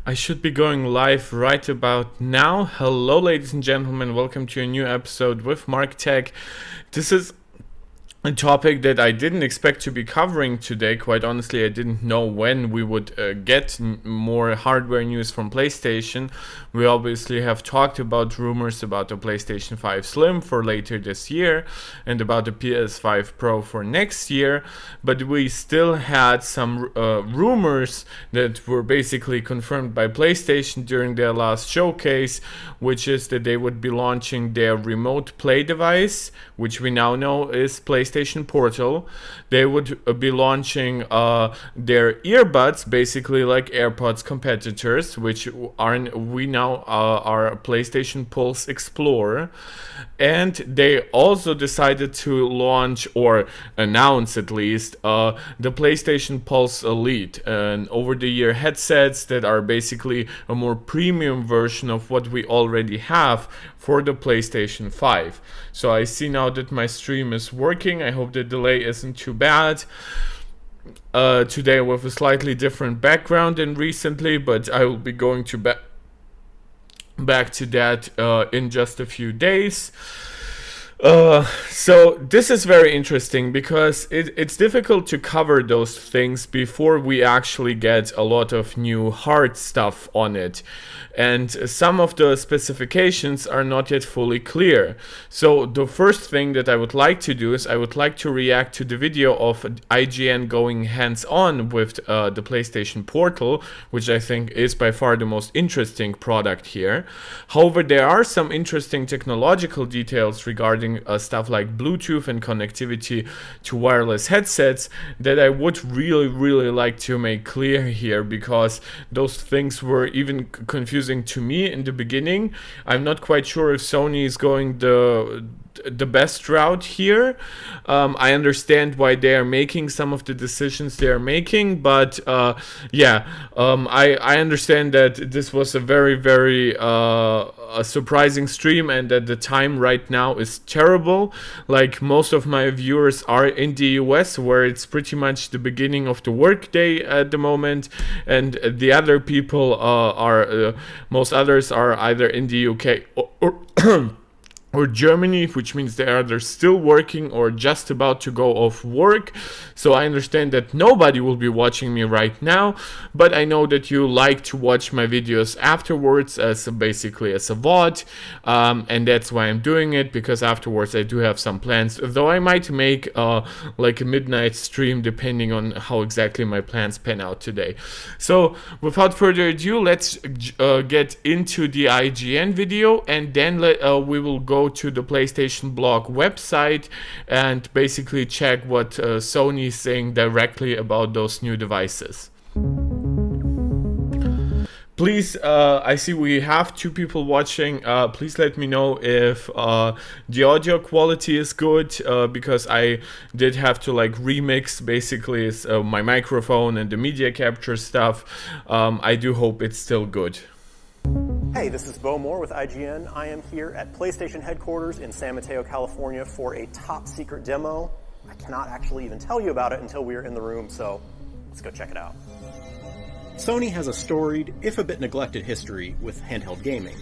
I should be going live right about now. Hello, ladies and gentlemen. Welcome to a new episode with Mark Tech. This is a topic that I didn't expect to be covering today. Quite honestly, I didn't know when we would get more hardware news from PlayStation. We obviously have talked about rumors about the PlayStation 5 Slim for later this year and about the PS5 Pro for next year, but we still had some rumors that were basically confirmed by PlayStation during their last showcase, which is that they would be launching their remote play device, which we now know is PlayStation Portal. They would be launching their earbuds, basically like AirPods competitors, which we now are PlayStation Pulse Explorer. And they also decided to launch, or announce at least, the PlayStation Pulse Elite, and over-the-ear headsets that are basically a more premium version of what we already have for the PlayStation 5. So I see now that my stream is working. I hope the delay isn't too bad. Today with a slightly different background than recently, but I will be going to back to that in just a few days. So this is very interesting because it's difficult to cover those things before we actually get a lot of new hard stuff on it. And some of the specifications are not yet fully clear. So the first thing that I would like to do is I would like to react to the video of IGN going hands-on with the PlayStation Portal, which I think is by far the most interesting product here. However, there are some interesting technological details regarding stuff like Bluetooth and connectivity to wireless headsets that I would really like to make clear here, because those things were even confusing to me in the beginning. I'm not quite sure if Sony is going the best route here. I understand why they are making some of the decisions they are making, but I understand that this was a very a surprising stream, and that the time right now is terrible. Like, most of my viewers are in the US, where it's pretty much the beginning of the workday at the moment, and the other people most others are either in the UK or Germany, which means they are either still working or just about to go off work. So I understand that nobody will be watching me right now, but I know that you like to watch my videos afterwards as basically as a VOD, and that's why I'm doing it, because afterwards I do have some plans, though I might make like a midnight stream depending on how exactly my plans pan out today. So without further ado, let's get into the IGN video, and then we will go to the PlayStation blog website and basically check what Sony is saying directly about those new devices. Please, I see we have 2 people watching. Please let me know if the audio quality is good, because I did have to like remix basically my microphone and the media capture stuff. I do hope it's still good. Hey, this is Bo Moore with IGN. I am here at PlayStation headquarters in San Mateo, California for a top secret demo. I cannot actually even tell you about it until we are in the room, so let's go check it out. Sony has a storied, if a bit neglected, history with handheld gaming.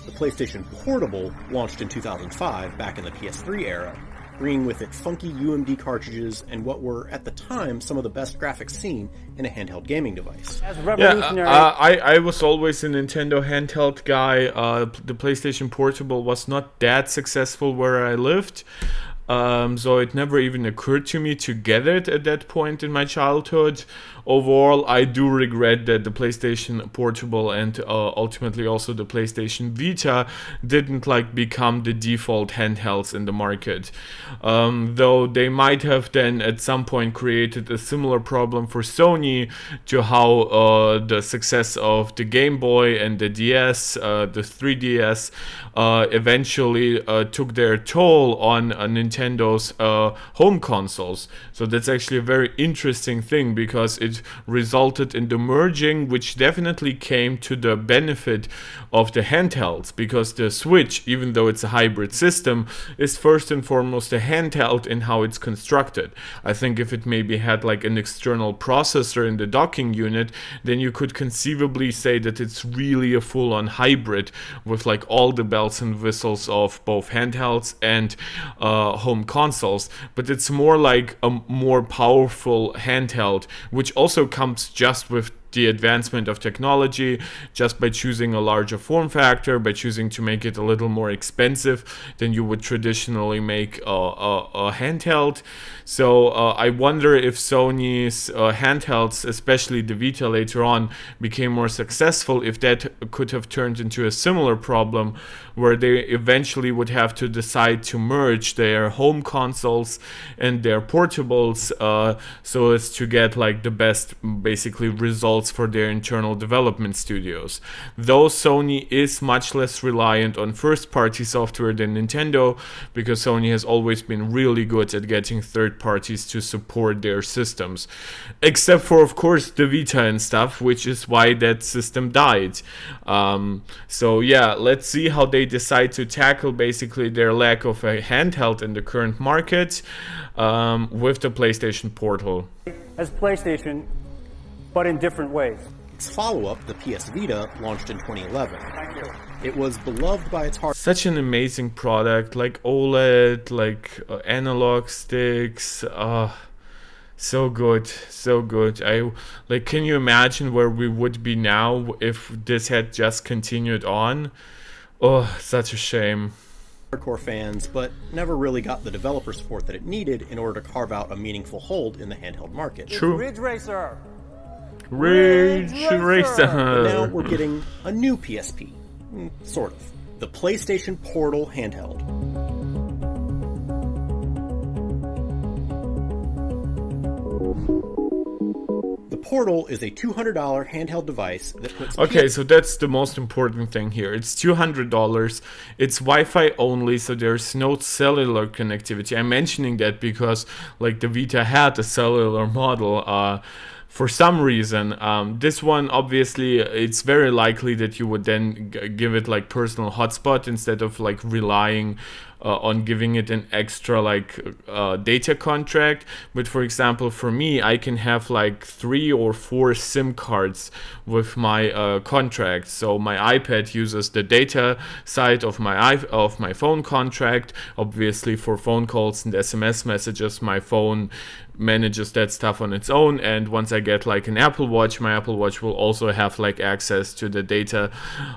The PlayStation Portable launched in 2005, back in the PS3 era, bringing with it funky UMD cartridges and what were, at the time, some of the best graphics seen in a handheld gaming device. I was always a Nintendo handheld guy. The PlayStation Portable was not that successful where I lived. So it never even occurred to me to get it at that point in my childhood. Overall, I do regret that the PlayStation Portable and ultimately also the PlayStation Vita didn't become the default handhelds in the market. Though they might have then at some point created a similar problem for Sony to how the success of the Game Boy and the DS, the 3DS, eventually took their toll on Nintendo Nintendo's home consoles. So that's actually a very interesting thing, because it resulted in the merging, which definitely came to the benefit of the handhelds, because the Switch, even though it's a hybrid system, is first and foremost a handheld in how it's constructed. I think if it maybe had like an external processor in the docking unit, then you could conceivably say that it's really a full-on hybrid with like all the bells and whistles of both handhelds and home consoles. But it's more like a more powerful handheld, which also comes just with the advancement of technology, just by choosing a larger form factor, by choosing to make it a little more expensive than you would traditionally make a handheld. So I wonder if Sony's handhelds, especially the Vita later on, became more successful, if that could have turned into a similar problem where they eventually would have to decide to merge their home consoles and their portables so as to get like the best basically results for their internal development studios. Though Sony is much less reliant on first-party software than Nintendo, because Sony has always been really good at getting third parties to support their systems, except for of course the Vita and stuff, which is why that system died. So yeah, let's see how they decide to tackle basically their lack of a handheld in the current market with the PlayStation Portal. As PlayStation, but in different ways. Its follow-up, the PS Vita, launched in 2011. It was beloved by its hardware. Such an amazing product, like OLED, like analog sticks. So good, so good. Can you imagine where we would be now if this had just continued on? Oh, such a shame. Hardcore fans, but never really got the developer support that it needed in order to carve out a meaningful hold in the handheld market. True. Ridge Racer. Ridge Racer. But now we're getting a new PSP. Sort of. The PlayStation Portal handheld. The Portal is a $200 handheld device that puts... Okay, so that's the most important thing here. It's $200. It's Wi-Fi only, so there's no cellular connectivity. I'm mentioning that because like the Vita had a cellular model for some reason. This one, obviously, it's very likely that you would then give it like personal hotspot instead of like relying on giving it an extra like data contract. But for example, for me, I can have like 3 or 4 SIM cards with my contract. So my iPad uses the data side of my phone contract. Obviously, for phone calls and SMS messages, my phone manages that stuff on its own, and once I get like an Apple Watch, my Apple Watch will also have like access to the data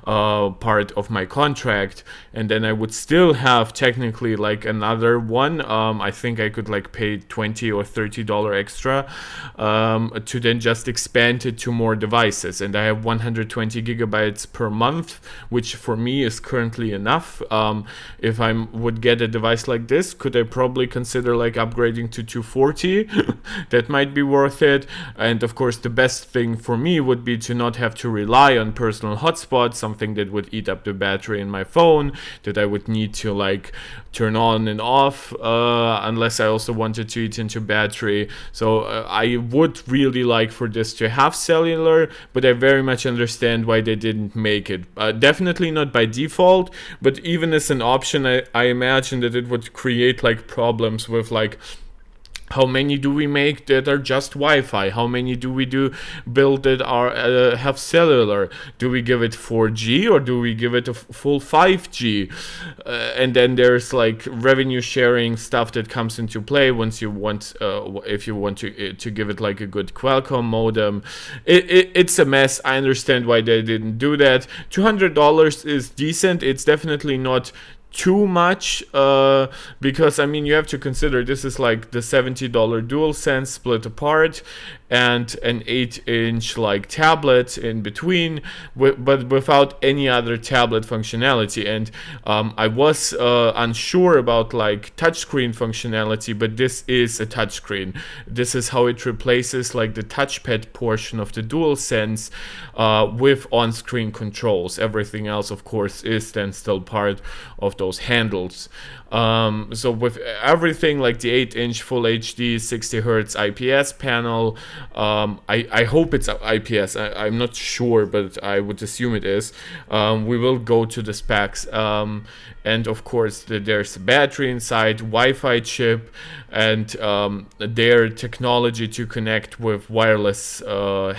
part of my contract, and then I would still have technically like another one. I think I could like pay $20 or $30 extra to then just expand it to more devices, and I have 120 gigabytes per month, which for me is currently enough. If I would get a device like this, could I probably consider like upgrading to 240? That might be worth it. And of course, the best thing for me would be to not have to rely on personal hotspots, something that would eat up the battery in my phone, that I would need to like turn on and off unless I also wanted to eat into battery. So I would really like for this to have cellular, but I very much understand why they didn't make it. Definitely not by default, but even as an option, I imagine that it would create like problems with like, how many do we make that are just Wi-Fi? How many do we build that are have cellular? Do we give it 4G or do we give it a full 5G? And then there's like revenue sharing stuff that comes into play once you want, if you want to give it like a good Qualcomm modem. It's a mess. I understand why they didn't do that. $200 is decent. It's definitely not too much, because I mean, you have to consider this is like the $70 DualSense split apart and an 8-inch like tablet in between, but without any other tablet functionality. And I was unsure about like touchscreen functionality, but this is a touchscreen. This is how it replaces like the touchpad portion of the DualSense with on-screen controls. Everything else, of course, is then still part of those handles. So with everything like the 8-inch Full HD 60 Hertz IPS panel, I hope it's IPS. I'm not sure, but I would assume it is. We will go to the specs. And of course, there's a battery inside, Wi-Fi chip, and their technology to connect with wireless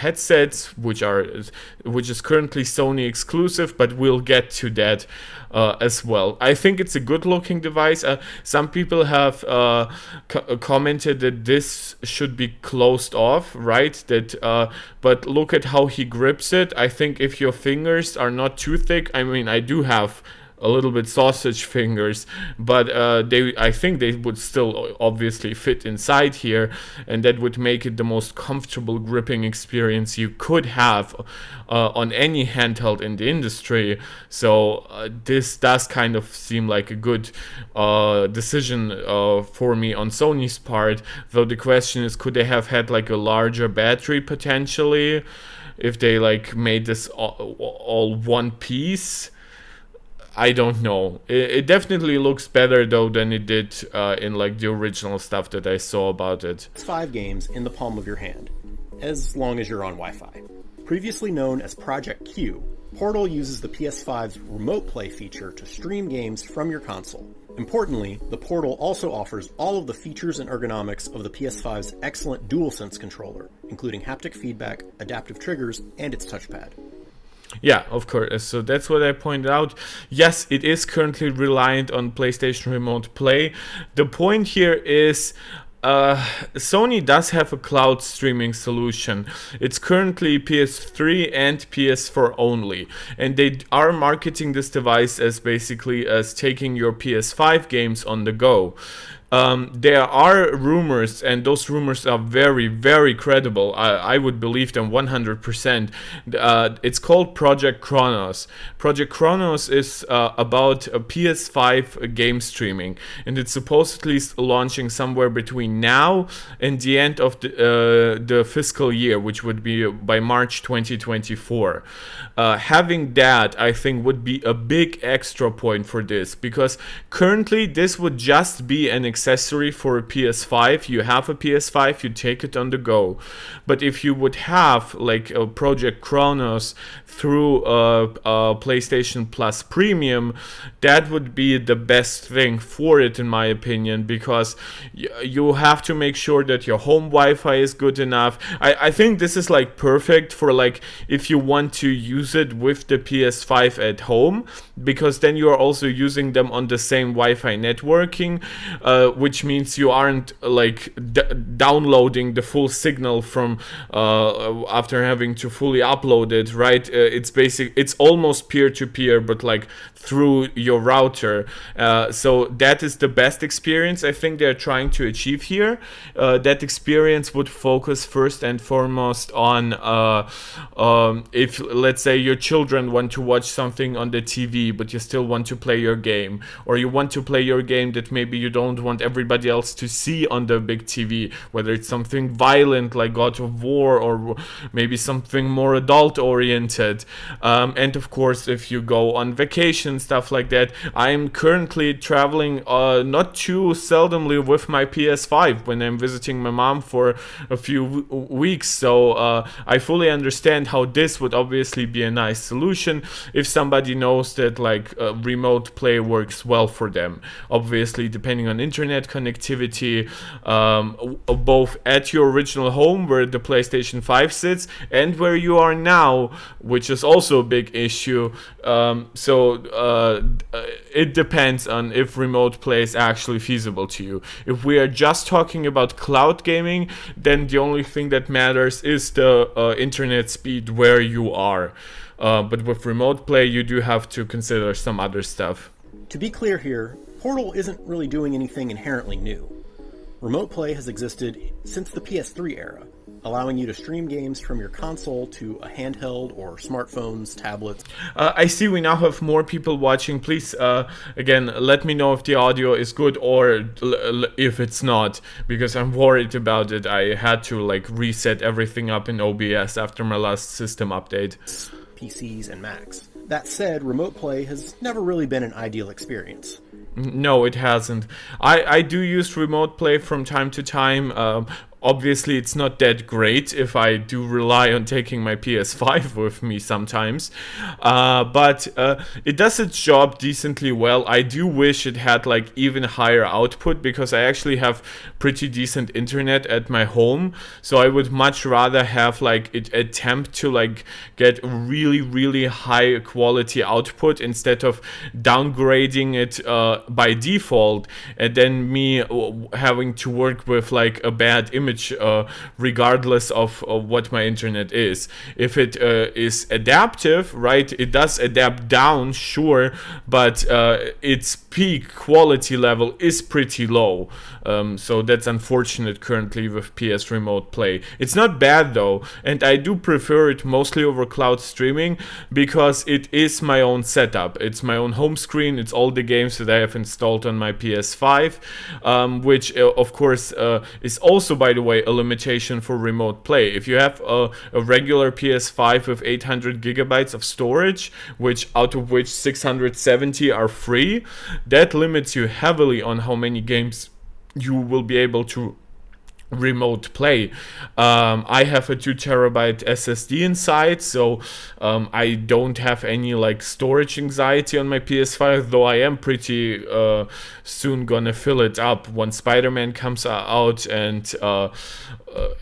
headsets, which is currently Sony exclusive, but we'll get to that as well. I think it's a good-looking device. Some people have commented that this should be closed off, right? But look at how he grips it. I think if your fingers are not too thick, I mean, I do have a little bit sausage fingers, but I think they would still obviously fit inside here, and that would make it the most comfortable gripping experience you could have on any handheld in the industry. So this does kind of seem like a good decision for me on Sony's part, though the question is, could they have had like a larger battery potentially if they like made this all one piece? I don't know. It definitely looks better though than it did in like the original stuff that I saw about it. It's 5 games in the palm of your hand, as long as you're on Wi-Fi. Previously known as Project Q, Portal uses the PS5's Remote Play feature to stream games from your console. Importantly, the Portal also offers all of the features and ergonomics of the PS5's excellent DualSense controller, including haptic feedback, adaptive triggers, and its touchpad. Yeah, of course. So that's what I pointed out. Yes, it is currently reliant on PlayStation Remote Play. The point here is Sony does have a cloud streaming solution. It's currently PS3 and PS4 only, and they are marketing this device as basically as taking your PS5 games on the go. There are rumors, and those rumors are very, very credible. I would believe them 100%. It's called Project Chronos. Project Chronos is about a PS5 game streaming, and it's supposedly launching somewhere between now and the end of the fiscal year, which would be by March 2024. Having that, I think, would be a big extra point for this, because currently this would just be an accessory for a PS5. You have a PS5, you take it on the go. But if you would have like a Project Chronos through PlayStation Plus Premium, that would be the best thing for it, in my opinion, because you have to make sure that your home Wi-Fi is good enough. I think this is like perfect for like if you want to use it with the PS5 at home, because then you are also using them on the same Wi-Fi networking, which means you aren't like downloading the full signal from after having to fully upload it, right? It's almost peer-to-peer, but like through your router. So that is the best experience I think they're trying to achieve here. That experience would focus first and foremost on if, let's say, your children want to watch something on the TV, but you still want to play your game, or you want to play your game that maybe you don't want everybody else to see on the big TV, whether it's something violent like God of War, or maybe something more adult oriented. And of course, if you go on vacation, stuff like that. I'm currently traveling not too seldomly with my PS5 when I'm visiting my mom for a few weeks, so I fully understand how this would obviously be a nice solution if somebody knows that like remote play works well for them. Obviously, depending on internet connectivity, both at your original home where the PlayStation 5 sits and where you are now, which is also a big issue. It depends on if remote play is actually feasible to you. If we are just talking about cloud gaming, then the only thing that matters is the internet speed where you are. But with remote play, you do have to consider some other stuff. To be clear here, Portal isn't really doing anything inherently new. Remote play has existed since the PS3 era, allowing you to stream games from your console to a handheld or smartphones, tablets. I see we now have more people watching. Please, again, let me know if the audio is good or if it's not, because I'm worried about it. I had to like reset everything up in OBS after my last system update. PCs and Macs. That said, remote play has never really been an ideal experience. No, it hasn't. I do use remote play from time to time. Obviously, it's not that great if I do rely on taking my PS5 with me sometimes. But it does its job decently well. I do wish it had like even higher output because I actually have pretty decent internet at my home. So I would much rather have like it attempt to like get really, really high quality output instead of downgrading it by default and then me having to work with like a bad image regardless of what my internet is. If it is adaptive, right, it does adapt down, sure, but its peak quality level is pretty low. So that's unfortunate currently with PS Remote Play. It's not bad though, and I do prefer it mostly over cloud streaming because it is my own setup. It's my own home screen, it's all the games that I have installed on my PS5, which of course is also, by the way, a limitation for remote play. If you have a regular PS5 with 800 gigabytes of storage, which out of which 670 are free, that limits you heavily on how many games you will be able to remote play. I have a 2 terabyte SSD inside, so I don't have any like storage anxiety on my PS5, though I am pretty soon gonna fill it up once Spider-Man comes out and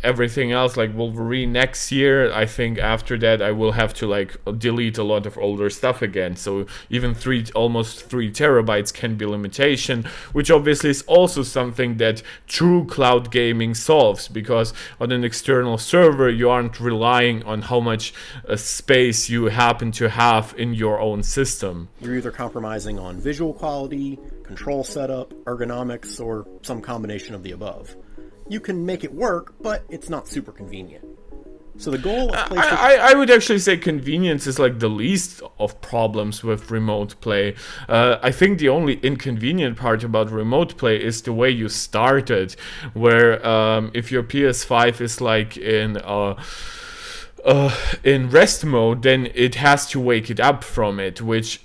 everything else like Wolverine next year. I think after that I will have to like delete a lot of older stuff again, so even almost 3 terabytes can be limitation, which obviously is also something that true cloud gaming solves, because on an external server you aren't relying on how much space you happen to have in your own system. You're either compromising on visual quality, control setup, ergonomics, or some combination of the above. You can make it work, but it's not super convenient. So the goal of PlayStation... I would actually say convenience is like the least of problems with remote play. I think the only inconvenient part about remote play is the way you start it, where if your PS5 is like in rest mode, then it has to wake it up from it, which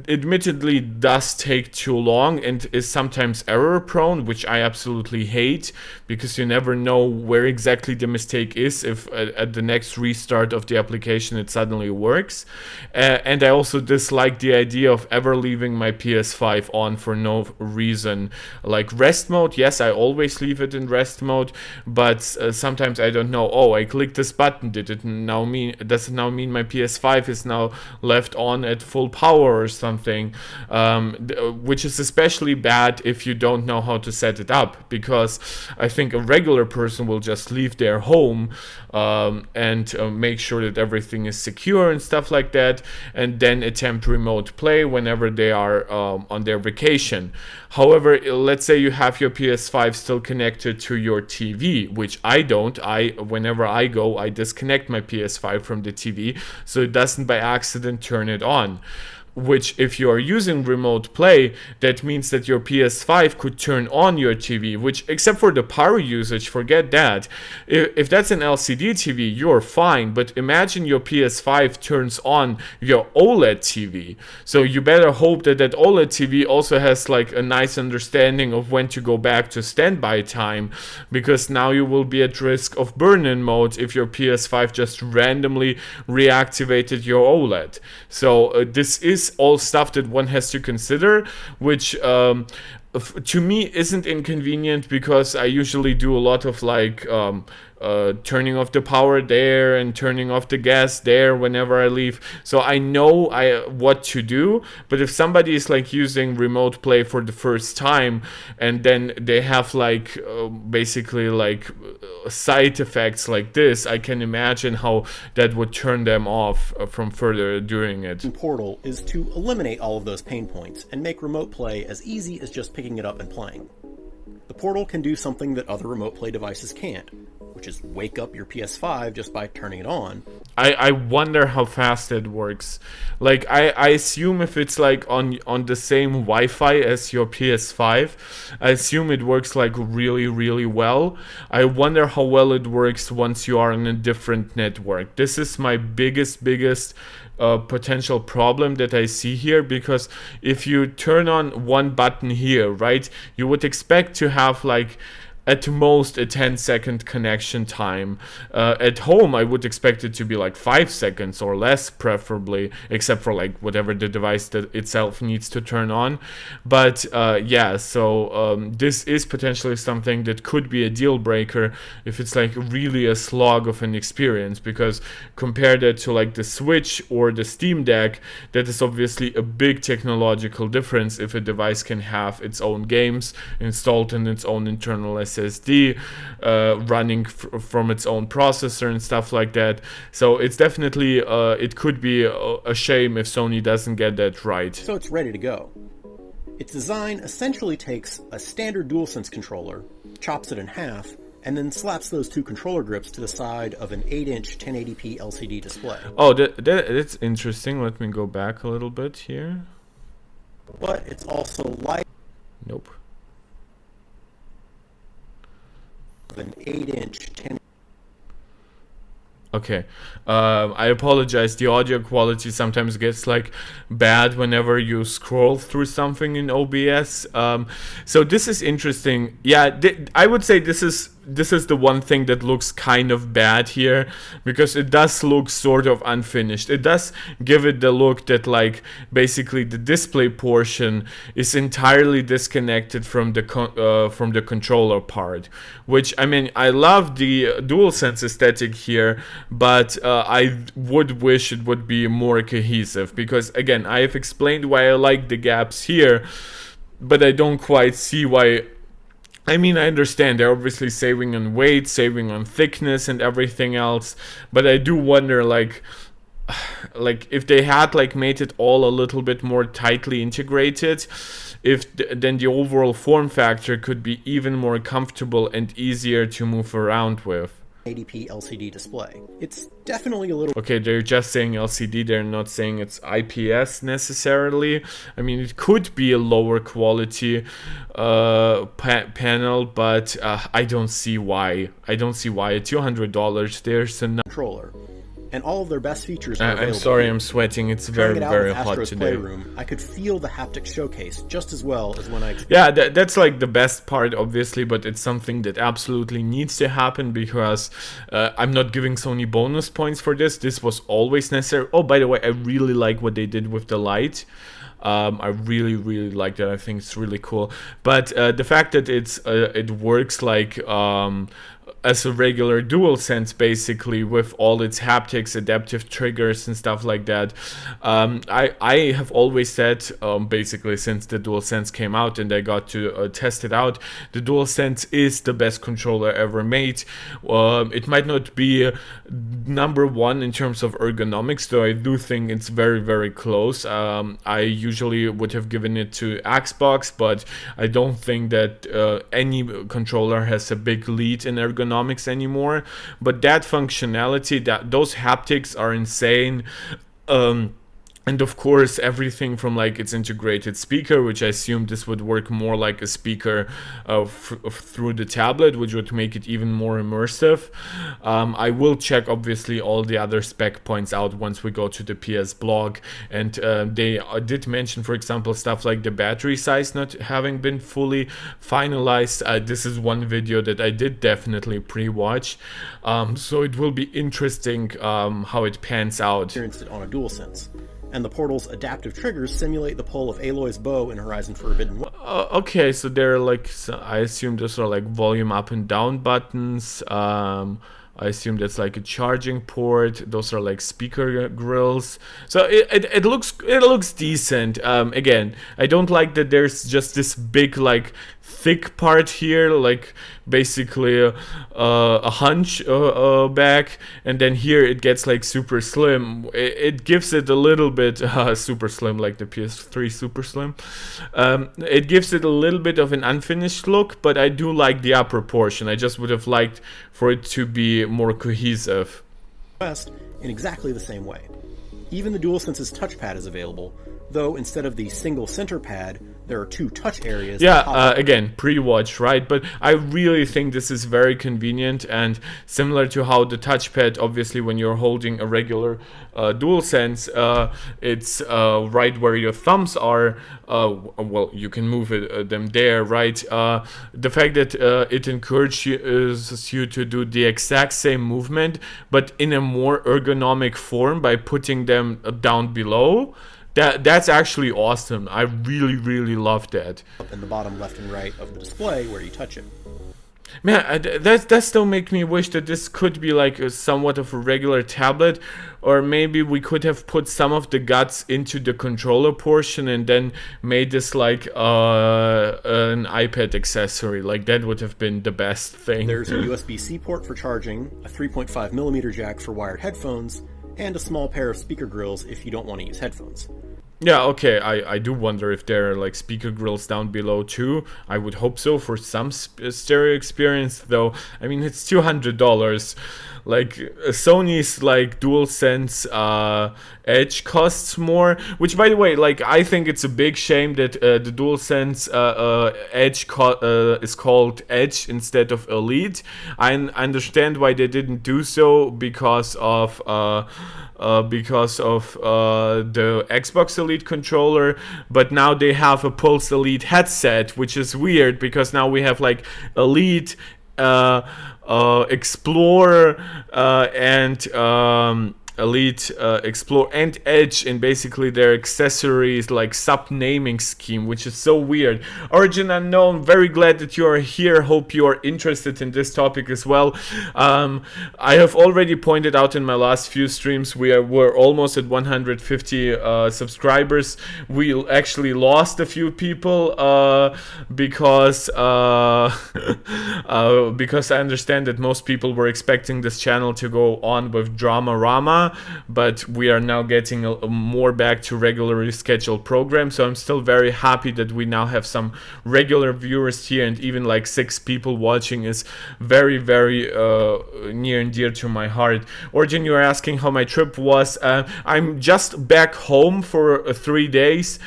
admittedly does take too long and is sometimes error prone, which I absolutely hate, because you never know where exactly the mistake is if at the next restart of the application it suddenly works. And I also dislike the idea of ever leaving my PS5 on for no reason. Like rest mode, yes, I always leave it in rest mode, but sometimes I don't know, oh, I clicked this button, does it now mean my PS5 is now left on at full power or something, which is especially bad if you don't know how to set it up, because I think a regular person will just leave their home and make sure that everything is secure and stuff like that, and then attempt remote play whenever they are on their vacation. However, let's say you have your PS5 still connected to your TV, which I don't. Whenever I go, I disconnect my PS5 from the TV so it doesn't by accident turn it on. Which, if you are using remote play, that means that your PS5 could turn on your TV, which, except for the power usage, forget that. If that's an LCD TV, you're fine, but imagine your PS5 turns on your OLED TV. So you better hope that that OLED TV also has like a nice understanding of when to go back to standby time, because now you will be at risk of burn-in mode if your PS5 just randomly reactivated your OLED. So this is all stuff that one has to consider, which to me isn't inconvenient, because I usually do a lot of like turning off the power there and turning off the gas there whenever I leave, so I know what to do. But if somebody is like using remote play for the first time and then they have like basically like side effects like this, I can imagine how that would turn them off from further doing it. Portal is to eliminate all of those pain points and make remote play as easy as just picking it up and playing. The Portal can do something that other remote play devices can't, which is wake up your PS5 just by turning it on. I wonder how fast it works. Like, I assume if it's like on the same Wi-Fi as your PS5, I assume it works like really, really well. I wonder how well it works once you are on a different network. This is my biggest potential problem that I see here, because if you turn on one button here, right, you would expect to have like at most a 10-second connection time. At home, I would expect it to be like 5 seconds or less, preferably, except for like whatever the device that itself needs to turn on. But yeah, so this is potentially something that could be a deal breaker if it's like really a slog of an experience, because compare that to like the Switch or the Steam Deck, that is obviously a big technological difference if a device can have its own games installed in its own internal SSD, running from its own processor and stuff like that. So it's definitely, it could be a shame if Sony doesn't get that right. So it's ready to go. Its design essentially takes a standard DualSense controller, chops it in half, and then slaps those two controller grips to the side of an 8-inch 1080p LCD display. Oh, that's interesting. Let me go back a little bit here. But it's also light. Nope. An 8-inch 10. Okay, I apologize. The audio quality sometimes gets like bad whenever you scroll through something in OBS. So this is interesting. Yeah, I would say this is the one thing that looks kind of bad here, because it does look sort of unfinished. It does give it the look that like basically the display portion is entirely disconnected from the controller part, which, I mean, I love the DualSense aesthetic here, but I would wish it would be more cohesive, because again, I have explained why I like the gaps here, but I don't quite see why. I mean, I understand they're obviously saving on weight, saving on thickness and everything else, but I do wonder, like if they had like made it all a little bit more tightly integrated, then the overall form factor could be even more comfortable and easier to move around with. 1080p LCD display. It's definitely a little... Okay, they're just saying LCD, they're not saying it's IPS necessarily. I mean, it could be a lower quality panel, but I don't see why. I don't see why. At $200, there's a controller. And all of their best features are available. I'm sorry, I'm sweating. It's very, very hot today. Playroom, I could feel the haptic showcase just as well as when I... Yeah, that's like the best part, obviously, but it's something that absolutely needs to happen, because I'm not giving Sony bonus points for this. This was always necessary. Oh, by the way, I really like what they did with the light. I really, really like that. I think it's really cool. But the fact that it works like... as a regular DualSense, basically, with all its haptics, adaptive triggers and stuff like that. I have always said, basically since the DualSense came out and I got to test it out, the DualSense is the best controller ever made. It might not be number one in terms of ergonomics, though I do think it's very, very close. I usually would have given it to Xbox, but I don't think that any controller has a big lead in ergonomics anymore. But that functionality, those haptics are insane. And of course, everything from like its integrated speaker, which I assume this would work more like a speaker through the tablet, which would make it even more immersive. I will check obviously all the other spec points out once we go to the PS blog, and they did mention, for example, stuff like the battery size not having been fully finalized. This is one video that I did definitely pre-watch, so it will be interesting how it pans out. Experienced it on a DualSense. And the Portal's adaptive triggers simulate the pull of Aloy's bow in Horizon Forbidden West. Okay, so they're like, I assume those are like volume up and down buttons. I assume that's like a charging port. Those are like speaker grills. So it looks decent. Again, I don't like that there's just this big like thick part here, like basically a hunch back, and then here it gets like super slim. It gives it a little bit super slim, like the PS3 super slim. It gives it a little bit of an unfinished look, but I do like the upper portion. I just would have liked for it to be more cohesive. In exactly the same way. Even the DualSense's touchpad is available, though instead of the single center pad, There are 2 touch areas. Yeah, again, pre-watch, right? But I really think this is very convenient and similar to how the touchpad, obviously, when you're holding a regular DualSense, it's right where your thumbs are. Well, you can move them there, right? The fact that it encourages you to do the exact same movement, but in a more ergonomic form by putting them down below. That's actually awesome. I really, really love that. In the bottom left and right of the display where you touch it. Man, that still make me wish that this could be like somewhat of a regular tablet, or maybe we could have put some of the guts into the controller portion and then made this like an iPad accessory. Like that would have been the best thing. There's a USB-C port for charging, a 3.5mm jack for wired headphones, and a small pair of speaker grills if you don't want to use headphones. Yeah, okay, I do wonder if there are like speaker grills down below too. I would hope so for some stereo experience, though. I mean, it's $200. Like Sony's like DualSense Edge costs more, which by the way, like I think it's a big shame that the DualSense Edge is called Edge instead of Elite. I understand why they didn't do so because of the Xbox Elite controller, but now they have a Pulse Elite headset, which is weird because now we have like Elite, Explorer, and Elite, Explore, and Edge in basically their accessories like sub-naming scheme, which is so weird. Origin Unknown, very glad that you are here. Hope you are interested in this topic as well. I have already pointed out in my last few streams we're almost at 150 subscribers. We actually lost a few people because I understand that most people were expecting this channel to go on with Drama-Rama, but we are now getting more back to regularly scheduled programs, so I'm still very happy that we now have some regular viewers here, and even like 6 people watching is very, very near and dear to my heart. Origin, you are asking how my trip was. I'm just back home for 3 days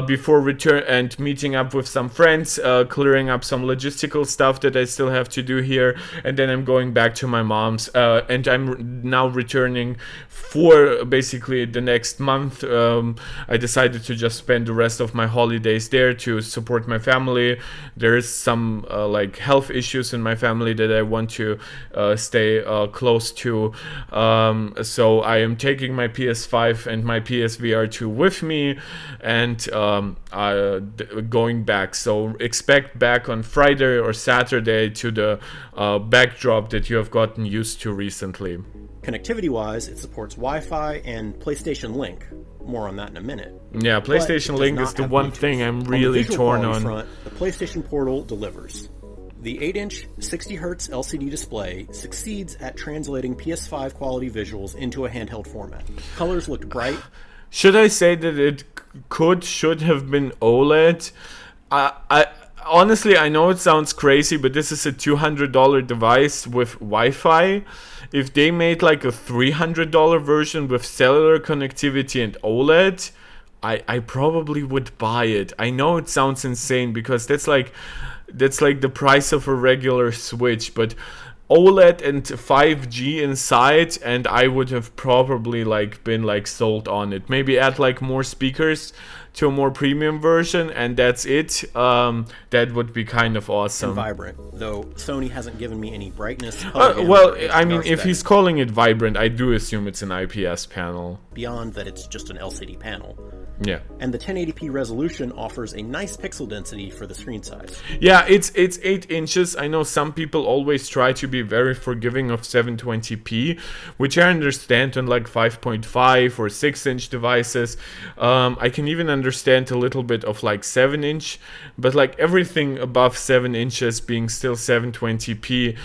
before return and meeting up with some friends, clearing up some logistical stuff that I still have to do here, and then I'm going back to my mom's, and I'm now returning for basically the next month. I decided to just spend the rest of my holidays there to support my family. There is some like health issues in my family that I want to stay close to, so I am taking my PS5 and my PSVR 2 with me, and going back. So expect back on Friday or Saturday to the backdrop that you have gotten used to recently. Connectivity-wise, it supports Wi-Fi and PlayStation Link. More on that in a minute. Yeah, PlayStation Link is the one thing I'm really torn on. Front, the PlayStation Portal delivers. The 8-inch 60Hz LCD display succeeds at translating PS5 quality visuals into a handheld format. Colors looked bright. Should I say that it should have been OLED? Honestly, I know it sounds crazy, but this is a $200 device with Wi-Fi. If they made like a $300 version with cellular connectivity and OLED, I probably would buy it. I know it sounds insane because that's like the price of a regular Switch, but OLED and 5G inside, and I would have probably like been like sold on it. Maybe add like more speakers to a more premium version, and that's it. That would be kind of awesome. And vibrant, though Sony hasn't given me any brightness. Well, I mean, if he's calling it vibrant, I do assume it's an IPS panel. Beyond that, it's just an LCD panel. Yeah. And the 1080p resolution offers a nice pixel density for the screen size. Yeah, it's 8 inches. I know some people always try to be very forgiving of 720p, which I understand on like 5.5 or 6-inch devices. I can even understand a little bit of like 7-inch, but like everything above 7 inches being still 720p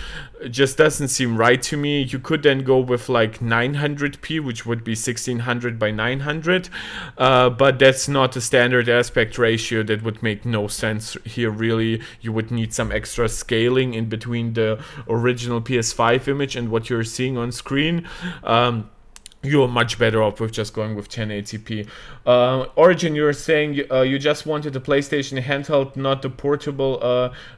just doesn't seem right to me. You could then go with like 900p, which would be 1600 by 900, but that's not a standard aspect ratio. That would make no sense here, really. You would need some extra scaling in between the original PS5 image and what you're seeing on screen. you're much better off with just going with 1080p. Origin, you were saying you just wanted a PlayStation handheld, not the portable.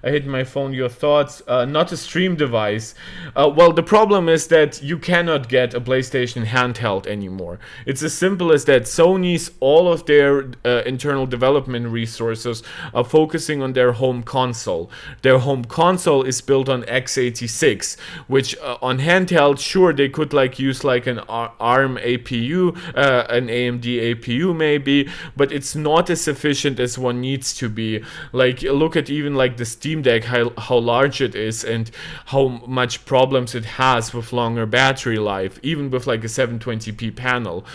I hit my phone. Your thoughts? Not a stream device. Well, the problem is that you cannot get a PlayStation handheld anymore. It's as simple as that. Sony's all of their internal development resources are focusing on their home console. Their home console is built on x86, which on handheld, sure, they could like use like an ARM APU, an AMD APU maybe, but it's not as efficient as one needs to be. Like, look at even like the Steam Deck, how large it is and how much problems it has with longer battery life, even with like a 720p panel.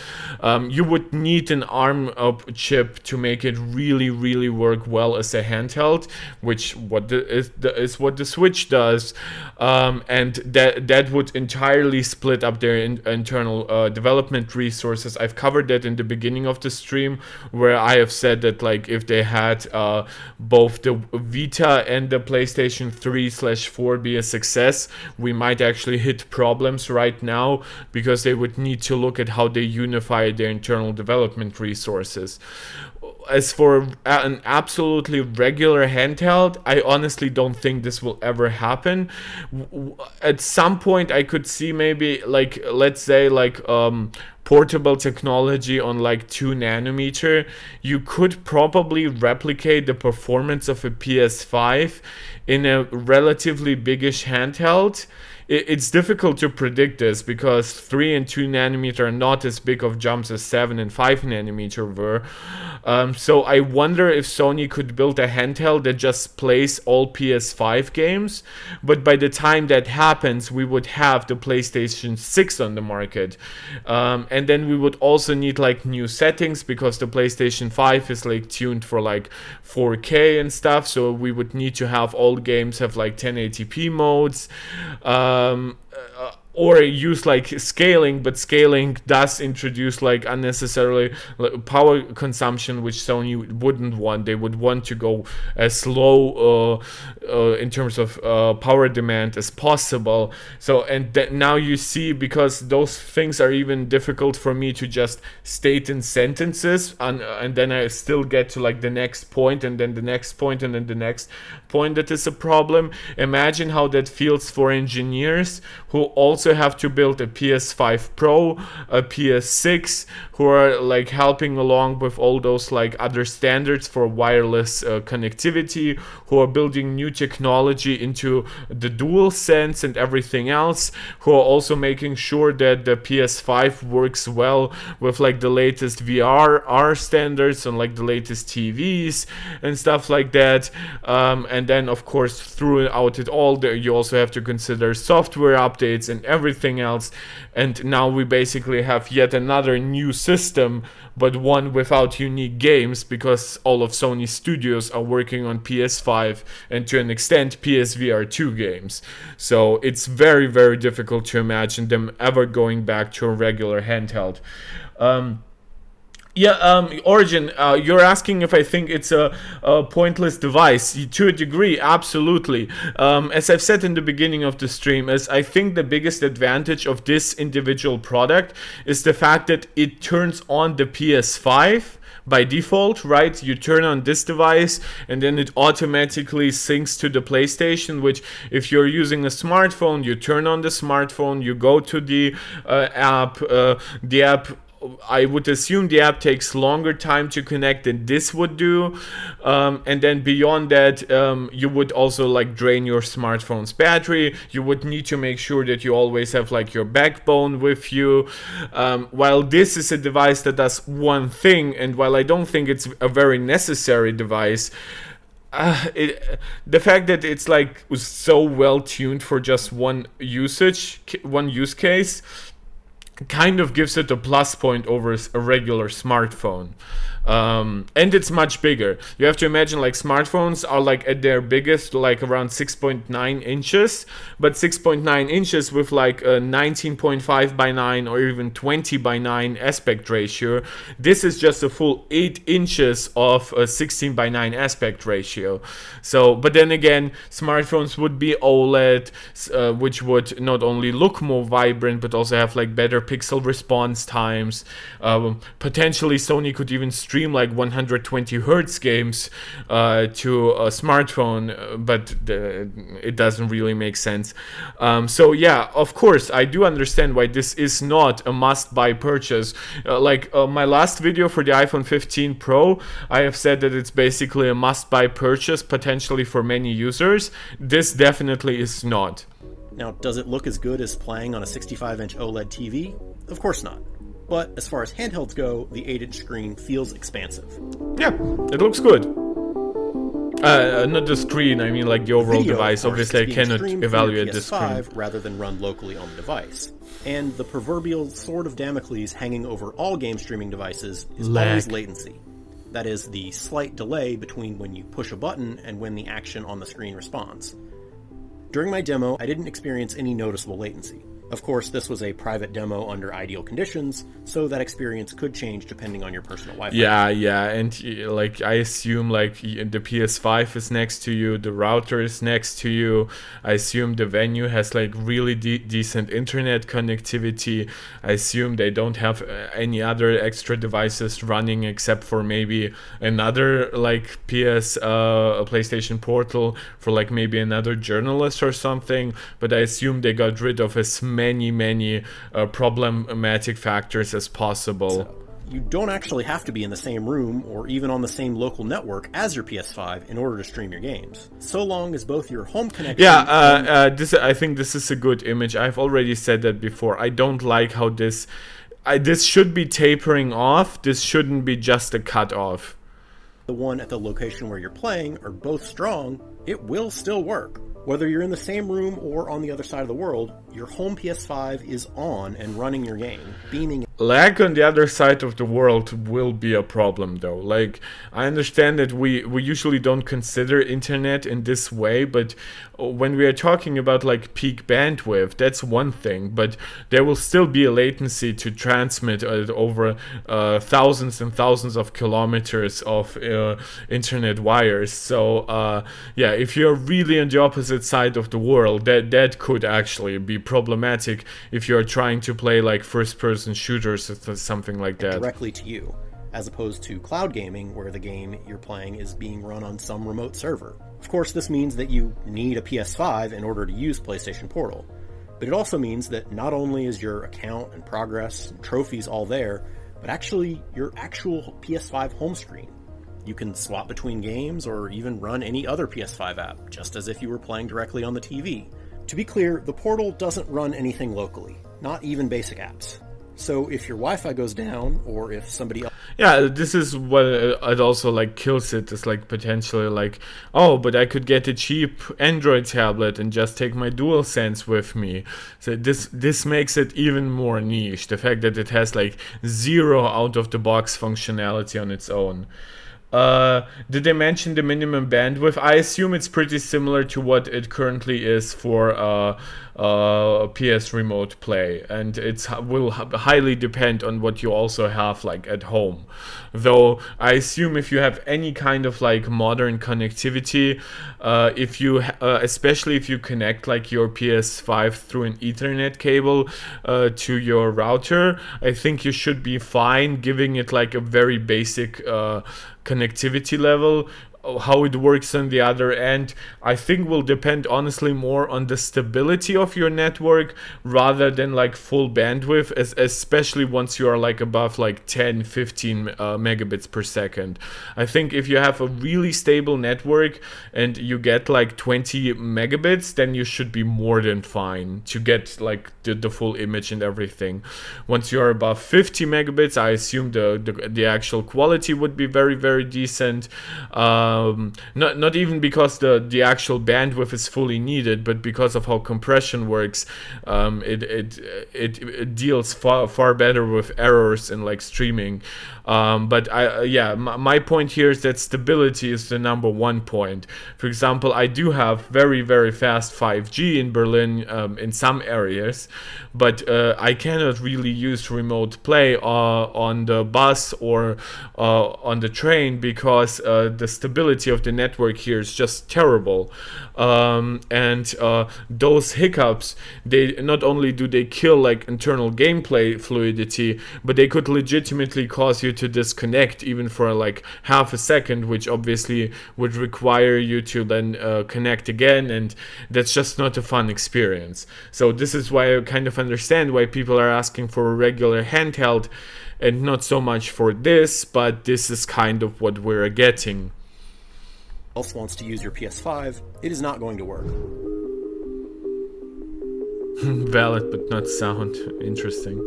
You would need an ARM chip to make it really work well as a handheld, which is what the Switch does, and that would entirely split up their internal development resources. I've covered that in the beginning of the stream, where I have said that like if they had both the Vita and the PlayStation 3/4 be a success, we might actually hit problems right now, because they would need to look at how they unify their internal development resources. As for an absolutely regular handheld, I honestly don't think this will ever happen. At some point, I could see maybe like, let's say like portable technology on like 2 nanometer. You could probably replicate the performance of a PS5 in a relatively biggish handheld. It's difficult to predict this, because 3 and 2 nanometer are not as big of jumps as 7 and 5 nanometer were. So I wonder if Sony could build a handheld that just plays all PS5 games, but by the time that happens, we would have the PlayStation 6 on the market. And then we would also need like new settings, because the PlayStation 5 is like tuned for like 4K and stuff, so we would need to have all games have like 1080p modes. Or use like scaling, but scaling does introduce like unnecessarily power consumption, which Sony wouldn't want. They would want to go as low in terms of power demand as possible. So, and now you see, because those things are even difficult for me to just state in sentences, and then I still get to like the next point, and then the next point, and then the next point, that is a problem. Imagine how that feels for engineers who also have to build a PS5 Pro, a PS6, who are like helping along with all those like other standards for wireless connectivity, who are building new technology into the DualSense and everything else, who are also making sure that the PS5 works well with like the latest VR standards and like the latest TVs and stuff like that. And then of course throughout it all, you also have to consider software updates and everything else. And now we basically have yet another new system, but one without unique games, because all of Sony's studios are working on PS5 and to an extent PSVR 2 games. So it's very difficult to imagine them ever going back to a regular handheld. Origin, you're asking if I think it's a pointless device. To a degree, absolutely. As I've said in the beginning of the stream, is I think the biggest advantage of this individual product is the fact that it turns on the PS5 by default, right? You turn on this device and then it automatically syncs to the PlayStation, which if you're using a smartphone, you turn on the smartphone, you go to the app, I would assume the app takes longer time to connect than this would do, and then beyond that, you would also like drain your smartphone's battery. You would need to make sure that you always have like your backbone with you. While this is a device that does one thing, and while I don't think it's a very necessary device, the fact that it's like was so well tuned for just one use case kind of gives it a plus point over a regular smartphone. And it's much bigger. You have to imagine like smartphones are like at their biggest like around 6.9 inches, but 6.9 inches with like a 19.5 by 9 or even 20 by 9 aspect ratio. This is just a full 8 inches of a 16 by 9 aspect ratio. So, but then again, smartphones would be OLED, which would not only look more vibrant but also have like better pixel response times. Potentially Sony could even stream like 120 hertz games to a smartphone, but it doesn't really make sense. So yeah, of course I do understand why this is not a must-buy purchase. My last video for the iPhone 15 Pro, I have said that it's basically a must-buy purchase potentially for many users. This definitely is not. Now, does it look as good as playing on a 65-inch OLED TV? Of course not. But as far as handhelds go, the 8-inch screen feels expansive. Yeah, it looks good. Not the screen, I mean like the overall Video, device. of course, Obviously I is being cannot streamed through evaluate your the PS5 screen. rather than run locally on the device. And the proverbial sword of Damocles hanging over all game streaming devices is always latency. That is the slight delay between when you push a button and when the action on the screen responds. During my demo, I didn't experience any noticeable latency. Of course, this was a private demo under ideal conditions, so that experience could change depending on your personal Wi-Fi. Yeah, and like I assume like the PS5 is next to you, the router is next to you. I assume the venue has like really decent internet connectivity. I assume they don't have any other extra devices running except for maybe another like PlayStation Portal for like maybe another journalist or something. But I assume they got rid of as many problematic factors as possible. So, you don't actually have to be in the same room or even on the same local network as your PS5 in order to stream your games, so long as both your home connection I think this is a good image. I've already said that before. I don't like how this should be tapering off. This shouldn't be just a cut off. The one at the location where you're playing are both strong, it will still work. Whether you're in the same room or on the other side of the world, your home PS5 is on and running your game, beaming. Lag on the other side of the world will be a problem though. Like, I understand that we usually don't consider internet in this way, but when we are talking about like peak bandwidth, that's one thing, but there will still be a latency to transmit over thousands and thousands of kilometers of internet wires. So yeah, if you're really on the opposite side of the world, that could actually be problematic if you're trying to play like first-person shooters or something like that. Directly to you, as opposed to cloud gaming where the game you're playing is being run on some remote server. Of course, this means that you need a PS5 in order to use PlayStation Portal, but it also means that not only is your account and progress and trophies all there, but actually your actual PS5 home screen. You can swap between games or even run any other PS5 app, just as if you were playing directly on the TV. To be clear, the Portal doesn't run anything locally, not even basic apps. So if your Wi-Fi goes down, or if somebody else... Yeah, this is what it also like kills it. It's like potentially like, oh, but I could get a cheap Android tablet and just take my DualSense with me. So this makes it even more niche. The fact that it has like zero out-of-the-box functionality on its own. Did they mention the minimum bandwidth? I assume it's pretty similar to what it currently is for PS Remote Play, and it will highly depend on what you also have like at home. Though I assume if you have any kind of like modern connectivity, if you especially if you connect like your PS5 through an Ethernet cable to your router, I think you should be fine giving it like a very basic connectivity level. How it works on the other end, I think will depend honestly more on the stability of your network rather than like full bandwidth, especially once you are like above like 10-15 megabits per second. I think if you have a really stable network and you get like 20 megabits, then you should be more than fine to get like the full image and everything. Once you are above 50 megabits, I assume the actual quality would be very, very decent. Not even because the actual bandwidth is fully needed, but because of how compression works. It deals far better with errors in like streaming. But my point here is that stability is the number one point. For example, I do have very, very fast 5G in Berlin in some areas, but I cannot really use remote play on the bus or on the train because the stability of the network here is just terrible. And those hiccups, they not only do they kill like internal gameplay fluidity, but they could legitimately cause you to disconnect even for like half a second, which obviously would require you to then connect again, and that's just not a fun experience. So this is why I kind of understand why people are asking for a regular handheld and not so much for this, but this is kind of what we're getting. Else wants to use your PS5, it is not going to work. Valid but not sound. Interesting.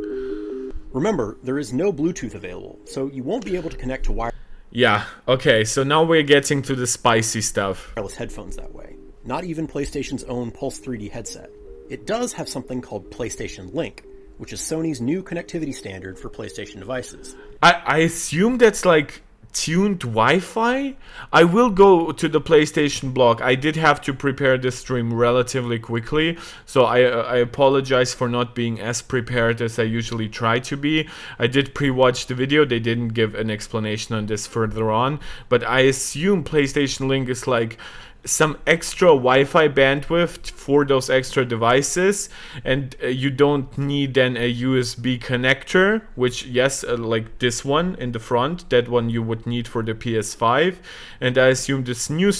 Remember, there is no Bluetooth available, so you won't be able to connect to Yeah, okay, so now we're getting to the spicy stuff. wireless headphones that way. Not even PlayStation's own Pulse 3D headset. It does have something called PlayStation Link, which is Sony's new connectivity standard for PlayStation devices. I assume that's like tuned Wi-Fi? I will go to the PlayStation blog. I did have to prepare this stream relatively quickly, so I apologize for not being as prepared as I usually try to be. I did pre-watch the video. They didn't give an explanation on this further on, but I assume PlayStation Link is like some extra Wi-Fi bandwidth for those extra devices, and you don't need then a USB connector, which yes, like this one in the front, that one you would need for the PS5. And I assume this new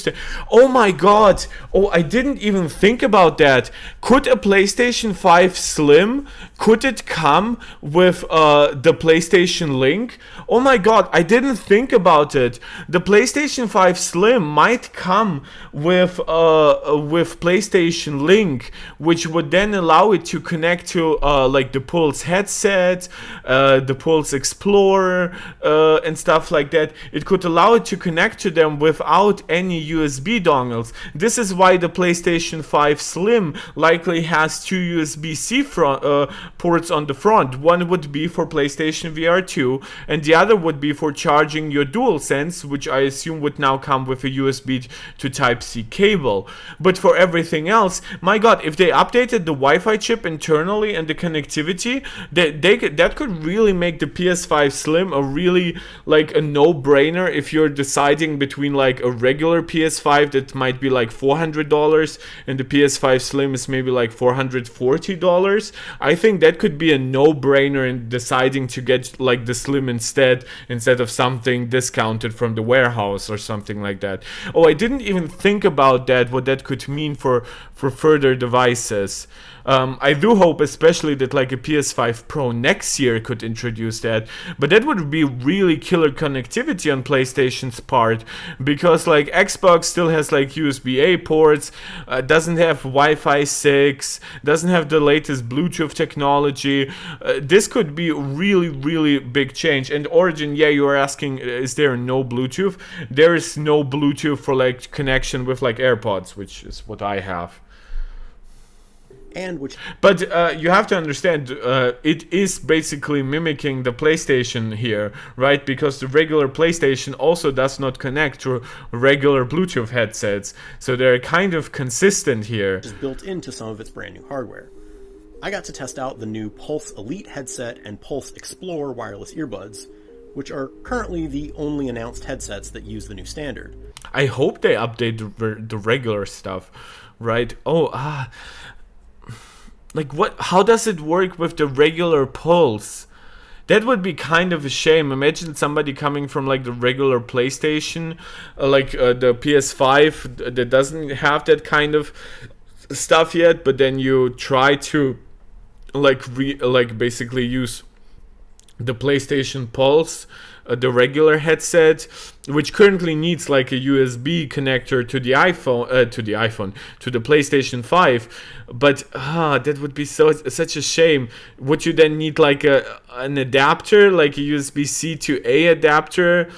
oh my god, oh, I didn't even think about that. Could a PlayStation 5 Slim, could it come with the PlayStation Link? Oh my god, I didn't think about it. The PlayStation 5 Slim might come with PlayStation Link, which would then allow it to connect to like the Pulse headset, the Pulse Explorer, and stuff like that. It could allow it to connect to them without any USB dongles. This is why the PlayStation 5 Slim likely has two USB-C ports on the front. One would be for PlayStation VR 2, and the other would be for charging your DualSense, which I assume would now come with a USB to Type-C cable. But for everything else, my god, if they updated the Wi-Fi chip internally and the connectivity, that could really make the PS5 Slim a really like a no-brainer if you're deciding between like a regular PS5 that might be like $400 and the PS5 Slim is maybe like $440. I think that could be a no-brainer in deciding to get like the Slim instead of something discounted from the warehouse or something like that. Oh, I didn't even think about that, what that could mean for further devices. I do hope especially that like a PS5 Pro next year could introduce that, but that would be really killer connectivity on PlayStation's part, because like Xbox still has like USB-A ports, doesn't have Wi-Fi 6, doesn't have the latest Bluetooth technology. This could be really, really big change. And Origin, yeah, you are asking, is there no Bluetooth? There is no Bluetooth for like connection with like AirPods, which is what I have. But you have to understand, it is basically mimicking the PlayStation here, right? Because the regular PlayStation also does not connect to regular Bluetooth headsets, so they're kind of consistent here. Is built into some of its brand new hardware. I got to test out the new Pulse Elite headset and Pulse Explorer wireless earbuds, which are currently the only announced headsets that use the new standard. I hope they update the regular stuff, right? Like what? How does it work with the regular Pulse? That would be kind of a shame. Imagine somebody coming from like the regular PlayStation, the PS5 that doesn't have that kind of stuff yet, but then you try to basically use the PlayStation Pulse, the regular headset, which currently needs like a USB connector to the PlayStation 5, but that would be such a shame. Would you then need like an adapter, like a USB-C to A adapter,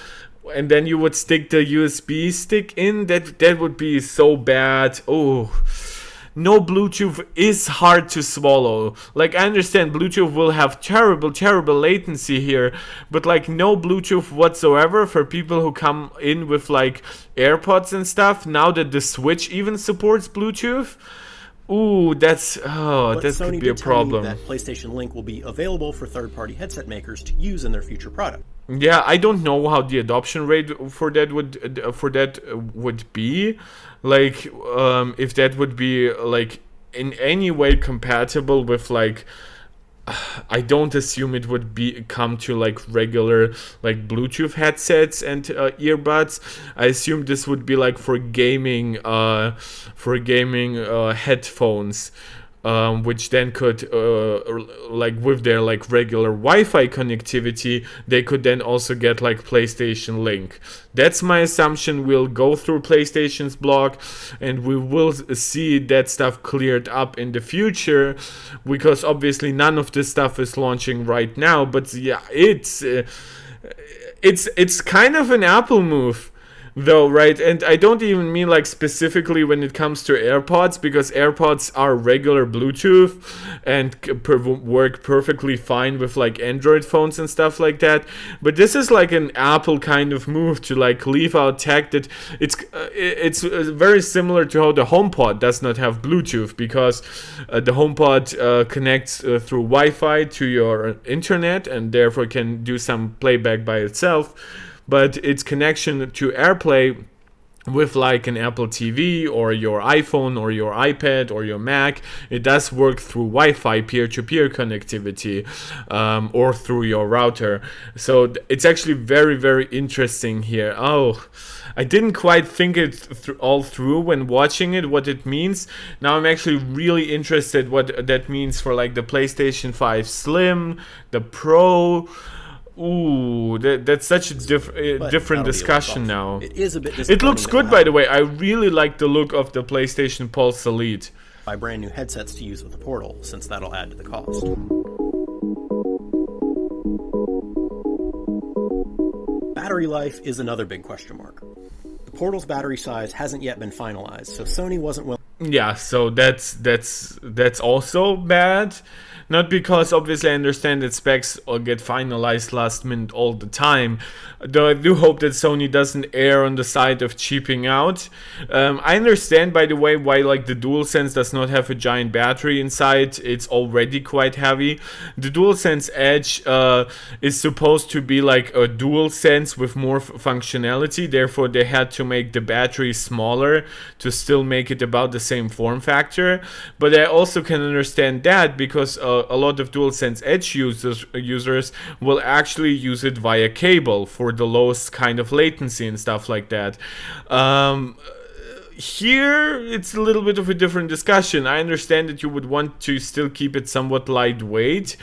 and then you would stick the USB stick in? That would be so bad. Oh, no Bluetooth is hard to swallow. Like, I understand Bluetooth will have terrible latency here, but like no Bluetooth whatsoever for people who come in with like AirPods and stuff. Now that the Switch even supports Bluetooth, ooh, that Sony could be a did tell me problem. that PlayStation Link will be available for third-party headset makers to use in their future product. Yeah, I don't know how the adoption rate for that would be, like if that would be like in any way compatible with like. I don't assume it would come to like regular like Bluetooth headsets and earbuds. I assume this would be like for gaming headphones. Which then could, like with their like regular Wi-Fi connectivity, they could then also get like PlayStation Link. That's my assumption. We'll go through PlayStation's blog and we will see that stuff cleared up in the future, because obviously none of this stuff is launching right now. But yeah, it's kind of an Apple move. Though, right? And I don't even mean like specifically when it comes to AirPods, because AirPods are regular Bluetooth and work perfectly fine with like Android phones and stuff like that. But this is like an Apple kind of move to like leave out tech that it's very similar to how the HomePod does not have Bluetooth, because the HomePod connects through Wi-Fi to your internet and therefore can do some playback by itself. But its connection to AirPlay with like an Apple TV or your iPhone or your iPad or your Mac, it does work through Wi-Fi peer-to-peer connectivity, or through your router. So it's actually very, very interesting here. Oh, I didn't quite think it all through when watching it, what it means. Now I'm actually really interested what that means for like the PlayStation 5 Slim, the Pro. Ooh, that's such a different discussion now. It is a bit disappointing. It looks good, by the way. I really like the look of the PlayStation Pulse Elite. Buy brand new headsets to use with the Portal, since that'll add to the cost. Battery life is another big question mark. The Portal's battery size hasn't yet been finalized, so Sony wasn't willing. Yeah, so that's also bad. Not because obviously I understand that specs will get finalized last minute all the time, though I do hope that Sony doesn't err on the side of cheaping out. I understand, by the way, why like the DualSense does not have a giant battery inside. It's already quite heavy. The DualSense Edge is supposed to be like a DualSense with more functionality, therefore they had to make the battery smaller to still make it about the same form factor. But I also can understand that because a lot of DualSense Edge users will actually use it via cable for the lowest kind of latency and stuff like that. Here, it's a little bit of a different discussion. I understand that you would want to still keep it somewhat lightweight,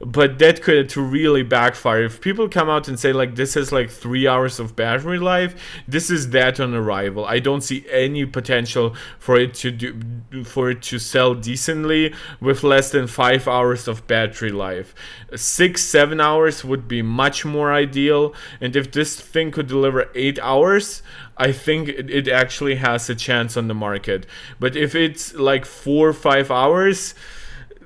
but that could really backfire. If people come out and say, like, this has like 3 hours of battery life, this is that on arrival. I don't see any potential for it to sell decently with less than 5 hours of battery life. 6-7 hours would be much more ideal, and if this thing could deliver 8 hours, I think it actually has a chance on the market. But if it's like 4 or 5 hours,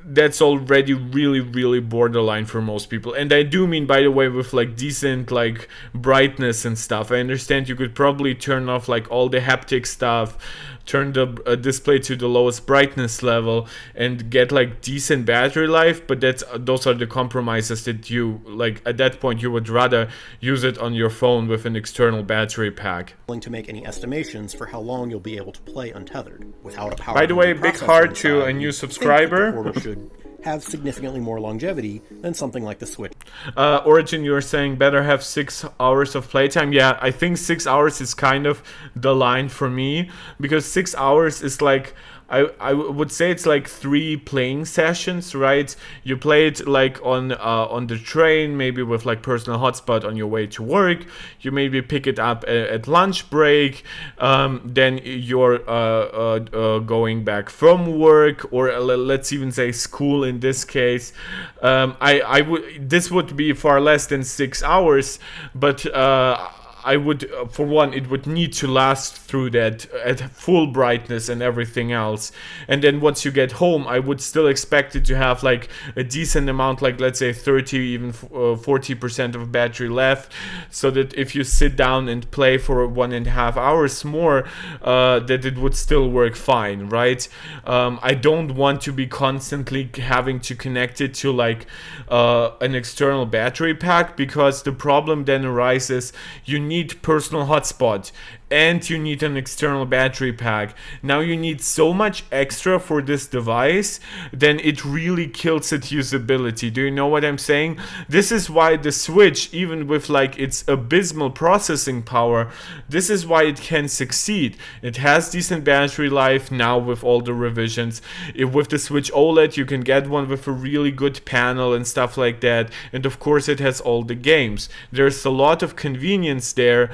that's already really, really borderline for most people. And I do mean, by the way, with like decent like brightness and stuff. I understand you could probably turn off like all the haptic stuff, turn the display to the lowest brightness level and get like decent battery life, but those are the compromises that you like. At that point you would rather use it on your phone with an external battery pack. To make any estimations for how long you'll be able to play untethered without a power. By the way, big heart to a new subscriber. The Portal should have significantly more longevity than something like the Switch. Origin, you're saying better have 6 hours of playtime. Yeah, I think 6 hours is kind of the line for me, because 6 hours is like, I would say it's like 3 playing sessions, right? You play it like on the train, maybe with like personal hotspot on your way to work. You maybe pick it up at lunch break. Then you're going back from work, or let's even say school in this case. This would be far less than 6 hours, but I would, for one, it would need to last through that at full brightness and everything else. And then once you get home, I would still expect it to have like a decent amount, like let's say 30, even 40% of battery left, so that if you sit down and play for 1.5 hours more, that it would still work fine, right? I don't want to be constantly having to connect it to like an external battery pack, because the problem then arises, you need personal hotspot and you need an external battery pack. Now you need so much extra for this device, then it really kills its usability. Do you know what I'm saying? This is why the Switch, even with like its abysmal processing power, this is why it can succeed. It has decent battery life now with all the revisions. With the Switch OLED, you can get one with a really good panel and stuff like that. And of course it has all the games. There's a lot of convenience there.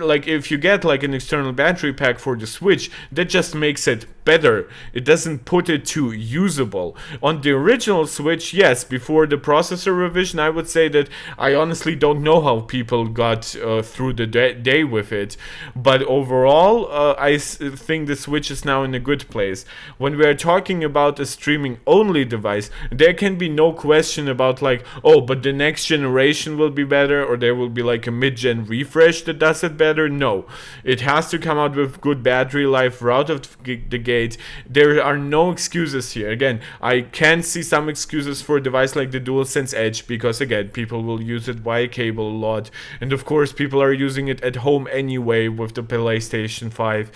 Like if you get like an external battery pack for the Switch, that just makes it better. It doesn't put it too usable. On the original Switch, yes, before the processor revision, I would say that I honestly don't know how people got through the day with it. But overall, I think the Switch is now in a good place. When we are talking about a streaming only device, there can be no question about like, oh, but the next generation will be better, or there will be like a mid-gen refresh that does it better. No, it has to come out with good battery life right out of the gate. There are no excuses here. Again, I can see some excuses for a device like the DualSense Edge, because again, people will use it via cable a lot, and of course people are using it at home anyway with the PlayStation 5.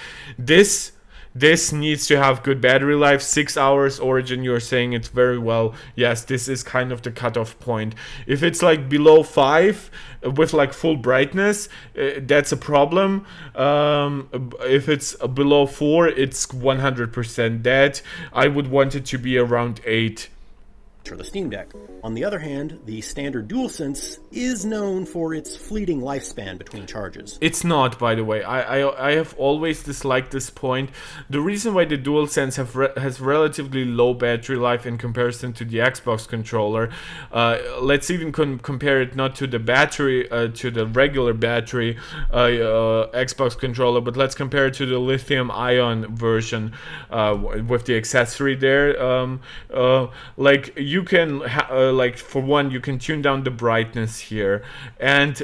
This needs to have good battery life. 6 hours. Origin, you're saying it very well. Yes, this is kind of the cutoff point. If it's like below 5 with like full brightness, that's a problem. If it's below 4, it's 100% dead. I would want it to be around 8. For the Steam Deck. On the other hand, the standard DualSense is known for its fleeting lifespan between charges. It's not, by the way. I have always disliked this point. The reason why the DualSense has relatively low battery life in comparison to the Xbox controller, let's even compare it not to the battery, to the regular battery Xbox controller, but let's compare it to the lithium-ion version with the accessory there. Like you can like, for one, you can tune down the brightness here, and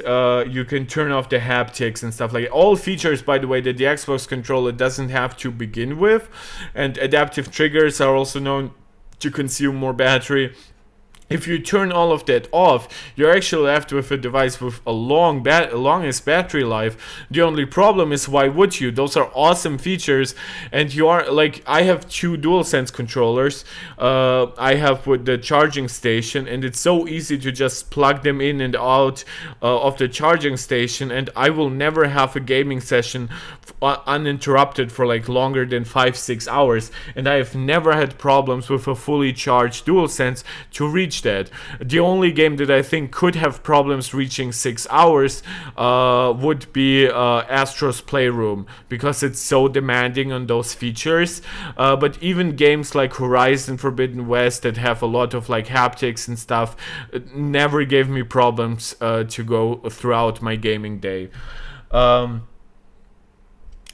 you can turn off the haptics and stuff like that. All features, by the way, that the Xbox controller doesn't have to begin with. And adaptive triggers are also known to consume more battery. If you turn all of that off, you're actually left with a device with a longest battery life. The only problem is, why would you? Those are awesome features, and you are like, I have 2 DualSense controllers. I have with the charging station, and it's so easy to just plug them in and out of the charging station, and I will never have a gaming session uninterrupted for like longer than 5-6 hours. And I have never had problems with a fully charged DualSense to reach that. The only game that I think could have problems reaching 6 hours would be Astro's Playroom, because it's so demanding on those features. But even games like Horizon Forbidden West that have a lot of like haptics and stuff never gave me problems to go throughout my gaming day.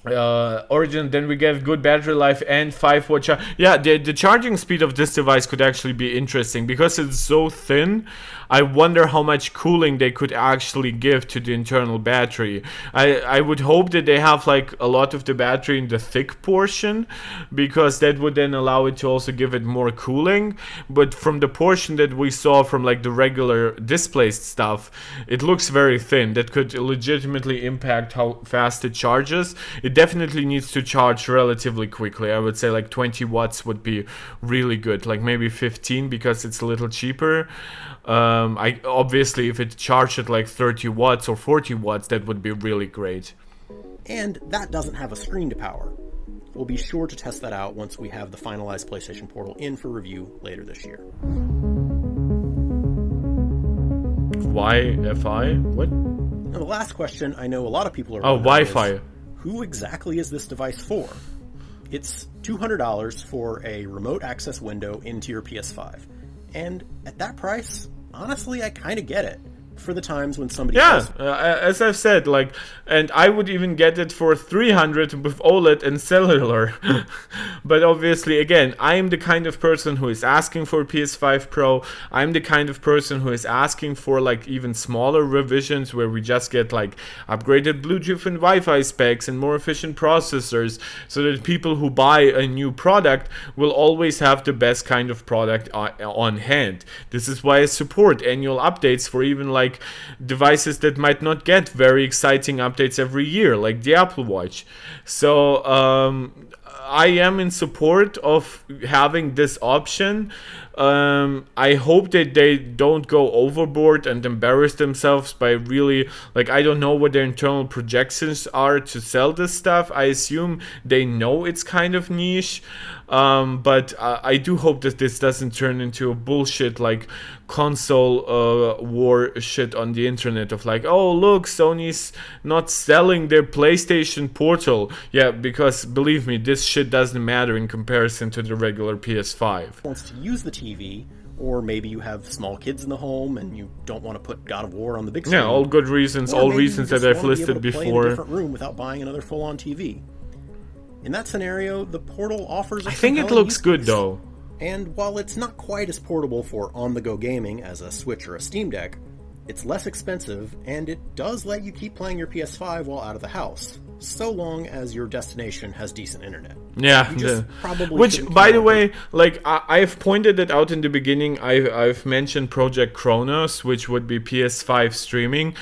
Origin, then we get good battery life and 5-watt charge. Yeah, the charging speed of this device could actually be interesting, because it's so thin. I wonder how much cooling they could actually give to the internal battery. I would hope that they have like a lot of the battery in the thick portion, because that would then allow it to also give it more cooling. But from the portion that we saw from like the regular displaced stuff, it looks very thin. That could legitimately impact how fast it charges. It definitely needs to charge relatively quickly. I would say like 20 watts would be really good, like maybe 15, because it's a little cheaper. I obviously, if it charged at like 30 watts or 40 watts, that would be really great. And that doesn't have a screen to power. We'll be sure to test that out once we have the finalized PlayStation Portal in for review later this year. Wi-Fi? What? Now, the last question I know a lot of people are wondering Wi-Fi. Is, who exactly is this device for? It's $200 for a remote access window into your PS5. And at that price, honestly, I kind of get it. for the times when somebody Yeah, calls. as I've said, like, and I would even get it for 300 with OLED and cellular. But obviously, again, I am the kind of person who is asking for PS5 Pro. I'm the kind of person who is asking for like even smaller revisions where we just get like upgraded Bluetooth and Wi-Fi specs and more efficient processors, so that people who buy a new product will always have the best kind of product on hand. This is why I support annual updates for even like devices that might not get very exciting updates every year, like the Apple Watch. So I am in support of having this option. I hope that they don't go overboard and embarrass themselves by really, like, I don't know what their internal projections are to sell this stuff. I assume they know it's kind of niche, but I do hope that this doesn't turn into a bullshit like console war shit on the internet of like, oh look, Sony's not selling their PlayStation Portal. Yeah, because believe me, this shit doesn't matter in comparison to the regular PS5. Wants to use the TV, or maybe you have small kids in the home and you don't want to put God of War on the big screen. Yeah, all good reasons, or all maybe reasons you that just I've want to be listed able to play in before. a different room without buying another full-on TV. In that scenario, the Portal offers a I think it compelling looks use good case. though. And while it's not quite as portable for on-the-go gaming as a Switch or a Steam Deck, it's less expensive, and it does let you keep playing your PS5 while out of the house, so long as your destination has decent internet. Yeah, You just probably which, shouldn't by keep the on way, like I've pointed it out in the beginning. I've mentioned Project Kronos, which would be PS5 streaming.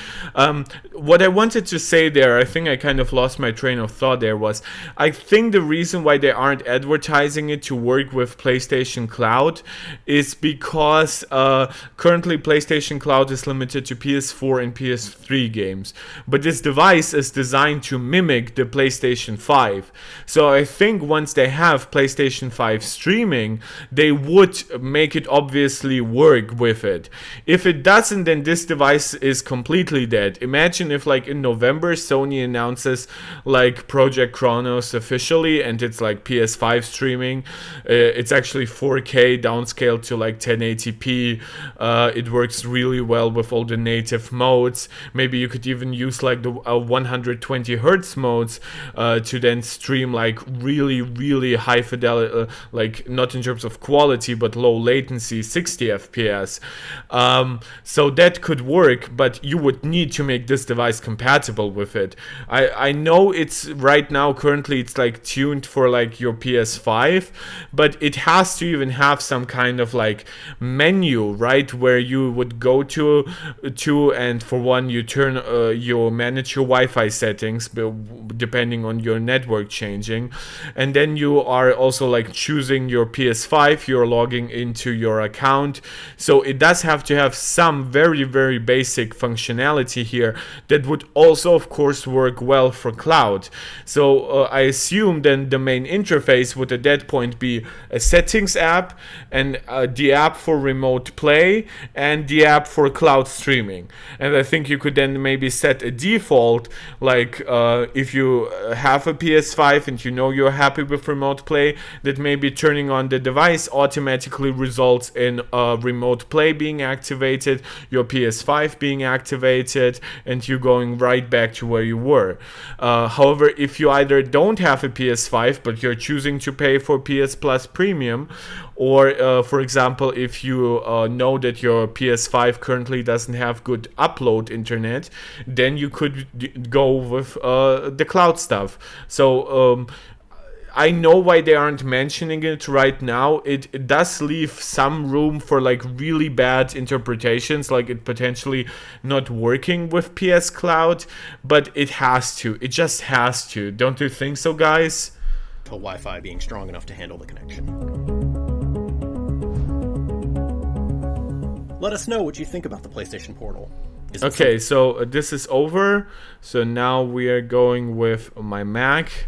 What I wanted to say there, I think I kind of lost my train of thought there, was I think the reason why they aren't advertising it to work with PlayStation Cloud is because currently PlayStation Cloud is limited to PS4 and PS3 games, but this device is designed to mimic the PlayStation 5. So I think once they have PlayStation 5 streaming, they would make it obviously work with it. If it doesn't, then this device is completely dead. Imagine if like in November Sony announces like Project Kronos officially and it's like PS5 streaming. It's actually 4K downscaled to like 1080p. It works really well with all the native modes. Maybe you could even use like the 120 hertz modes to then stream like really high fidelity, like not in terms of quality but low latency, 60 fps. So that could work, but you would need to make this device compatible with it. I know it's right now currently it's like tuned for like your PS5, but it has to even have some kind of like menu, right, where you would go to and for one you turn you manage your Wi-Fi settings depending on your network changing, and then you are also like choosing your PS5, you're logging into your account. So it does have to have some very basic functionality here that would also of course work well for cloud. So I assume then the main interface would at that point be a settings app and the app for remote play and the app for cloud streaming. And I think you could then maybe set a default, like if you have a PS5 and you know you're happy with remote play, that maybe turning on the device automatically results in remote play being activated, your PS5 being activated, and you going right back to where you were. However, if you either don't have a PS5 but you're choosing to pay for PS Plus Premium, or for example if you know that your PS5 currently doesn't have good upload internet, then you could go with the cloud stuff. So I know why they aren't mentioning it right now. It does leave some room for like really bad interpretations, like it potentially not working with PS Cloud, but it has to. It just has to. Don't you think so, guys? Wi-Fi being strong enough to handle the connection. Let us know what you think about the PlayStation Portal. Okay, so this is over. So now we are going with my Mac,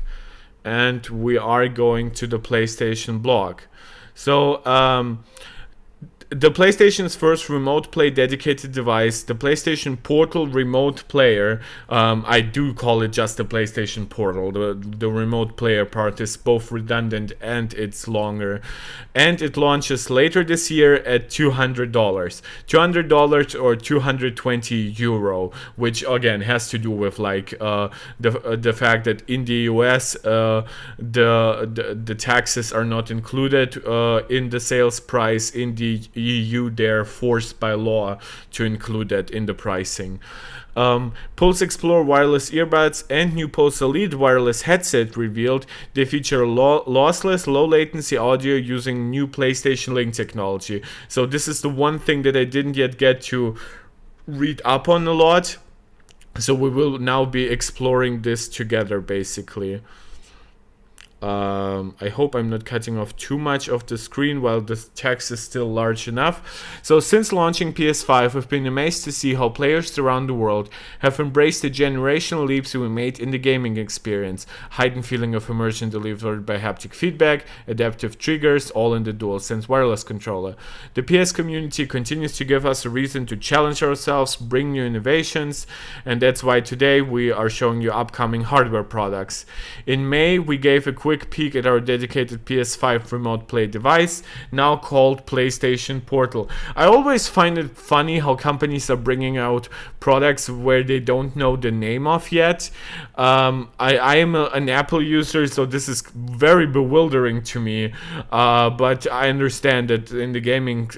and we are going to the PlayStation blog. So the PlayStation's first remote play dedicated device, the PlayStation Portal Remote Player. I do call it just the PlayStation Portal. The remote player part is both redundant and it's longer. And it launches later this year at $200. $200 or 220 euro, which again has to do with like the fact that in the US the taxes are not included in the sales price. In the EU, they're forced by law to include that in the pricing. Pulse Explore wireless earbuds and new Pulse Elite wireless headset revealed. They feature lossless, low latency audio using new PlayStation Link technology. So this is the one thing that I didn't yet get to read up on a lot. So we will now be exploring this together, basically. I hope I'm not cutting off too much of the screen while the text is still large enough. So since launching PS5, we've been amazed to see how players around the world have embraced the generational leaps we made in the gaming experience. Heightened feeling of immersion delivered by haptic feedback, adaptive triggers, all in the DualSense wireless controller. The PS community continues to give us a reason to challenge ourselves, bring new innovations, and that's why today we are showing you upcoming hardware products. In May, we gave a quick peek at our dedicated PS5 remote play device, now called PlayStation Portal. I always find it funny how companies are bringing out products where they don't know the name of yet. I am an Apple user, so this is very bewildering to me, but I understand that in the gaming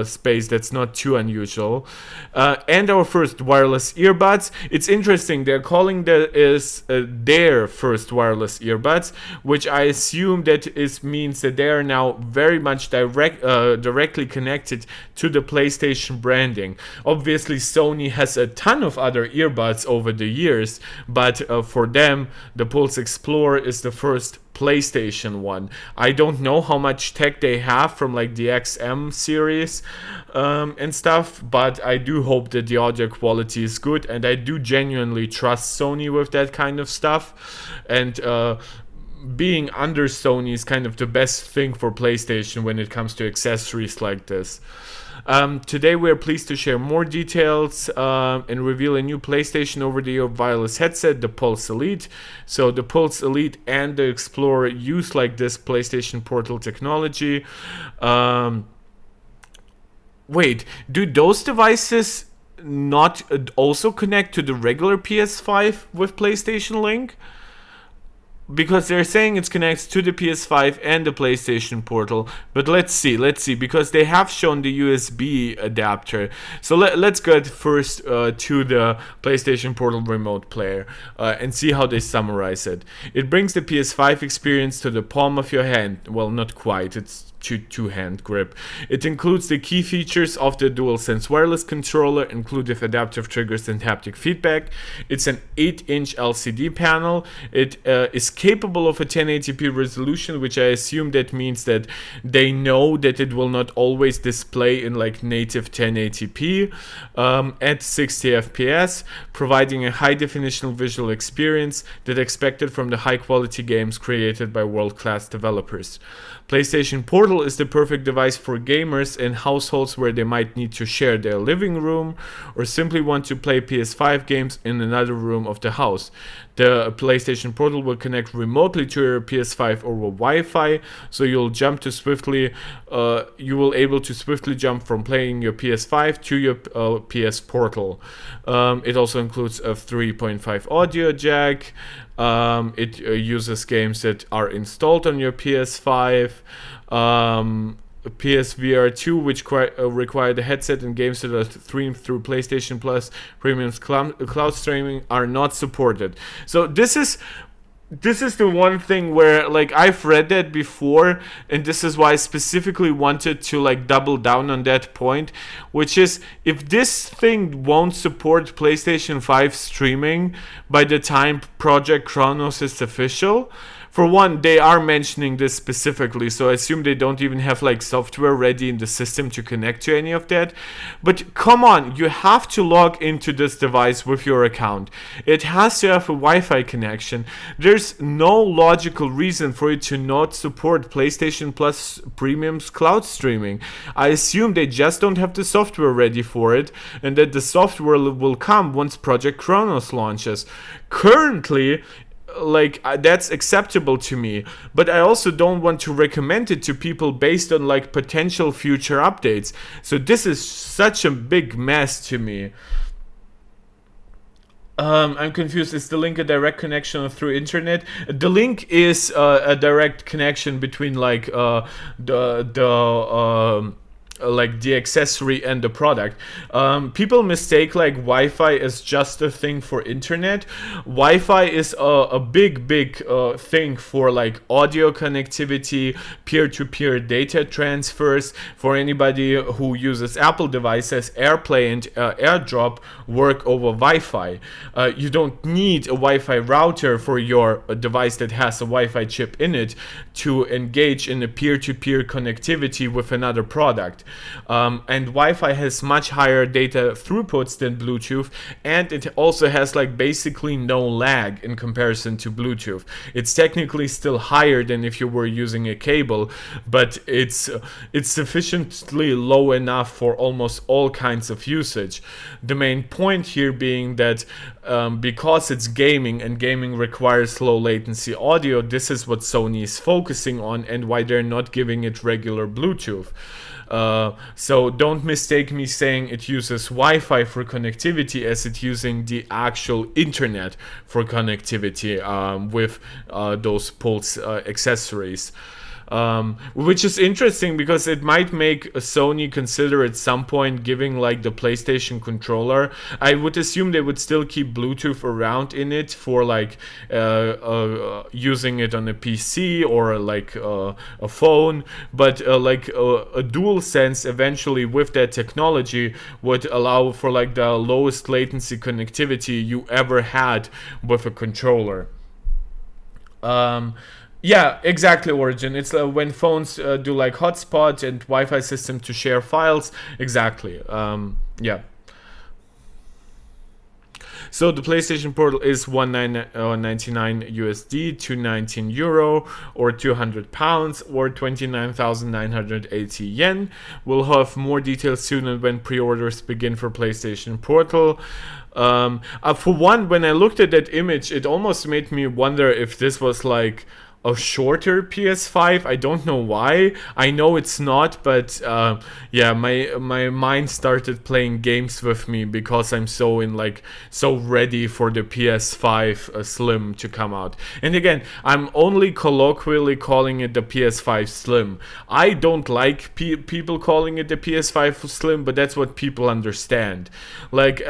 space that's not too unusual. And our first wireless earbuds. It's interesting, they're calling that is their first wireless earbuds, which I assume that means that they are now very much directly connected to the PlayStation branding. Obviously, Sony has a ton of other earbuds over the years, but for them, the Pulse Explorer is the first PlayStation one. I don't know how much tech they have from like the XM series and stuff, but I do hope that the audio quality is good, and I do genuinely trust Sony with that kind of stuff. And being under Sony is kind of the best thing for PlayStation when it comes to accessories like this. Today we are pleased to share more details and reveal a new PlayStation over-the-air wireless headset, the Pulse Elite. So the Pulse Elite and the Explorer use like this PlayStation Portal technology. Wait, do those devices not also connect to the regular PS5 with PlayStation Link? Because they're saying it connects to the PS5 and the PlayStation Portal, but let's see, because they have shown the USB adapter. So let's get first to the PlayStation Portal remote player and see how they summarize it. It brings the PS5 experience to the palm of your hand. Well, not quite, it's two-hand grip. It includes the key features of the DualSense wireless controller, including adaptive triggers and haptic feedback. It's an 8-inch LCD panel. It is capable of a 1080p resolution, which I assume that means that they know that it will not always display in like native 1080p at 60 fps, providing a high-definition visual experience that expected from the high-quality games created by world-class developers. PlayStation Portal is the perfect device for gamers in households where they might need to share their living room or simply want to play PS5 games in another room of the house. The PlayStation Portal will connect remotely to your PS5 over Wi-Fi, so you will able to swiftly jump from playing your PS5 to your PS Portal. It also includes a 3.5 audio jack. It uses games that are installed on your PS5. PSVR 2, which require the headset, and games that are streamed through PlayStation Plus Premium's cloud streaming are not supported. So this is the one thing where like I've read that before, and this is why I specifically wanted to like double down on that point, which is if this thing won't support PlayStation 5 streaming by the time Project Chronos is official, for one, they are mentioning this specifically, so I assume they don't even have like software ready in the system to connect to any of that. But come on, you have to log into this device with your account. It has to have a Wi-Fi connection. There's no logical reason for it to not support PlayStation Plus Premium's cloud streaming. I assume they just don't have the software ready for it, and that the software will come once Project Kronos launches. Currently, that's acceptable to me, but I also don't want to recommend it to people based on like potential future updates. So this is such a big mess to me. I'm confused. Is the link a direct connection through internet? The link is a direct connection between like the accessory and the product. People mistake like Wi-Fi as just a thing for internet. Wi-Fi is a big thing for like audio connectivity, peer-to-peer data transfers. For anybody who uses Apple devices, AirPlay and AirDrop work over Wi-Fi. You don't need a Wi-Fi router for your device that has a Wi-Fi chip in it to engage in a peer-to-peer connectivity with another product. And Wi-Fi has much higher data throughputs than Bluetooth, and it also has like basically no lag in comparison to Bluetooth. It's technically still higher than if you were using a cable, but it's sufficiently low enough for almost all kinds of usage. The main point here being that because it's gaming and gaming requires low latency audio, this is what Sony is focusing on and why they're not giving it regular Bluetooth. So don't mistake me saying it uses Wi-Fi for connectivity as it's using the actual internet for connectivity with those Pulse accessories. Which is interesting because it might make Sony consider at some point giving like the PlayStation controller. I would assume they would still keep Bluetooth around in it for like using it on a PC or like a phone, but like a DualSense eventually with that technology would allow for like the lowest latency connectivity you ever had with a controller. Yeah, exactly, Origin. It's when phones do like hotspot and Wi-Fi system to share files. Exactly. Yeah. So the PlayStation Portal is $199 USD, 219 euro, or 200 pounds, or 29,980 yen. We'll have more details soon and when pre-orders begin for PlayStation Portal. For one, when I looked at that image, it almost made me wonder if this was like a shorter PS5. I don't know why. I know it's not, but yeah, my mind started playing games with me because I'm so ready for the PS5 Slim to come out. And again, I'm only colloquially calling it the PS5 Slim. I don't like people calling it the PS5 Slim, but that's what people understand. Like,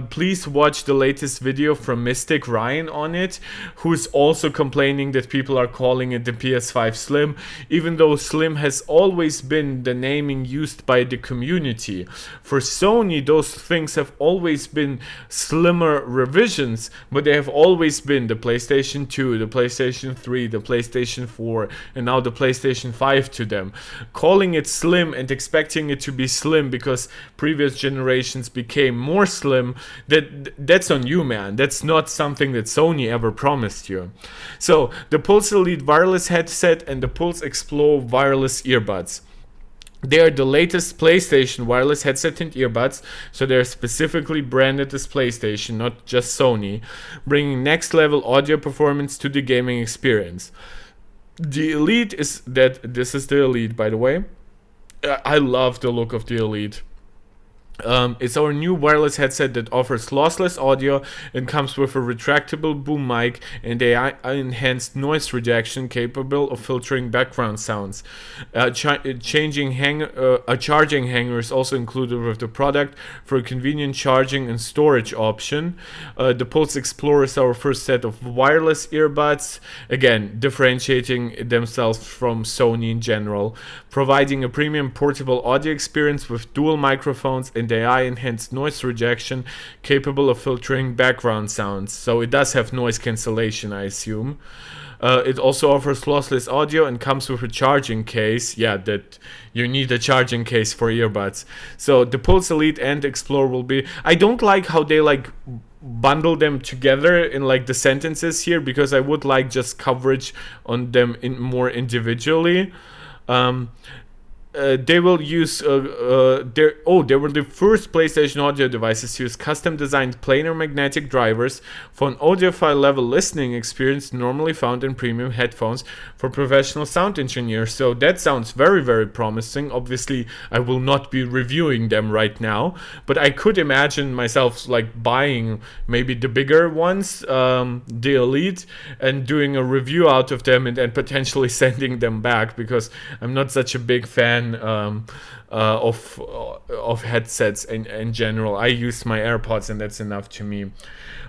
please watch the latest video from Mystic Ryan on it, who's also complaining that people are calling it the PS5 Slim, even though Slim has always been the naming used by the community. For Sony, those things have always been slimmer revisions, but they have always been the PlayStation 2, the PlayStation 3, the PlayStation 4, and now the PlayStation 5 to them. Calling it Slim and expecting it to be slim because previous generations became more slim, that's on you, man. That's not something that Sony ever promised you. So, the Pulse Elite wireless headset and the Pulse Explore wireless earbuds. They are the latest PlayStation wireless headset and earbuds, so they're specifically branded as PlayStation, not just Sony, bringing next level audio performance to the gaming experience. The Elite this is the Elite, by the way. I love the look of the Elite. It's our new wireless headset that offers lossless audio and comes with a retractable boom mic and AI-enhanced noise rejection capable of filtering background sounds. A charging hanger is also included with the product for a convenient charging and storage option. The Pulse Explorer is our first set of wireless earbuds, again differentiating themselves from Sony in general, providing a premium portable audio experience with dual microphones and AI-enhanced noise rejection capable of filtering background sounds. So it does have noise cancellation, I assume. It also offers lossless audio and comes with a charging case. Yeah, that you need a charging case for earbuds. So the Pulse Elite and Explore will be... I don't like how they like bundle them together in like the sentences here, because I would like just coverage on them in more individually. They will use they were the first PlayStation audio devices to use custom designed planar magnetic drivers for an audiophile level listening experience normally found in premium headphones for professional sound engineers. So that sounds very, very promising. Obviously I will not be reviewing them right now, but I could imagine myself like buying maybe the bigger ones, the Elite, and doing a review out of them and then potentially sending them back, because I'm not such a big fan of headsets in general. I use my AirPods and that's enough to me.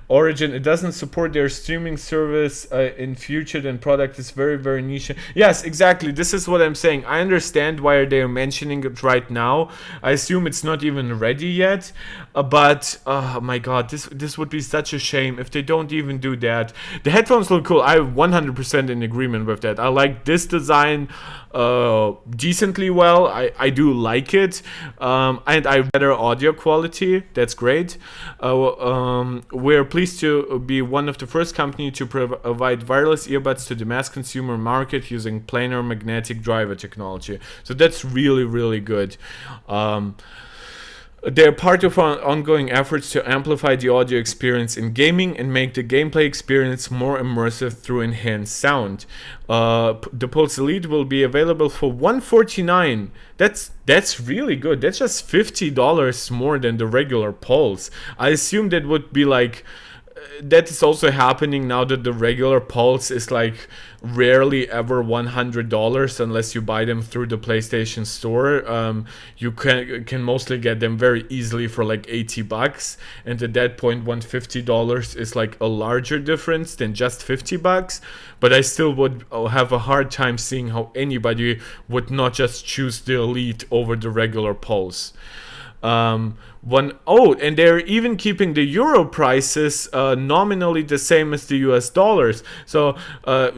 Origin, it doesn't support their streaming service in future, then product is very, very niche. Yes, exactly. This is what I'm saying. I understand why they're mentioning it right now. I assume it's not even ready yet. But oh my god, this would be such a shame if they don't even do that. The headphones look cool. I'm 100% in agreement with that. I like this design decently well. I do like it, and I better audio quality. That's great. We're pleased to be one of the first company to provide wireless earbuds to the mass consumer market using planar magnetic driver technology. So that's really, really good. They're part of our ongoing efforts to amplify the audio experience in gaming and make the gameplay experience more immersive through enhanced sound. The Pulse Elite will be available for $149. That's really good. That's just $50 more than the regular Pulse. I assume that would be like... that is also happening now that the regular Pulse is like rarely ever $100 unless you buy them through the PlayStation Store. You can mostly get them very easily for like $80, and at that point $150 is like a larger difference than just $50. But I still would have a hard time seeing how anybody would not just choose the Elite over the regular Pulse. And they're even keeping the euro prices nominally the same as the US dollars. So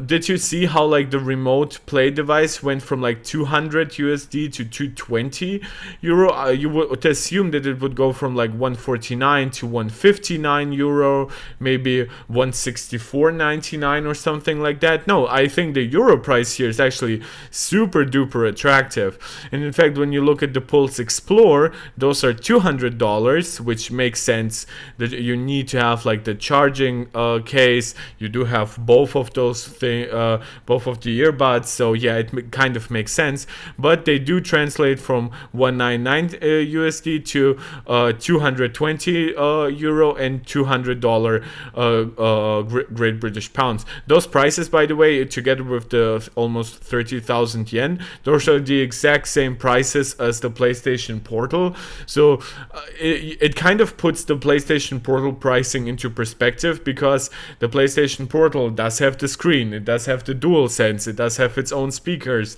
did you see how like the remote play device went from like 200 USD to 220 euro? You would assume that it would go from like 149 to 159 euro, maybe 164.99 or something like that. No, I think the euro price here is actually super duper attractive. And in fact, when you look at the Pulse Explore, those are $200, which makes sense that you need to have like the charging case. You do have both of those both of the earbuds, so yeah, it kind of makes sense. But they do translate from 199 USD to 220 euro and $200 Great British pounds. Those prices, by the way, together with the almost 30,000 yen, those are the exact same prices as the PlayStation Portal. So it kind of puts the PlayStation Portal pricing into perspective, because the PlayStation Portal does have the screen, it does have the DualSense, it does have its own speakers.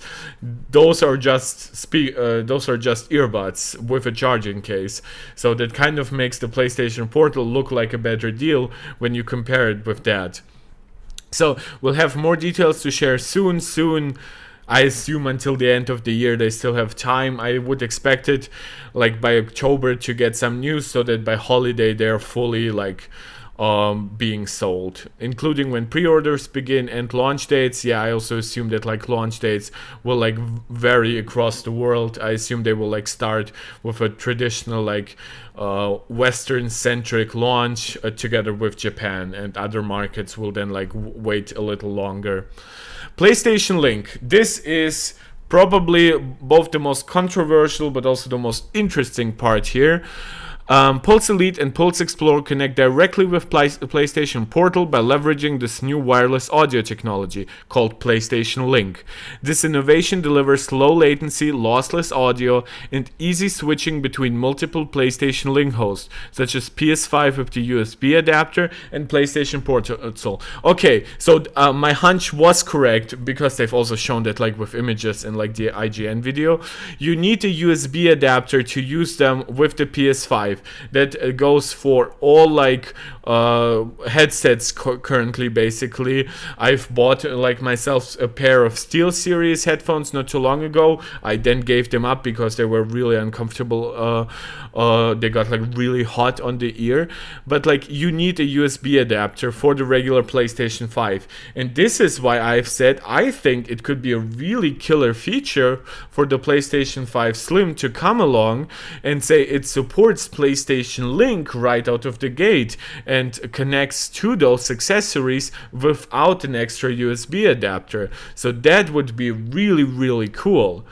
Those are just earbuds with a charging case. So that kind of makes the PlayStation Portal look like a better deal when you compare it with that. So we'll have more details to share soon. I assume until the end of the year they still have time. I would expect it like by October to get some news, so that by holiday they're fully like being sold, including when pre-orders begin and launch dates. Yeah, I also assume that like launch dates will like vary across the world. I assume they will like start with a traditional like Western centric launch together with Japan, and other markets will then like wait a little longer. PlayStation Link. This is probably both the most controversial but also the most interesting part here. Pulse Elite and Pulse Explore connect directly with PlayStation Portal by leveraging this new wireless audio technology called PlayStation Link. This innovation delivers low latency, lossless audio and easy switching between multiple PlayStation Link hosts, such as PS5 with the USB adapter and PlayStation Portal. Okay, so my hunch was correct, because they've also shown that like with images in like the IGN video. You need a USB adapter to use them with the PS5. PS5. That goes for all like headsets currently. Basically, I've bought like myself a pair of SteelSeries headphones not too long ago. I then gave them up because they were really uncomfortable. They got like really hot on the ear. But like you need a USB adapter for the regular PlayStation 5, and this is why I've said I think it could be a really killer feature for the PlayStation 5 Slim to come along and say it supports PlayStation Link right out of the gate and connects to those accessories without an extra USB adapter. So that would be really cool.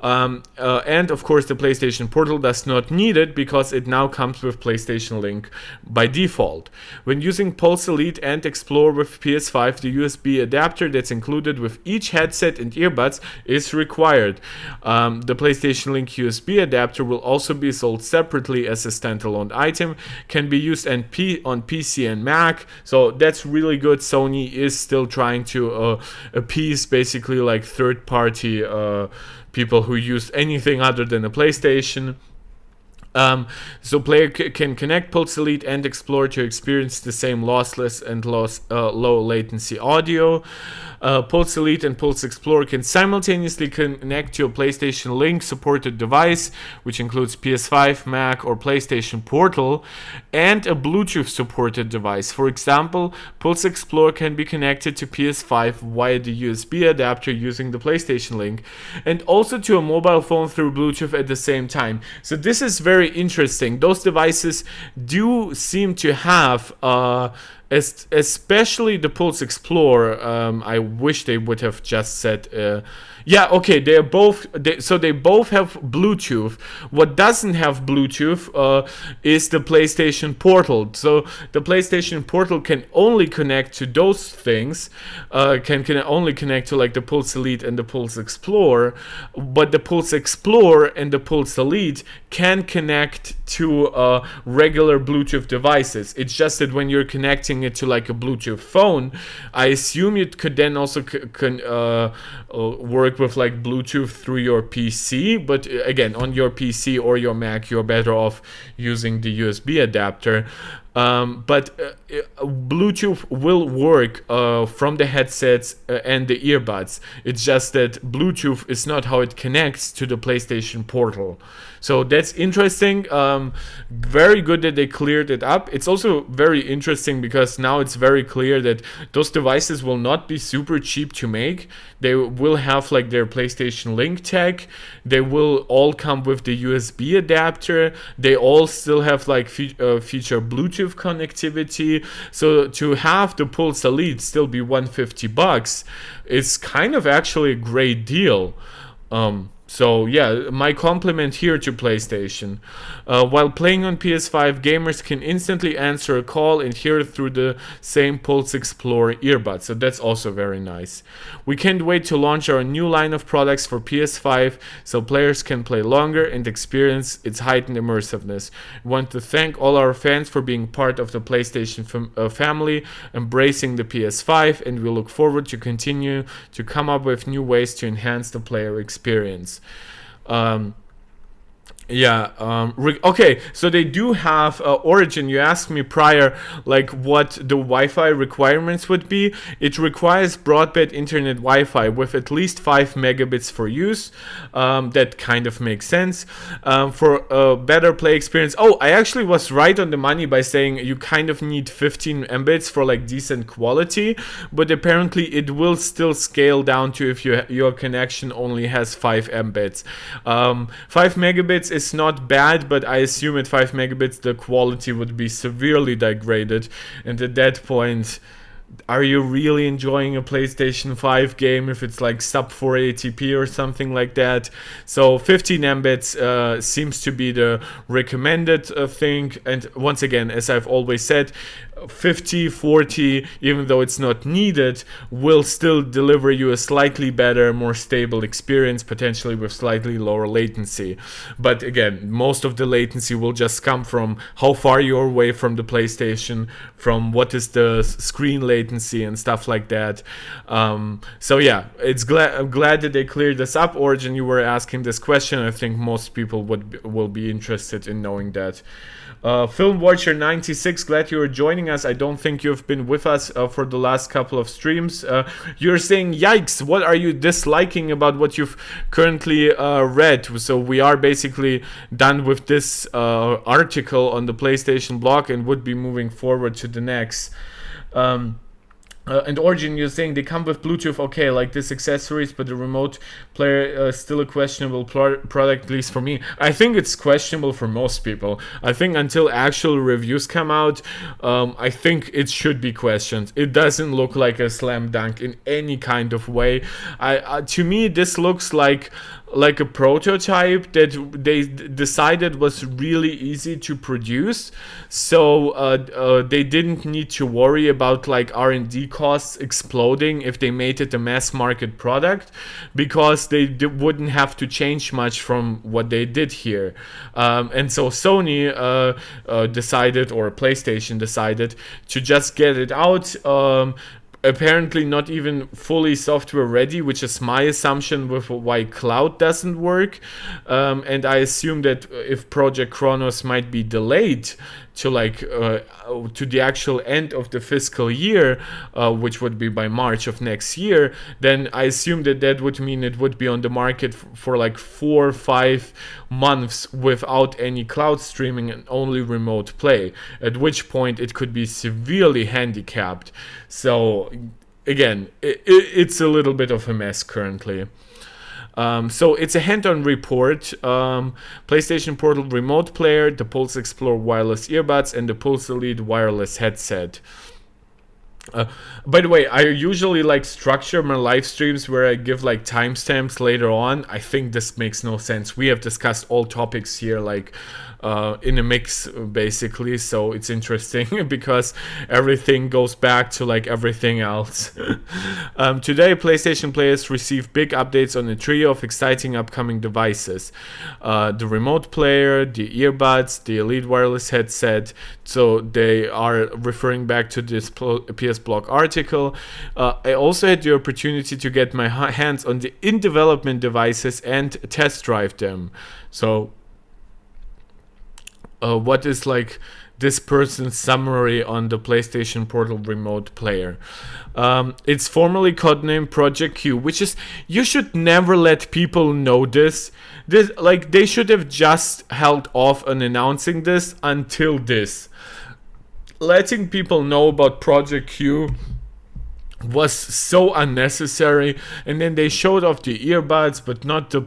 And of course the PlayStation Portal does not need it because it now comes with PlayStation Link by default. When using Pulse Elite and Explore with PS5, the USB adapter that's included with each headset and earbuds is required. The PlayStation Link USB adapter will also be sold separately as a standalone item, can be used on PC and Mac, so that's really good. Sony is still trying to appease basically like third-party people who use anything other than a PlayStation. So player can connect Pulse Elite and Explore to experience the same lossless and low latency audio. Pulse Elite and Pulse Explore can simultaneously connect to a PlayStation Link supported device, which includes PS5, Mac, or PlayStation Portal, and a Bluetooth supported device. For example, Pulse Explore can be connected to PS5 via the USB adapter using the PlayStation Link, and also to a mobile phone through Bluetooth at the same time. So this is very interesting. Those devices do seem to have especially the Pulse Explorer. I wish they would have just said yeah, okay, they both have Bluetooth. What doesn't have Bluetooth is the PlayStation Portal. So the PlayStation Portal can only connect to those things, can only connect to like the Pulse Elite and the Pulse Explorer, but the Pulse Explorer and the Pulse Elite can connect to regular Bluetooth devices. It's just that when you're connecting it to like a Bluetooth phone, I assume it could then also work with like Bluetooth through your PC, but again, on your PC or your Mac, you're better off using the USB adapter. But Bluetooth will work from the headsets and the earbuds. It's just that Bluetooth is not how it connects to the PlayStation Portal. So that's interesting. Very good that they cleared it up. It's also very interesting because now it's very clear that those devices will not be super cheap to make. They will have like their PlayStation Link tech. They will all come with the USB adapter. They all still have like feature Bluetooth connectivity. So to have the Pulse Elite still be $150 is kind of actually a great deal. So yeah, my compliment here to PlayStation. While playing on PS5, gamers can instantly answer a call and hear it through the same Pulse Explorer earbuds. So that's also very nice. We can't wait to launch our new line of products for PS5 so players can play longer and experience its heightened immersiveness. We want to thank all our fans for being part of the PlayStation family, embracing the PS5, and we look forward to continue to come up with new ways to enhance the player experience. Okay, so they do have Origin. You asked me prior like what the Wi-Fi requirements would be. It requires broadband internet Wi-Fi with at least 5 megabits for use. That kind of makes sense. For a better play experience, I actually was right on the money by saying you kind of need 15 Mbits for like decent quality, but apparently it will still scale down to if your connection only has 5 Mbits. 5 megabits is not bad, but I assume at 5 megabits the quality would be severely degraded, and at that point, are you really enjoying a PlayStation 5 game if it's like sub 480p or something like that? So 15 Mbits seems to be the recommended thing, and once again, as I've always said, 50, 40, even though it's not needed, will still deliver you a slightly better, more stable experience, potentially with slightly lower latency. But again, most of the latency will just come from how far you're away from the PlayStation, from what is the screen latency latency and stuff like that. So yeah, I'm glad that they cleared this up. Origin, you were asking this question. I think most people will be interested in knowing that. Film Watcher 96, glad you are joining us. I don't think you've been with us for the last couple of streams. You're saying, yikes, what are you disliking about what you've currently read? So we are basically done with this article on the PlayStation blog and would be moving forward to the next. And Origin, you're saying they come with Bluetooth, okay, like this accessories, but the remote player is still a questionable product, at least for me. I think it's questionable for most people. I think until actual reviews come out, I think it should be questioned. It doesn't look like a slam dunk in any kind of way. To me, this looks like a prototype that they decided was really easy to produce, so they didn't need to worry about like R&D costs exploding if they made it a mass market product, because they wouldn't have to change much from what they did here. And so Sony decided, or PlayStation decided, to just get it out. Apparently not even fully software ready, which is my assumption with why cloud doesn't work. And I assume that if Project Chronos might be delayed to to the actual end of the fiscal year, which would be by March of next year, then I assume that would mean it would be on the market for like 4 or 5 months without any cloud streaming and only remote play, at which point it could be severely handicapped. So again, it's a little bit of a mess currently. So it's a hand-on report. PlayStation Portal remote player, the Pulse Explorer wireless earbuds, and the Pulse Elite wireless headset. By the way, I usually like structure my live streams where I give like timestamps later on. I think this makes no sense. We have discussed all topics here like in a mix basically, so it's interesting because everything goes back to like everything else. Today PlayStation players receive big updates on a trio of exciting upcoming devices: the remote player, the earbuds, the Elite wireless headset. So they are referring back to this PS blog article. I also had the opportunity to get my hands on the in development devices and test drive them. So what is like this person's summary on the PlayStation Portal remote player? It's formally codenamed Project Q, which is, you should never let people know this. Like, they should have just held off on announcing this until this. Letting people know about Project Q was so unnecessary, and then they showed off the earbuds but not the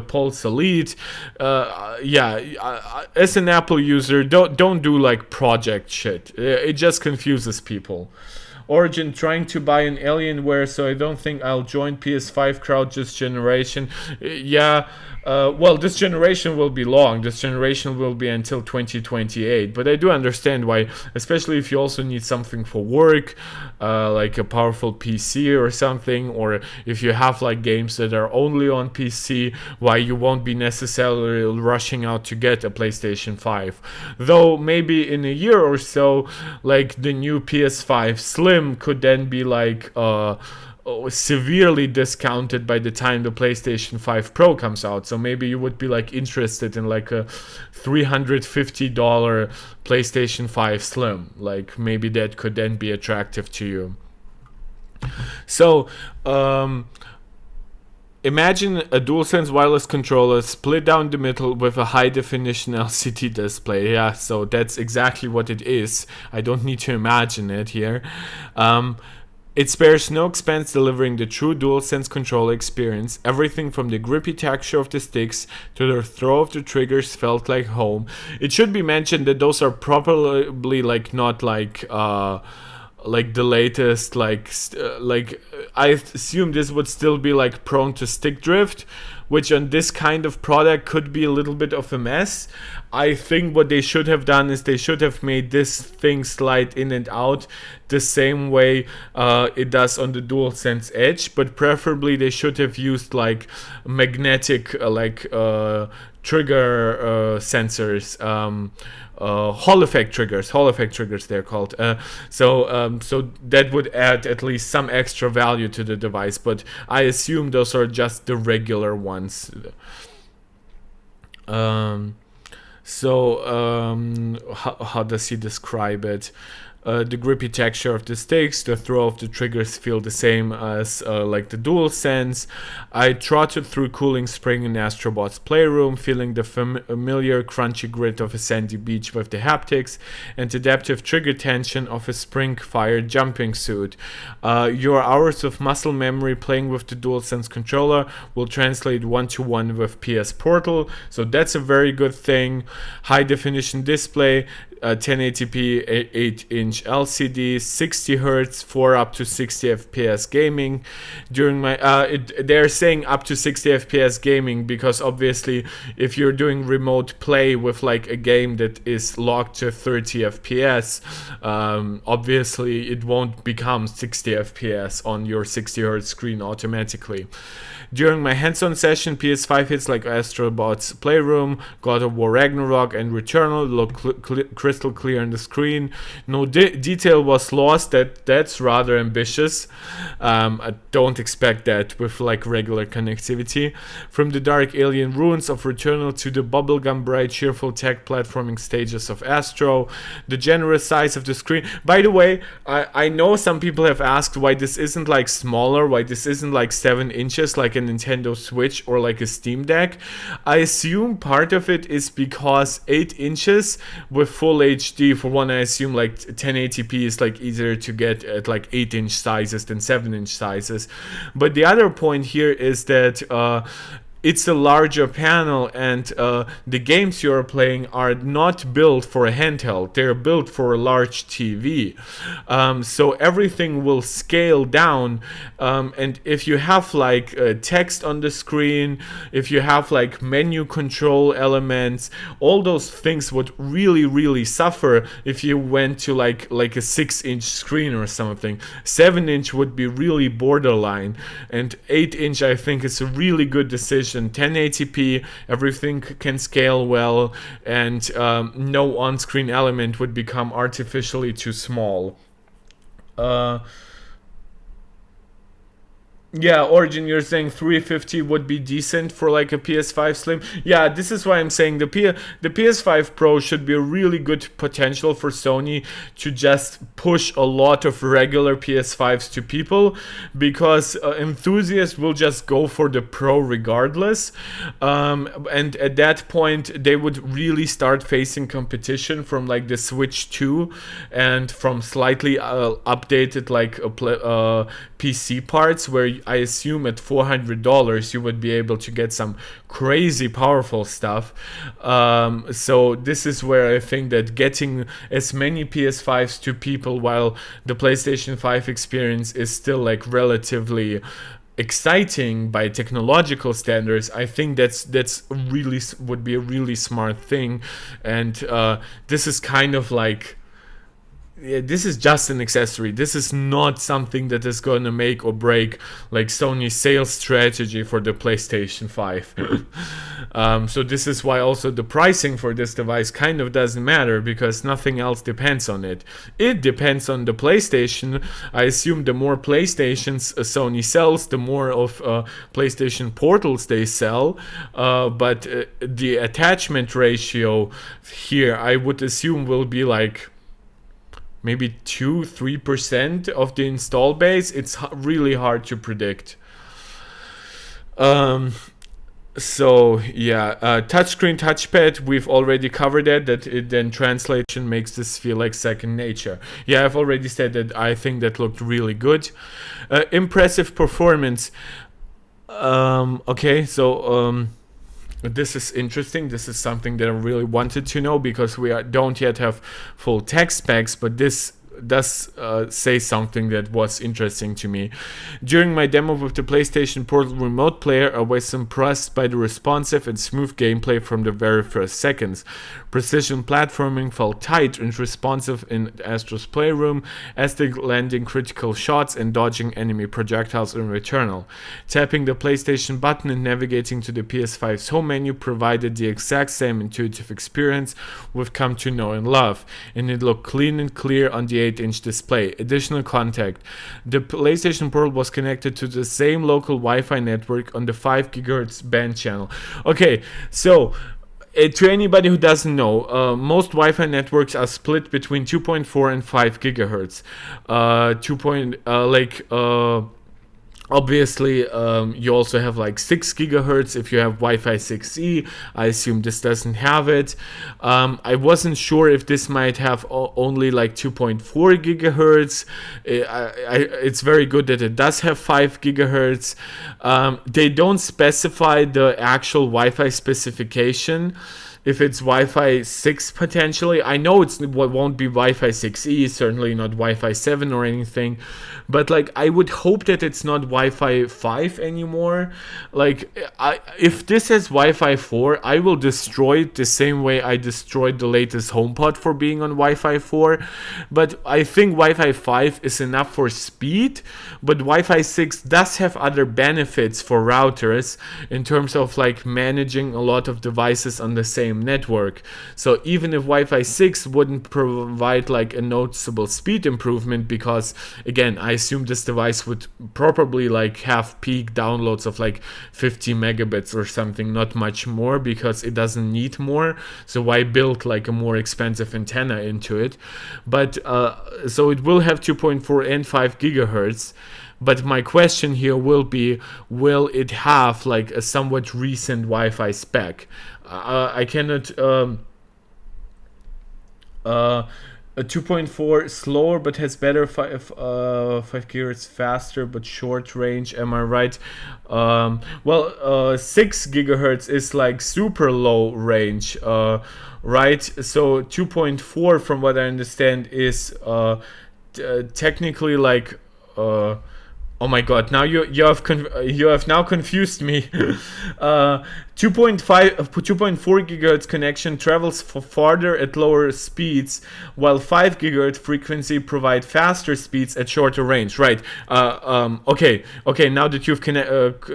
Pulse Elite. As an Apple user, don't do like project shit. It just confuses people. Origin trying to buy an Alienware, so I don't think I'll join PS5 crowd this generation. Well, this generation will be long. This generation will be until 2028. But I do understand why, especially if you also need something for work, like a powerful PC or something, or if you have like games that are only on PC, why you won't be necessarily rushing out to get a PlayStation 5. Though maybe in a year or so, like the new PS5 Slim could then be like severely discounted by the time the PlayStation 5 Pro comes out. So maybe you would be like interested in like a $350 PlayStation 5 Slim. Like maybe that could then be attractive to you. So imagine a DualSense wireless controller split down the middle with a high definition LCD display. Yeah, so that's exactly what it is. I don't need to imagine it here. It spares no expense delivering the true DualSense controller experience. Everything from the grippy texture of the sticks to the throw of the triggers felt like home. It should be mentioned that those are probably like not like the latest like I assume this would still be like prone to stick drift, which on this kind of product could be a little bit of a mess. I think what they should have done is they should have made this thing slide in and out the same way it does on the DualSense Edge, but preferably they should have used like magnetic trigger sensors, Hall effect triggers they're called. So that would add at least some extra value to the device, but I assume those are just the regular ones. How does he describe it? The grippy texture of the sticks, the throw of the triggers feel the same as like the DualSense. I trotted through Cooling Spring in Astrobot's Playroom, feeling the familiar crunchy grit of a sandy beach with the haptics and adaptive trigger tension of a spring-fired jumping suit. Your hours of muscle memory playing with the DualSense controller will translate one-to-one with PS Portal, so that's a very good thing. High-definition display, 1080p 8-inch LCD, 60 Hz for up to 60 FPS gaming. During my they're saying up to 60 FPS gaming because obviously if you're doing remote play with like a game that is locked to 30 FPS, obviously it won't become 60 FPS on your 60 Hz screen automatically. During my hands-on session, PS5 hits like Astrobot's Playroom, God of War Ragnarok, and Returnal look crystal clear on the screen. No detail was lost. That's rather ambitious. I don't expect that with like regular connectivity. From the dark alien ruins of Returnal to the bubblegum bright, cheerful tech platforming stages of Astro, the generous size of the screen. By the way, I know some people have asked why this isn't like smaller, why this isn't like 7 inches like a Nintendo Switch or like a Steam Deck. I assume part of it is because 8 inches with full HD, for one, I assume like 1080p is like easier to get at like 8-inch sizes than 7-inch sizes. But the other point here is that it's a larger panel, and the games you're playing are not built for a handheld. They're built for a large TV. So everything will scale down. And if you have like text on the screen, if you have like menu control elements, all those things would really, really suffer if you went to like a 6-inch screen or something. 7-inch would be really borderline. And 8-inch, I think, is a really good decision. 1080p, everything can scale well, and no on-screen element would become artificially too small. Yeah, Origin, you're saying 350 would be decent for like a PS5 Slim. Yeah, this is why I'm saying the PS5 Pro should be a really good potential for Sony to just push a lot of regular PS5s to people, because enthusiasts will just go for the Pro regardless. And at that point, they would really start facing competition from like the Switch 2 and from slightly updated like PC parts, where I assume at $400 you would be able to get some crazy powerful stuff. So this is where I think that getting as many PS5s to people while the PlayStation 5 experience is still like relatively exciting by technological standards, I think that's really would be a really smart thing. And this is kind of like, yeah, this is just an accessory. This is not something that is going to make or break like Sony's sales strategy for the PlayStation 5. So this is why also the pricing for this device kind of doesn't matter, because nothing else depends on it. It depends on the PlayStation. I assume the more PlayStations Sony sells, the more of PlayStation portals they sell. But the attachment ratio here, I would assume, will be like maybe 2-3% of the install base. It's really hard to predict. So yeah, touchscreen, touchpad, we've already covered that it then translation makes this feel like second nature. Yeah, I've already said that I think that looked really good. Impressive performance. Okay, so this is interesting. This is something that I really wanted to know, because we don't yet have full tech specs, but this say something that was interesting to me. During my demo with the PlayStation Portal Remote Player, I was impressed by the responsive and smooth gameplay from the very first seconds. Precision platforming felt tight and responsive in Astro's Playroom, as did landing critical shots and dodging enemy projectiles in Returnal. Tapping the PlayStation button and navigating to the PS5's home menu provided the exact same intuitive experience we've come to know and love, and it looked clean and clear on the 8-inch display. Additional context: the PlayStation Portal was connected to the same local Wi-Fi network on the 5 GHz band channel. Okay, so to anybody who doesn't know, most Wi-Fi networks are split between 2.4 and 5 gigahertz. Obviously, you also have like 6 gigahertz if you have Wi-Fi 6E. I assume this doesn't have it. I wasn't sure if this might have only like 2.4 gigahertz. It's very good that it does have 5 gigahertz. They don't specify the actual Wi-Fi specification. If it's Wi-Fi 6 potentially, I know it won't be Wi-Fi 6E, certainly not Wi-Fi 7 or anything, but like I would hope that it's not Wi-Fi 5 anymore. Like if this has Wi-Fi 4, I will destroy it the same way I destroyed the latest HomePod for being on Wi-Fi 4. But I think Wi-Fi 5 is enough for speed, but Wi-Fi 6 does have other benefits for routers in terms of like managing a lot of devices on the same network. So even if Wi-Fi 6 wouldn't provide like a noticeable speed improvement, because again I assume this device would probably like have peak downloads of like 50 megabits or something, not much more, because it doesn't need more, so why build like a more expensive antenna into it? But so it will have 2.4 and 5 gigahertz. But my question here will be, will it have like a somewhat recent Wi-Fi spec? I cannot... a 2.4 slower but has better 5 gigahertz faster but short range, am I right? 6 gigahertz is like super low range, right? So 2.4, from what I understand, is technically like oh my god, now you have now confused me. 2.4 gigahertz connection travels farther at lower speeds, while 5 gigahertz frequency provide faster speeds at shorter range. Right. Okay. Now that you've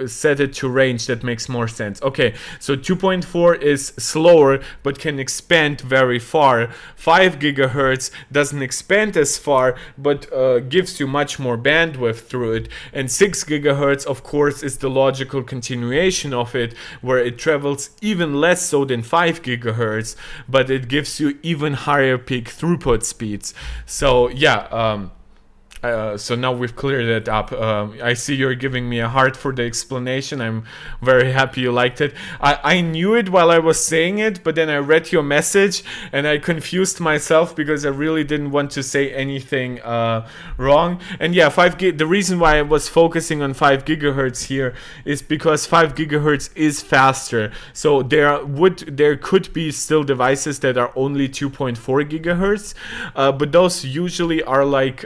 set it to range, that makes more sense. Okay. So 2.4 is slower but can expand very far. 5 gigahertz doesn't expand as far but gives you much more bandwidth through it. And 6 gigahertz, of course, is the logical continuation of it, where it travels even less so than 5 gigahertz, but it gives you even higher peak throughput speeds. So yeah, so now we've cleared it up. I see you're giving me a heart for the explanation. I'm very happy you liked it. I knew it while I was saying it, but then I read your message and I confused myself because I really didn't want to say anything wrong. And yeah, the reason why I was focusing on 5 gigahertz here is because 5 gigahertz is faster. So there could be still devices that are only 2.4 gigahertz, but those usually are like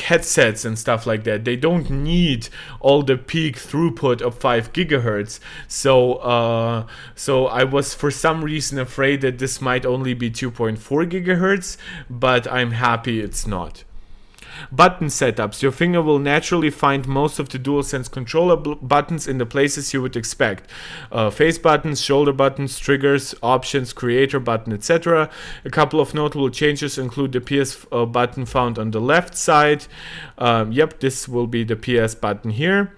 headsets and stuff like that. They don't need all the peak throughput of 5 gigahertz. So I was for some reason afraid that this might only be 2.4 gigahertz, but I'm happy it's not. Button setups. Your finger will naturally find most of the DualSense controller buttons in the places you would expect. Face buttons, shoulder buttons, triggers, options, creator button, etc. A couple of notable changes include the PS button found on the left side. Yep, this will be the PS button here.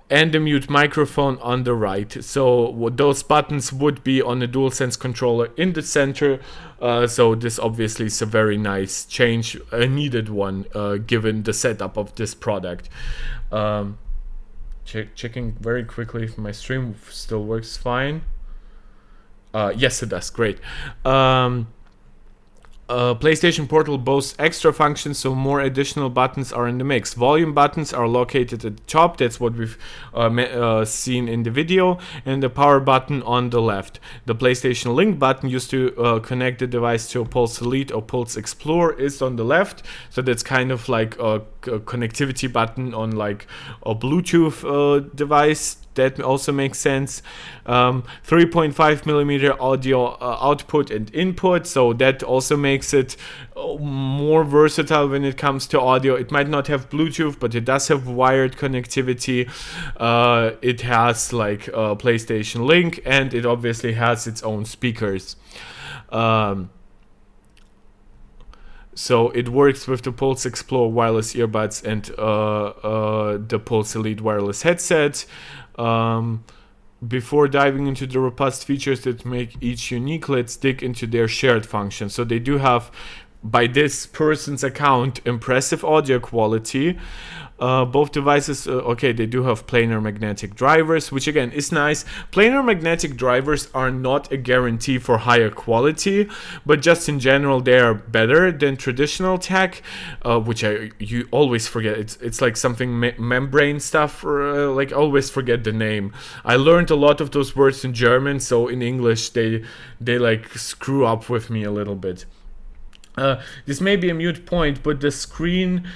And the mute microphone on the right. So those buttons would be on the DualSense controller in the center. So this obviously is a very nice change, a needed one, given the setup of this product. Checking very quickly if my stream still works fine. Yes, it does. Great. PlayStation Portal boasts extra functions, so more additional buttons are in the mix. Volume buttons are located at the top, that's what we've seen in the video, and the power button on the left. The PlayStation Link button used to connect the device to a Pulse Elite or Pulse Explorer is on the left, so that's kind of like a connectivity button on like a Bluetooth device. That also makes sense. 3.5 millimeter audio output and input, so that also makes it more versatile when it comes to audio. It might not have Bluetooth, but it does have wired connectivity. It has like PlayStation Link, and it obviously has its own speakers. So it works with the Pulse Explorer wireless earbuds and the Pulse Elite wireless headset. Before diving into the robust features that make each unique, let's dig into their shared function. So they do have, by this person's account, impressive audio quality. Both devices, okay, they do have planar magnetic drivers, which again is nice. Planar magnetic drivers are not a guarantee for higher quality, but just in general they are better than traditional tech, which you always forget. It's like something membrane stuff, like always forget the name. I learned a lot of those words in German, so in English they like screw up with me a little bit. This may be a mute point, but the screen,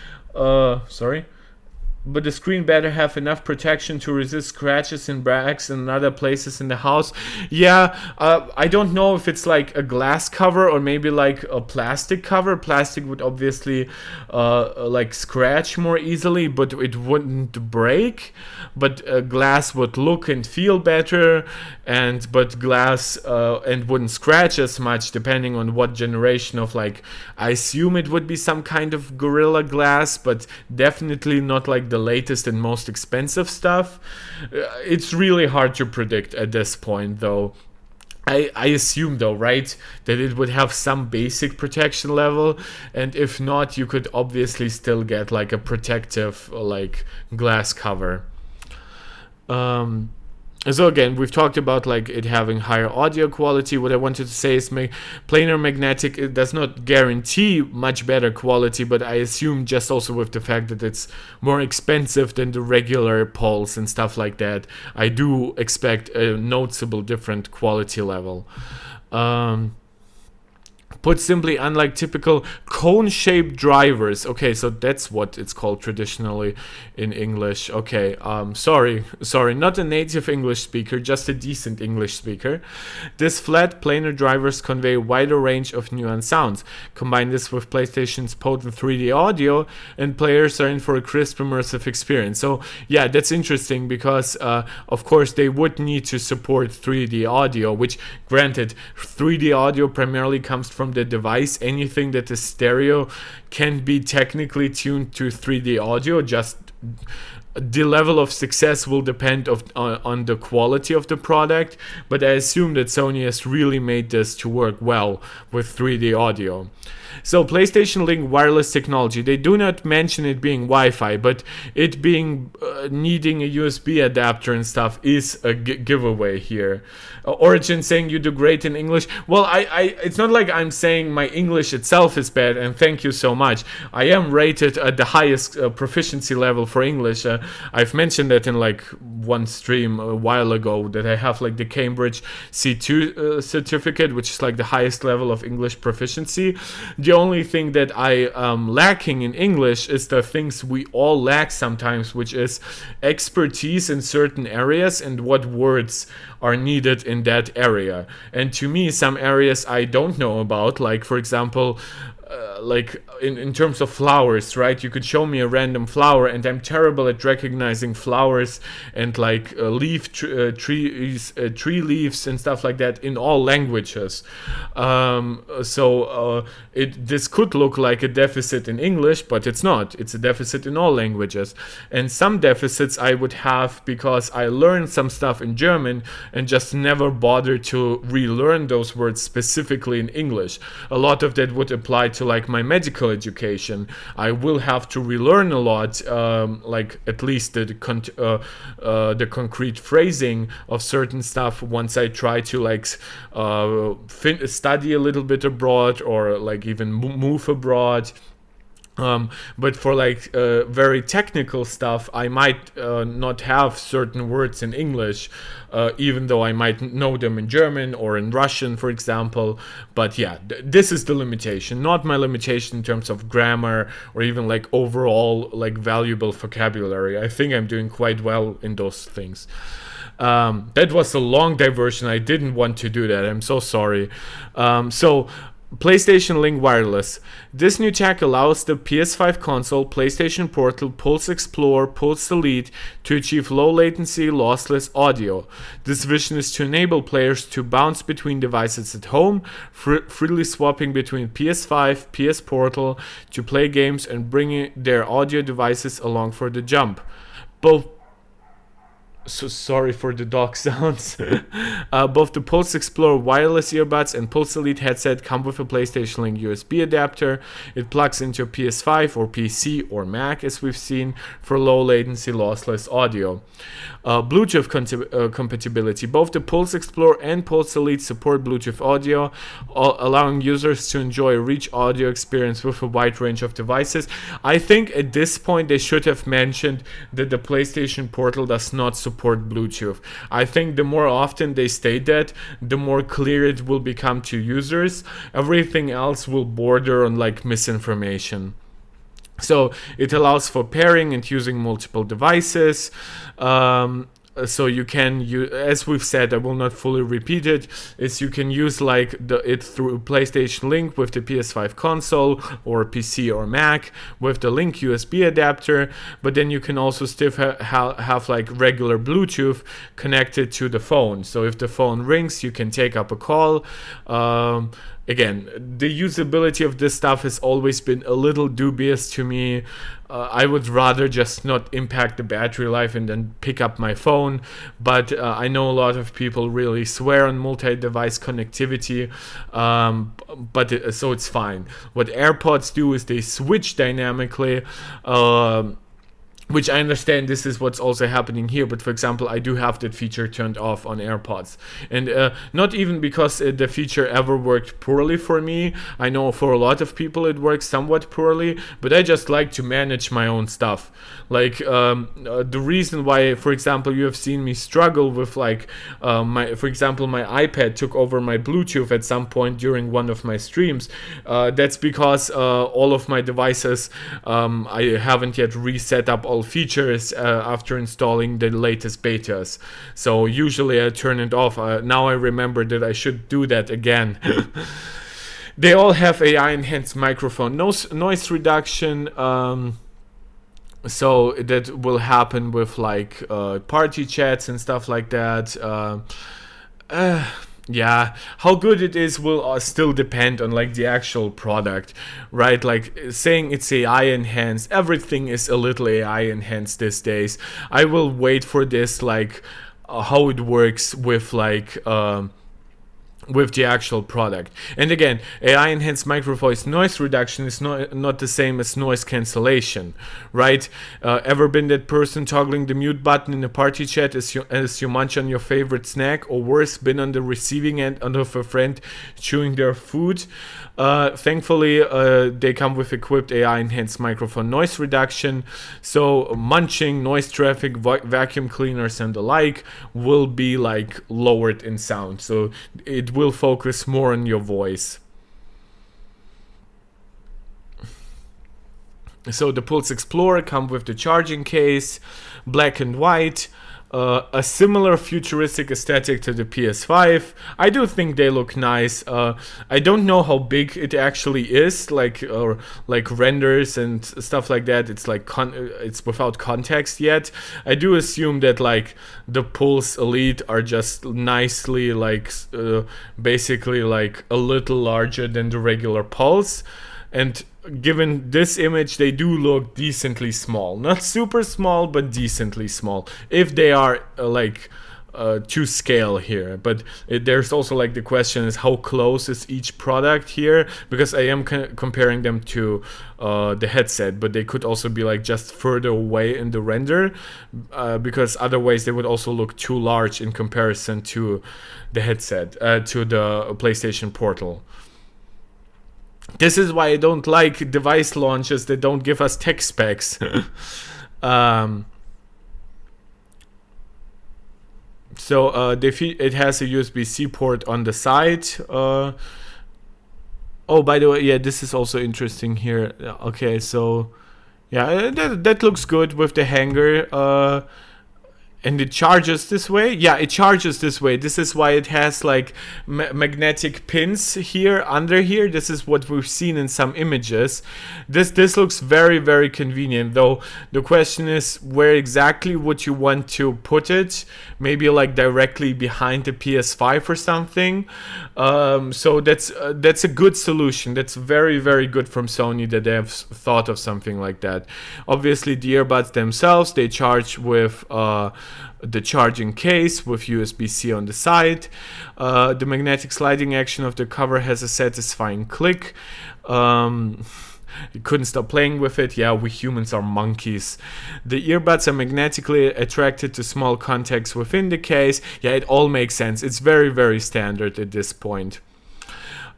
but the screen better have enough protection to resist scratches in bags and other places in the house. Yeah, I don't know if it's like a glass cover or maybe like a plastic cover. Plastic would obviously like scratch more easily, but it wouldn't break. But glass would look and feel better, but glass and wouldn't scratch as much, depending on what generation of, like, I assume it would be some kind of Gorilla Glass, but definitely not like the latest and most expensive stuff. It's really hard to predict at this point, though. I assume, though, right, that it would have some basic protection level, and if not, you could obviously still get like a protective like glass cover. So again, we've talked about like it having higher audio quality. What I wanted to say is planar magnetic, it does not guarantee much better quality, but I assume just also with the fact that it's more expensive than the regular Pulse and stuff like that, I do expect a noticeable different quality level. Put simply, unlike typical cone-shaped drivers. Okay, so that's what it's called traditionally in English. Okay, sorry, not a native English speaker, just a decent English speaker. This flat planar drivers convey a wider range of nuanced sounds. Combine this with PlayStation's potent 3D audio, and players are in for a crisp, immersive experience. So yeah, that's interesting because of course they would need to support 3D audio, which granted, 3D audio primarily comes from the device. Anything that is stereo can be technically tuned to 3D audio, just the level of success will depend on the quality of the product, but I assume that Sony has really made this to work well with 3D audio. So PlayStation Link wireless technology, they do not mention it being Wi-Fi, but it being needing a USB adapter and stuff is a giveaway here. Origin saying you do great in English. Well, it's not like I'm saying my English itself is bad, and thank you so much. I am rated at the highest proficiency level for English. I've mentioned that in like one stream a while ago, that I have like the Cambridge C2 certificate, which is like the highest level of English proficiency. The only thing that I am lacking in English is the things we all lack sometimes, which is expertise in certain areas and what words are needed in that area. And to me, some areas I don't know about, like for example, like in terms of flowers, right? You could show me a random flower and I'm terrible at recognizing flowers and like tree leaves and stuff like that in all languages. This could look like a deficit in English, but it's not. It's a deficit in all languages. And some deficits I would have because I learned some stuff in German and just never bothered to relearn those words specifically in English. A lot of that would apply to to like my medical education, I will have to relearn a lot, like at least the concrete phrasing of certain stuff once I try to like study a little bit abroad, or like even move abroad. But for like very technical stuff, I might not have certain words in English, even though I might know them in German or in Russian, for example. But yeah, this is the limitation, not my limitation in terms of grammar or even like overall like valuable vocabulary. I think I'm doing quite well in those things. That was a long diversion. I didn't want to do that. I'm so sorry. So PlayStation Link Wireless. This new tech allows the PS5 console, PlayStation Portal, Pulse Explorer, Pulse Delete to achieve low latency, lossless audio. This vision is to enable players to bounce between devices at home, freely swapping between PS5, PS Portal to play games and bringing their audio devices along for the jump. Both So sorry for the dog sounds. Both the Pulse Explorer wireless earbuds and Pulse Elite headset come with a PlayStation Link USB adapter. It plugs into a PS5 or PC or Mac, as we've seen, for low latency, lossless audio. Bluetooth compatibility. Both the Pulse Explorer and Pulse Elite support Bluetooth audio, allowing users to enjoy a rich audio experience with a wide range of devices. I think at this point they should have mentioned that the PlayStation Portal does not support Bluetooth. I think the more often they state that, the more clear it will become to users. Everything else will border on like misinformation. So it allows for pairing and using multiple devices. So you can, as we've said, I will not fully repeat it, is you can use like it through PlayStation Link with the PS5 console or PC or Mac with the Link USB adapter, but then you can also still have like regular Bluetooth connected to the phone. So if the phone rings, you can take up a call. Again, the usability of this stuff has always been a little dubious to me. I would rather just not impact the battery life and then pick up my phone. But I know a lot of people really swear on multi-device connectivity, so it's fine. What AirPods do is they switch dynamically. Which I understand this is what's also happening here, but for example, I do have that feature turned off on AirPods. And not even because the feature ever worked poorly for me. I know for a lot of people it works somewhat poorly, but I just like to manage my own stuff. Like the reason why, for example, you have seen me struggle with like, for example, my iPad took over my Bluetooth at some point during one of my streams. That's because all of my devices, I haven't yet reset up all features after installing the latest betas. So usually I turn it off. Now I remember that I should do that again. They all have AI enhanced microphone noise reduction. So that will happen with like party chats and stuff like that. Yeah, how good it is will still depend on like the actual product, right? Like saying it's AI enhanced, everything is a little AI enhanced these days. I will wait for this, like how it works with like with the actual product. And again, AI enhanced microvoice noise reduction is not the same as noise cancellation, right? Ever been that person toggling the mute button in a party chat as you munch on your favorite snack, or worse, been on the receiving end of a friend chewing their food? Thankfully, they come with equipped AI enhanced microphone noise reduction, so munching, noise traffic, vacuum cleaners and the like will be like lowered in sound, so it will focus more on your voice. So the Pulse Explorer comes with the charging case, black and white, a similar futuristic aesthetic to the PS5. I do think they look nice. I don't know how big it actually is, like renders and stuff like that. It's like it's without context yet. I do assume that like the Pulse Elite are just nicely like basically like a little larger than the regular Pulse, and given this image, they do look decently small. Not super small, but decently small. If they are to scale here, but there's also like the question is how close is each product here, because I am comparing them to the headset, but they could also be like just further away in the render, because otherwise they would also look too large in comparison to the headset, to the PlayStation Portal. This is why I don't like device launches that don't give us tech specs. So it has a USB-C port on the side. Oh, by the way, yeah, this is also interesting here. Okay, so yeah, that looks good with the hanger. And it charges this way? Yeah, it charges this way. This is why it has like magnetic pins here, under here. This is what we've seen in some images. This looks very, very convenient, though the question is where exactly would you want to put it? Maybe like directly behind the PS5 or something. So that's a good solution. That's very, very good from Sony that they have thought of something like that. Obviously, the earbuds themselves, they charge with the charging case with USB-C on the side. The magnetic sliding action of the cover has a satisfying click. You couldn't stop playing with it. Yeah, we humans are monkeys. The earbuds are magnetically attracted to small contacts within the case. Yeah, it all makes sense. It's very, very standard at this point.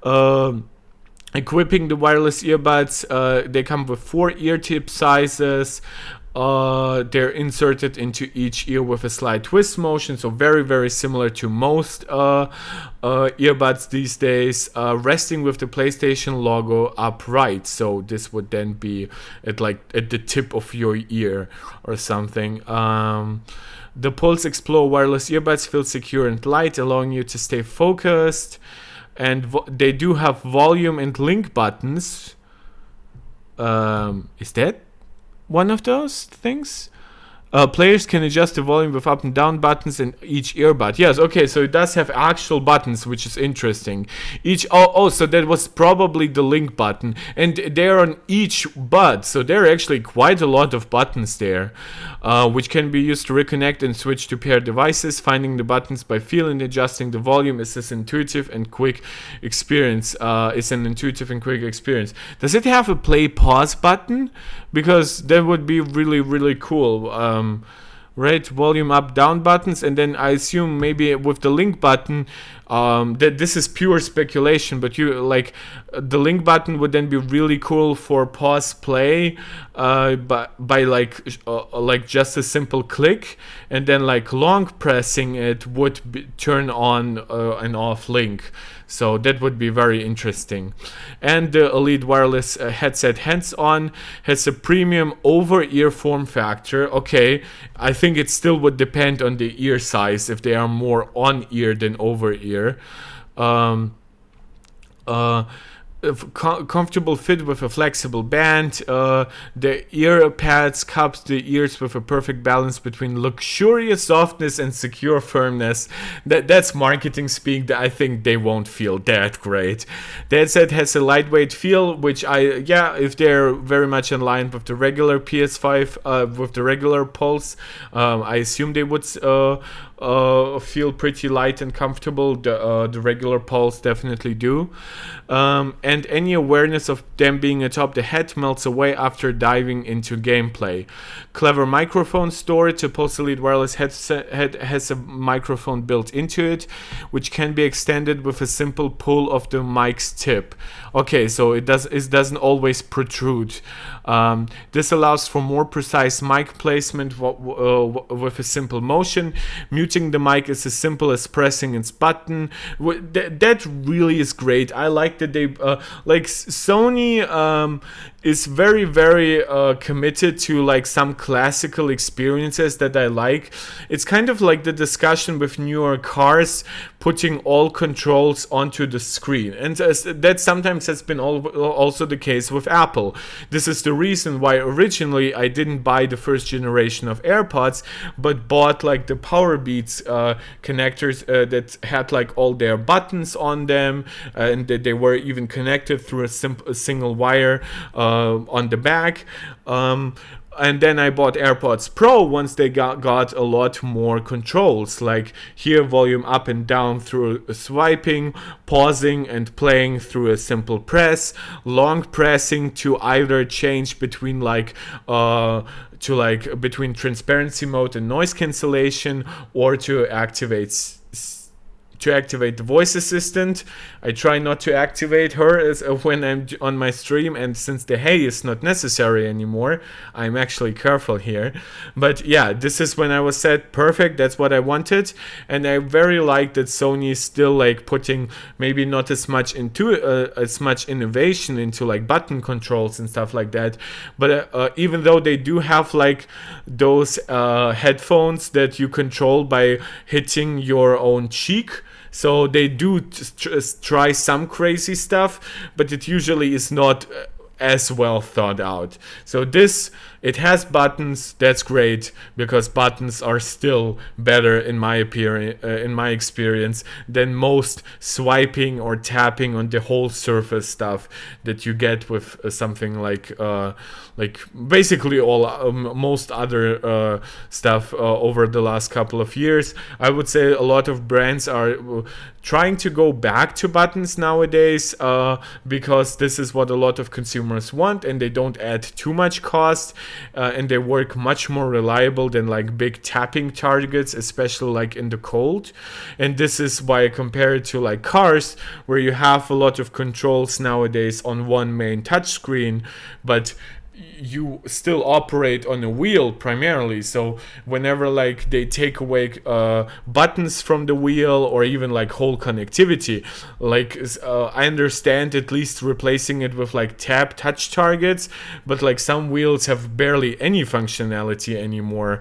Equipping the wireless earbuds, they come with 4 ear tip sizes. They're inserted into each ear with a slight twist motion, so very, very similar to most earbuds these days. Resting with the PlayStation logo upright, so this would then be at the tip of your ear or something. The Pulse Explore wireless earbuds feel secure and light, allowing you to stay focused. And they do have volume and link buttons. Is that one of those things? Players can adjust the volume with up and down buttons in each earbud. Yes, okay, so it does have actual buttons, which is interesting. So that was probably the link button, and they're on each bud, so there are actually quite a lot of buttons there, which can be used to reconnect and switch to paired devices. Finding the buttons by feel and adjusting the volume is an intuitive and quick experience. Does it have a play pause button? Because that would be really, really cool. Right, volume up down buttons, and then I assume maybe with the link button, that this is pure speculation, but the link button would then be really cool for pause play, by like just a simple click, and then like long pressing it would turn on and off link. So that would be very interesting. And the Elite Wireless headset hands-on has a premium over-ear form factor. Okay, I think it still would depend on the ear size, if they are more on-ear than over-ear. Comfortable fit with a flexible band. The ear pads cups the ears with a perfect balance between luxurious softness and secure firmness. That's marketing speak that I think they won't feel that great. The headset has a lightweight feel, which if they're very much in line with the regular PS5, with the regular Pulse, I assume they would feel pretty light and comfortable. The regular Pulse definitely do. And any awareness of them being atop the head melts away after diving into gameplay. Clever microphone storage. The Pulse Elite Wireless headset has a microphone built into it, which can be extended with a simple pull of the mic's tip. Okay, so it doesn't always protrude. This allows for more precise mic placement with a simple motion. Muting the mic is as simple as pressing its button. That really is great. I like that they Sony is very, very committed to like some classical experiences that I like. It's kind of like the discussion with newer cars putting all controls onto the screen, and that sometimes has been also the case with Apple. This is the reason why originally I didn't buy the first generation of AirPods, but bought like the Powerbeats connectors that had like all their buttons on them, and that they were even connected through a single wire on the back. And then I bought AirPods Pro once they got a lot more controls, like here volume up and down through swiping, pausing and playing through a simple press, long pressing to either change between between transparency mode and noise cancellation, or to activate the voice assistant. I try not to activate her when I'm on my stream, and since the hey is not necessary anymore, I'm actually careful here. But yeah, this is when I was set perfect. That's what I wanted, and I very like that Sony is still like putting maybe not as much innovation into like button controls and stuff like that. But even though they do have like those headphones that you control by hitting your own cheek. So they do try some crazy stuff, but it usually is not as well thought out. So it has buttons. That's great, because buttons are still better in my experience than most swiping or tapping on the whole surface stuff that you get with something like basically most other stuff over the last couple of years. I would say a lot of brands are trying to go back to buttons nowadays, because this is what a lot of consumers want, and they don't add too much cost, and they work much more reliable than like big tapping targets, especially like in the cold. And this is why I compare it to like cars, where you have a lot of controls nowadays on one main touchscreen, but you still operate on a wheel primarily. So whenever like they take away buttons from the wheel, or even like whole connectivity, like I understand at least replacing it with like tap touch targets, but like some wheels have barely any functionality anymore.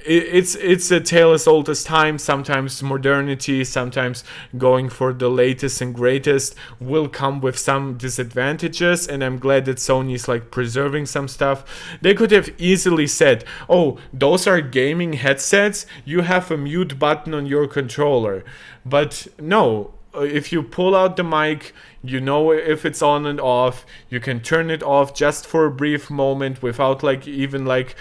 It's a tale as old as time. Sometimes modernity, sometimes going for the latest and greatest will come with some disadvantages, and I'm glad that Sony's like preserving some stuff. They could have easily said, oh, those are gaming headsets, you have a mute button on your controller. But no, if you pull out the mic, you know if it's on and off. You can turn it off just for a brief moment without like even like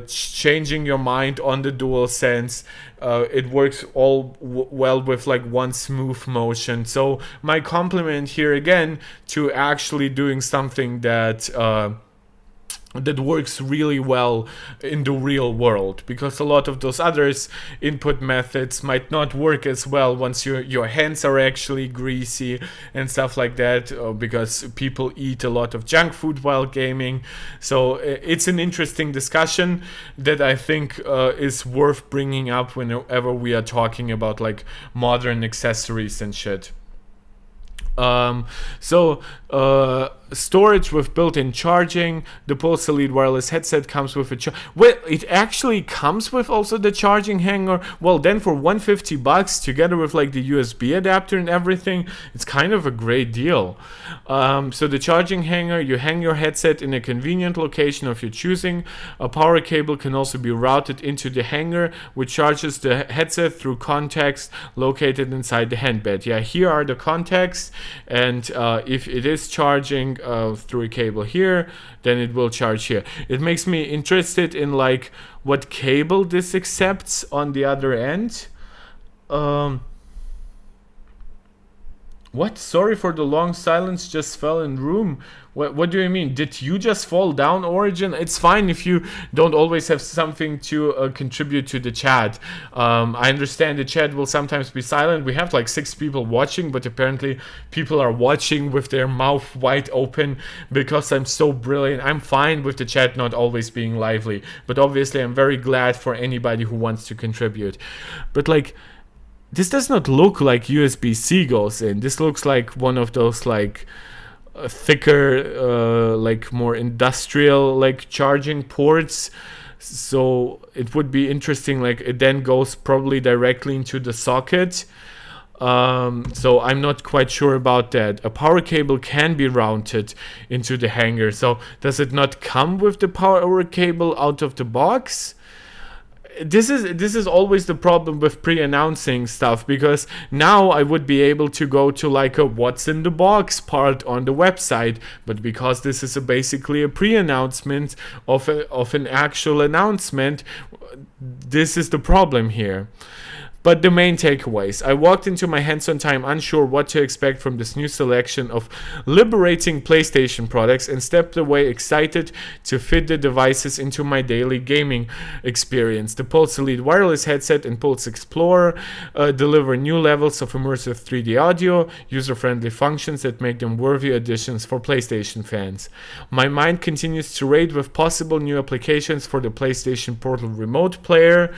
changing your mind on the DualSense. It works all well with like one smooth motion. So my compliment here again to actually doing something that works really well in the real world, because a lot of those others input methods might not work as well once your hands are actually greasy and stuff like that, because people eat a lot of junk food while gaming. So it's an interesting discussion that I think is worth bringing up whenever we are talking about like modern accessories and shit. Storage with built-in charging. The Pulse Elite wireless headset comes with it actually comes with also the charging hanger. Well, then for $150 together with like the USB adapter and everything, it's kind of a great deal. So the charging hanger, you hang your headset in a convenient location of your choosing. A power cable can also be routed into the hanger, which charges the headset through contacts located inside the handbed. Yeah, here are the contacts, and if it is charging through a cable here, then it will charge here. It makes me interested in like what cable this accepts on the other end. What? Sorry for the long silence, just fell in room. What do you mean? Did you just fall down, Origin? It's fine if you don't always have something to contribute to the chat. I understand the chat will sometimes be silent. We have like 6 people watching, but apparently people are watching with their mouth wide open because I'm so brilliant. I'm fine with the chat not always being lively, but obviously I'm very glad for anybody who wants to contribute. But like, this does not look like USB-C goes in. This looks like one of those like thicker, like more industrial like charging ports. So it would be interesting, like it then goes probably directly into the socket. So I'm not quite sure about that. A power cable can be routed into the hanger. So does it not come with the power cable out of the box? this is always the problem with pre-announcing stuff, because now I would be able to go to like a what's in the box part on the website, but because this is basically a pre-announcement of an actual announcement, this is the problem here. But the main takeaways. I walked into my hands-on time unsure what to expect from this new selection of liberating PlayStation products, and stepped away excited to fit the devices into my daily gaming experience. The Pulse Elite wireless headset and Pulse Explorer deliver new levels of immersive 3D audio, user-friendly functions that make them worthy additions for PlayStation fans. My mind continues to race with possible new applications for the PlayStation Portal remote player.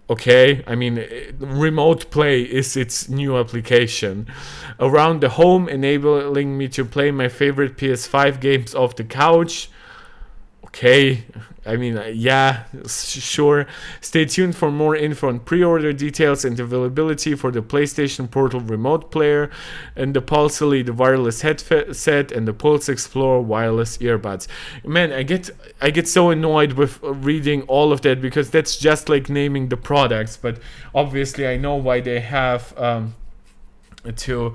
Okay, I mean, remote play is its new application. Around the home, enabling me to play my favorite PS5 games off the couch. Okay, I mean, yeah, sure. Stay tuned for more info on pre-order details and availability for the PlayStation Portal remote player and the Pulse Elite wireless headset and the Pulse Explorer wireless earbuds. Man, I get so annoyed with reading all of that, because that's just like naming the products. But obviously, I know why they have to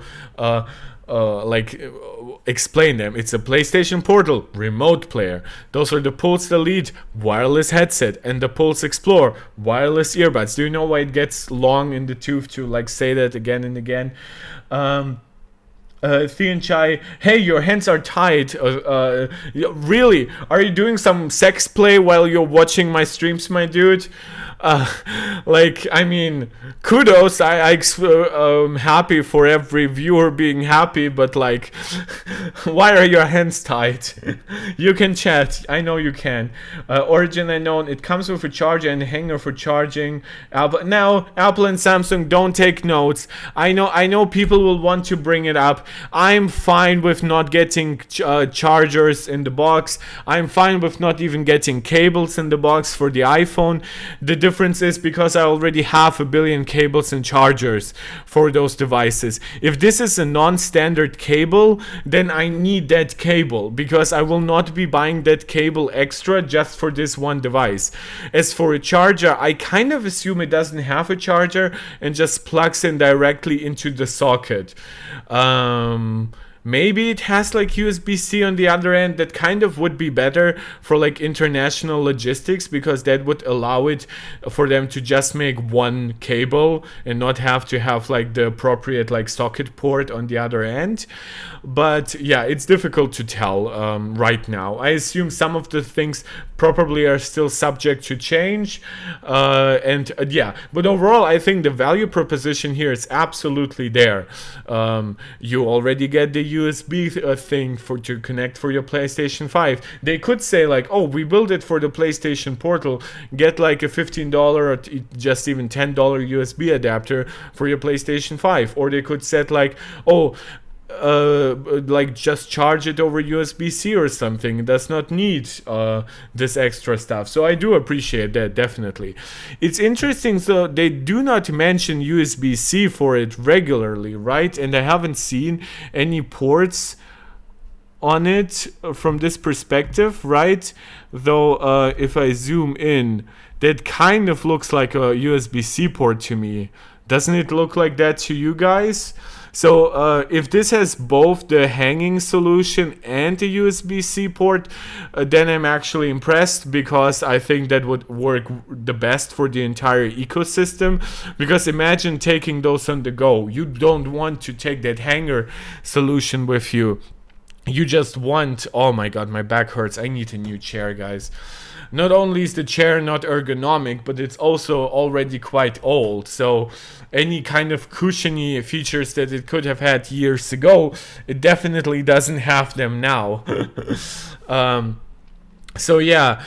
explain them. It's a PlayStation Portal remote player. Those are the Pulse Elite wireless headset and the Pulse Explorer wireless earbuds. Do you know why it gets long in the tooth to like say that again and again? Thean Chai, hey, your hands are tied. Really? Are you doing some sex play while you're watching my streams, my dude? I mean, kudos. I'm happy for every viewer being happy, but like, why are your hands tied? You can chat. I know you can. Origin unknown. It comes with a charger and a hanger for charging. Now, Apple and Samsung, don't take notes. I know people will want to bring it up. I'm fine with not getting chargers in the box. I'm fine with not even getting cables in the box for the iPhone. The difference is because I already have 1 billion cables and chargers for those devices. If this is a non-standard cable, then I need that cable, because I will not be buying that cable extra just for this one device. As for a charger, I kind of assume it doesn't have a charger and just plugs in directly into the socket. Maybe it has like USB-C on the other end. That kind of would be better for like international logistics, because that would allow it for them to just make one cable and not have to have like the appropriate like socket port on the other end. But yeah, it's difficult to tell right now. I assume some of the things probably are still subject to change. Yeah, but overall, I think the value proposition here is absolutely there. You already get the USB thing to connect for your PlayStation 5. They could say like, oh, we built it for the PlayStation Portal, get like a $15 or just even $10 USB adapter for your PlayStation 5. Or they could set like, oh, like just charge it over USB-C or something. It does not need this extra stuff. So I do appreciate that, definitely. It's interesting, so they do not mention USB-C for it regularly, right? And I haven't seen any ports on it from this perspective, right? Though if I zoom in, that kind of looks like a USB-C port to me. Doesn't it look like that to you guys? So if this has both the hanging solution and the USB-C port, then I'm actually impressed, because I think that would work the best for the entire ecosystem. Because imagine taking those on the go. You don't want to take that hanger solution with you. You just want, oh my god, my back hurts. I need a new chair, guys. Not only is the chair not ergonomic, but it's also already quite old. So any kind of cushiony features that it could have had years ago, it definitely doesn't have them now. So yeah.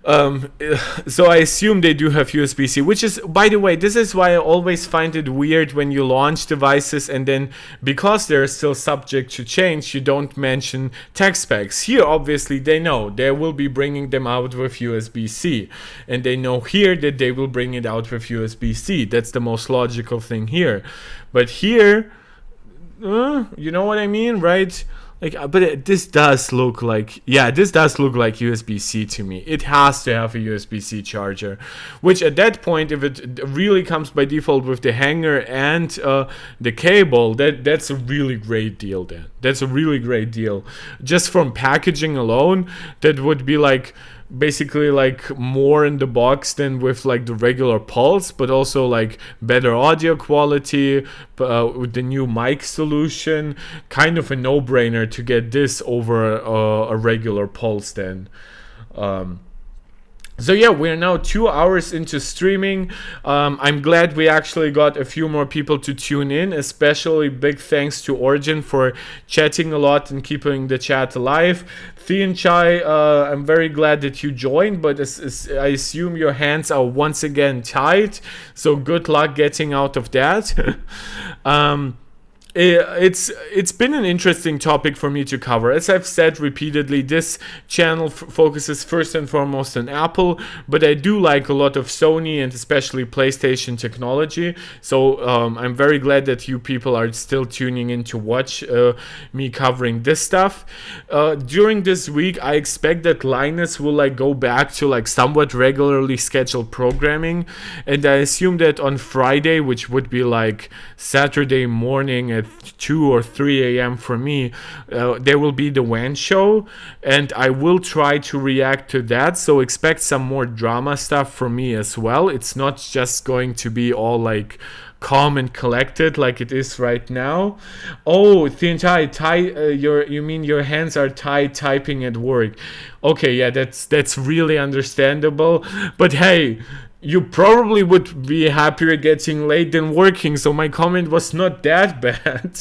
So I assume they do have USB-C, which is, by the way, this is why I always find it weird when you launch devices and then, because they're still subject to change, you don't mention tech specs. Here, obviously, they know they will be bringing them out with USB-C, and they know here that they will bring it out with USB-C. That's the most logical thing here. But here, you know what I mean, right? This does look like, yeah, this does look like USB-C to me. It has to have a USB-C charger, which at that point, if it really comes by default with the hanger and the cable, that's a really great deal then. That's a really great deal. Just from packaging alone, that would be like basically like more in the box than with like the regular Pulse, but also like better audio quality with the new mic solution. Kind of a no-brainer to get this over a regular Pulse then. So yeah, we're now 2 hours into streaming. I'm glad we actually got a few more people to tune in, especially big thanks to Origin for chatting a lot and keeping the chat alive. Thean Chai, I'm very glad that you joined, but I assume your hands are once again tied, so good luck getting out of that. It's been an interesting topic for me to cover. As I've said repeatedly, this channel focuses first and foremost on Apple, but I do like a lot of Sony and especially PlayStation technology. So I'm very glad that you people are still tuning in to watch me covering this stuff. During this week, I expect that Linus will like go back to like somewhat regularly scheduled programming, and I assume that on Friday, which would be like Saturday morning at 2 or 3 a.m. for me, there will be the WAN show, and I will try to react to that, so expect some more drama stuff from me as well. It's not just going to be all like calm and collected like it is right now. Oh, you mean your hands are tied typing at work? Okay, yeah, that's really understandable, but hey, you probably would be happier getting late than working, so my comment was not that bad.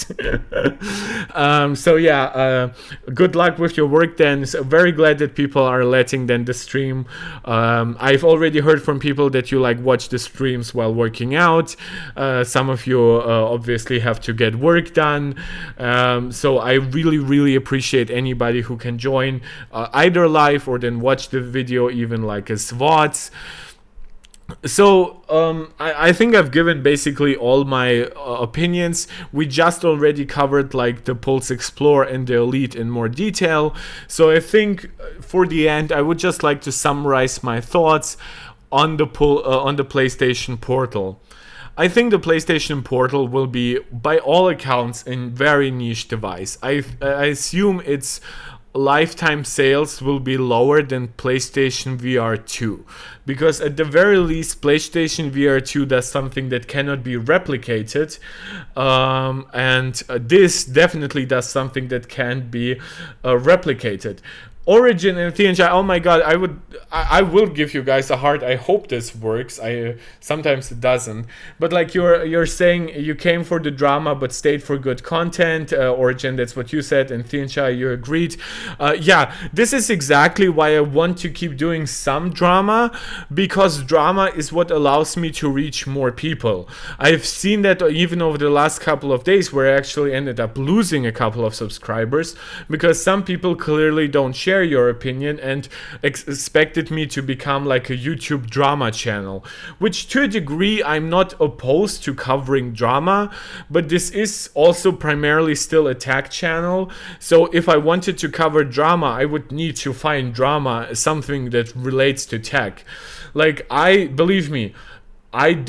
So yeah, good luck with your work then. So very glad that people are letting then the stream. I've already heard from people that you like watch the streams while working out. Some of you obviously have to get work done. So I really appreciate anybody who can join either live or then watch the video even like as VODs. So I think I've given basically all my opinions. We just already covered like the Pulse Explorer and the Elite in more detail. So I think for the end, I would just like to summarize my thoughts on the PlayStation Portal. I think the PlayStation Portal will be, by all accounts, a very niche device. I assume its lifetime sales will be lower than PlayStation VR 2, because at the very least PlayStation VR 2 does something that cannot be replicated, and this definitely does something that can be replicated. Origin and TNG, oh my god, I will give you guys a heart. I hope this works. Sometimes it doesn't, but like you're saying you came for the drama but stayed for good content. Origin, that's what you said, and TNG, you agreed. Yeah, this is exactly why I want to keep doing some drama, because drama is what allows me to reach more people. I've seen that even over the last couple of days, where I actually ended up losing a couple of subscribers because some people clearly don't share your opinion and expected me to become like a YouTube drama channel, which to a degree I'm not opposed to covering drama, but this is also primarily still a tech channel. So if I wanted to cover drama, I would need to find drama, something that relates to tech. Like, believe me, I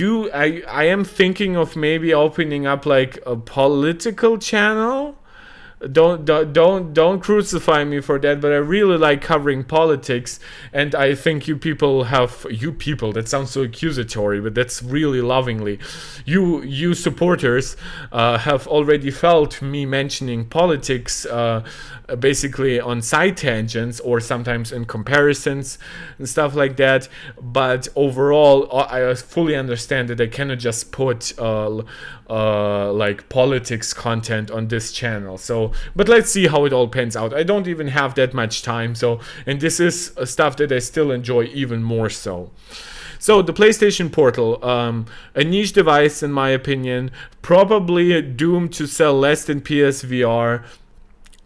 am thinking of maybe opening up like a political channel. Don't crucify me for that, but I really like covering politics, and I think you people, that sounds so accusatory, but that's really lovingly, you supporters have already felt me mentioning politics basically on side tangents or sometimes in comparisons and stuff like that. But overall, I fully understand that I cannot just put like politics content on this channel. So, but let's see how it all pans out. I don't even have that much time, so, and this is stuff that I still enjoy even more so. So the PlayStation Portal, a niche device in my opinion, probably doomed to sell less than PSVR.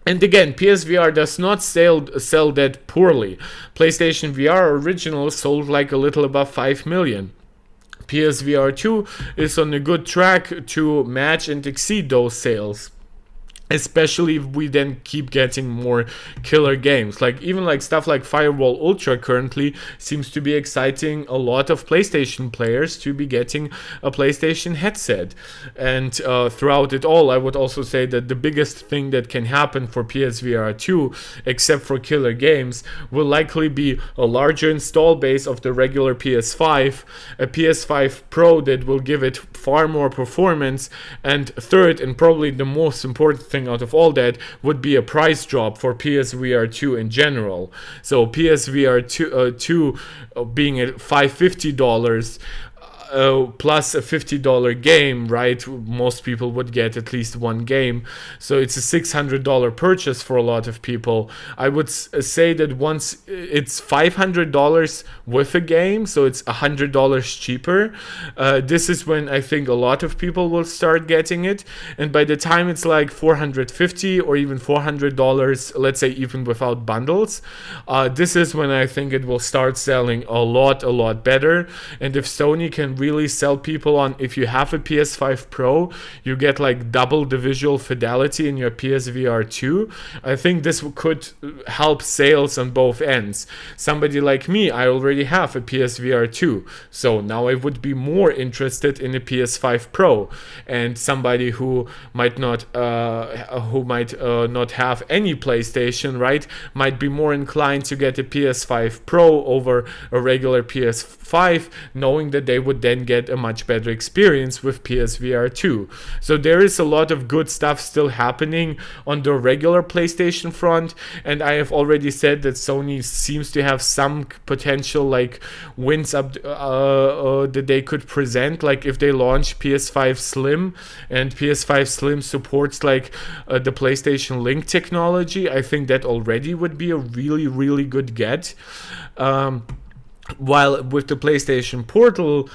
And again, PSVR does not sell that poorly. PlayStation VR original sold like a little above 5 million. PSVR 2 is on a good track to match and exceed those sales. especially if we then keep getting more killer games. Like even like stuff like Firewall Ultra currently seems to be exciting a lot of PlayStation players to be getting a PlayStation headset. And throughout it all, I would also say that the biggest thing that can happen for PSVR 2, except for killer games, will likely be a larger install base of the regular PS5, a PS5 Pro that will give it far more performance, and third, and probably the most important thing out of all that, would be a price drop for PSVR 2 in general. So PSVR 2 being at $550 plus a $50 game, right? Most people would get at least one game, so it's a $600 purchase for a lot of people. I would say that once it's $500 with a game, so it's $100 cheaper, this is when I think a lot of people will start getting it. And by the time it's like $450 or even $400, let's say even without bundles, this is when I think it will start selling a lot better. And if Sony can really sell people on, if you have a PS5 Pro, you get like double the visual fidelity in your PSVR 2, I think this could help sales on both ends. Somebody like me, I already have a PSVR 2, so now I would be more interested in a PS5 Pro. And somebody who might not not have any PlayStation, right, might be more inclined to get a PS5 Pro over a regular PS5, knowing that they would then get a much better experience with PSVR 2. So there is a lot of good stuff still happening on the regular PlayStation front, and I have already said that Sony seems to have some potential like wins up that they could present, like if they launch PS5 Slim, and PS5 Slim supports like the PlayStation Link technology. I think that already would be a really good get. While with the PlayStation Portal,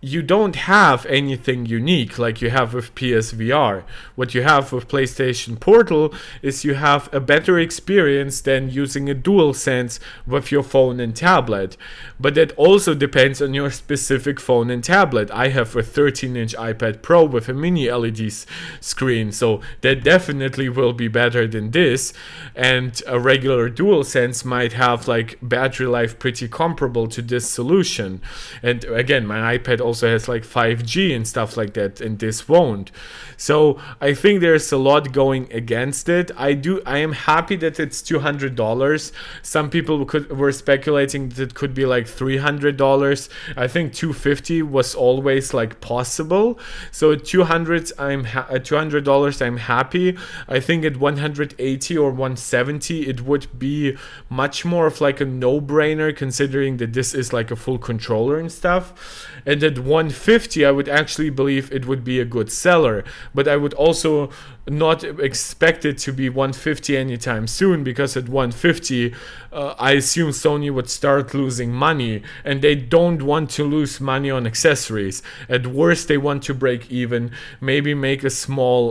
you don't have anything unique like you have with PSVR. What you have with PlayStation Portal is you have a better experience than using a DualSense with your phone and tablet. But that also depends on your specific phone and tablet. I have a 13-inch iPad Pro with a mini LED screen, so that definitely will be better than this. And a regular DualSense might have like battery life pretty comparable to this solution. And again, my iPad also has like 5G and stuff like that, and this won't. So I think there's a lot going against it. I am happy that it's $200. Some people were speculating that it could be like $300. I think $250 was always like possible. So at $200, I'm happy. I think at $180 or $170, it would be much more of like a no-brainer, considering that this is like a full controller and stuff. And at $150, I would actually believe it would be a good seller. But I would also not expect it to be $150 anytime soon, because at $150, I assume Sony would start losing money, and they don't want to lose money on accessories. At worst, they want to break even, maybe make a small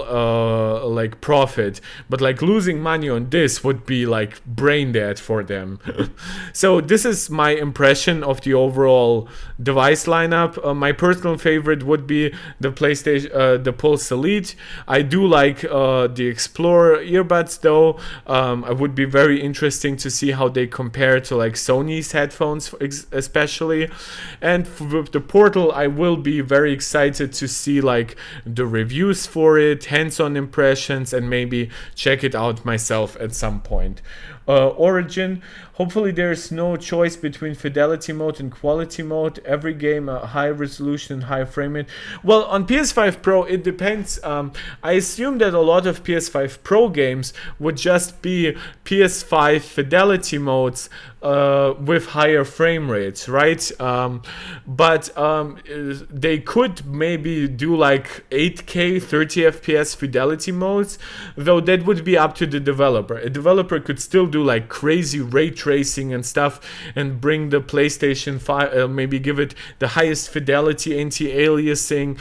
like profit, but like losing money on this would be like brain dead for them. So this is my impression of the overall device lineup. My personal favorite would be the PlayStation, the Pulse Elite. I do like the Explorer earbuds though. It would be very interesting to see how they compare to like Sony's headphones especially. And with the Portal, I will be very excited to see like the reviews for it, hands-on impressions, and maybe check it out myself at some point. Origin, hopefully there's no choice between fidelity mode and quality mode. Every game high resolution, high frame rate. Well, on PS5 Pro it depends. I assume that a lot of PS5 Pro games would just be PS5 fidelity modes with higher frame rates, right? But they could maybe do like 8K 30 FPS fidelity modes, though that would be up to the developer. A developer could still do like crazy ray tracing and stuff and bring the PlayStation 5, maybe give it the highest fidelity anti-aliasing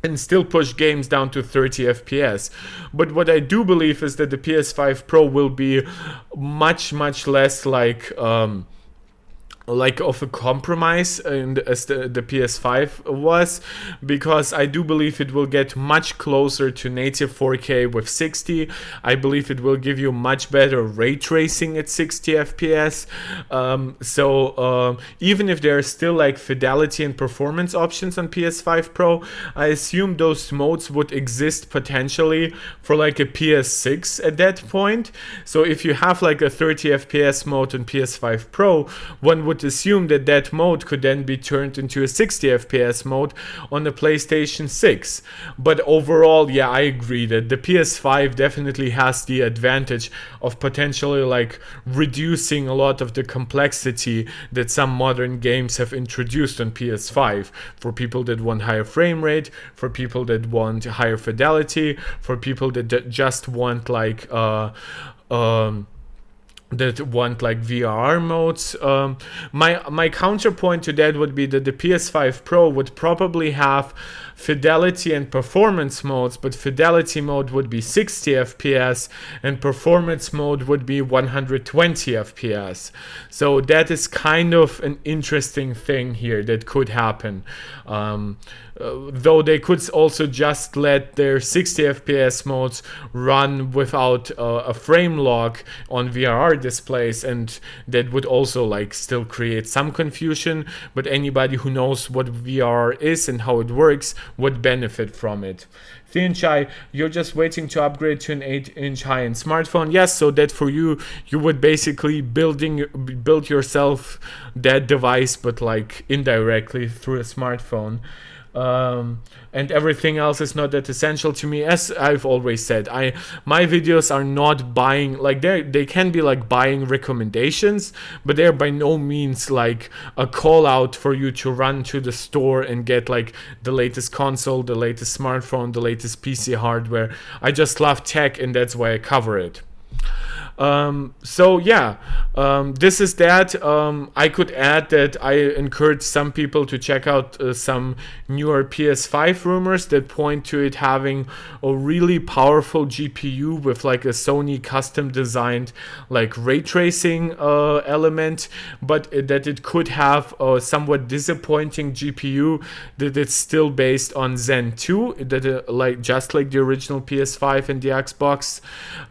and still push games down to 30 FPS. But what I do believe is that the PS5 Pro will be much less like like of a compromise as the PS5 was, because I do believe it will get much closer to native 4K with 60. I believe it will give you much better ray tracing at 60 FPS. Even if there are still like fidelity and performance options on PS5 Pro, I assume those modes would exist potentially for like a PS6 at that point. So if you have like a 30 FPS mode on PS5 Pro, one would assume that that mode could then be turned into a 60 FPS mode on the PlayStation 6. But overall, yeah, I agree that the PS5 definitely has the advantage of potentially like reducing a lot of the complexity that some modern games have introduced on PS5 for people that want higher frame rate, for people that want higher fidelity, for people that just want like VR modes. My counterpoint to that would be that the PS5 Pro would probably have fidelity and performance modes, but fidelity mode would be 60 FPS and performance mode would be 120 FPS. So that is kind of an interesting thing here that could happen. Though they could also just let their 60 FPS modes run without a frame lock on VRR displays, and that would also like still create some confusion, but anybody who knows what VR is and how it works would benefit from it. Thin Chai, you're just waiting to upgrade to an 8-inch high-end smartphone. Yes, so that for you would basically build yourself that device, but like indirectly through a smartphone. And everything else is not that essential to me. As I've always said, my videos are not buying, like they can be like buying recommendations, but they're by no means like a call out for you to run to the store and get like the latest console, the latest smartphone, the latest PC hardware. I just love tech, and that's why I cover it. This is that. I could add that I encourage some people to check out some newer PS5 rumors that point to it having a really powerful GPU with like a Sony custom designed like ray tracing element, but that it could have a somewhat disappointing GPU that it's still based on Zen 2, that just like the original PS5 and the Xbox,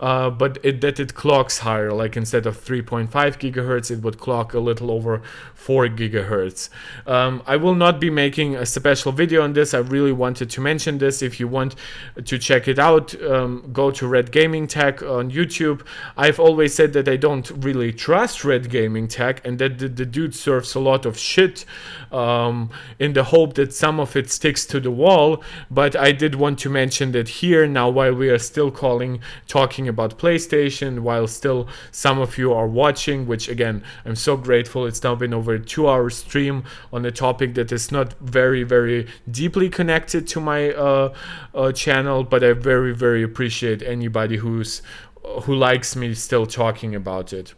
but that it clocks higher, like instead of 3.5 gigahertz it would clock a little over 4 gigahertz. I will not be making a special video on this. I really wanted to mention this. If you want to check it out, go to Red Gaming Tech on YouTube. I've always said that I don't really trust Red Gaming Tech, and that the dude serves a lot of shit in the hope that some of it sticks to the wall. But I did want to mention that here now, while we are still talking about PlayStation, while still some of you are watching, which again I'm so grateful. It's now been over a 2-hour stream on a topic that is not very, very deeply connected to my channel, but I very, very appreciate anybody who likes me still talking about it.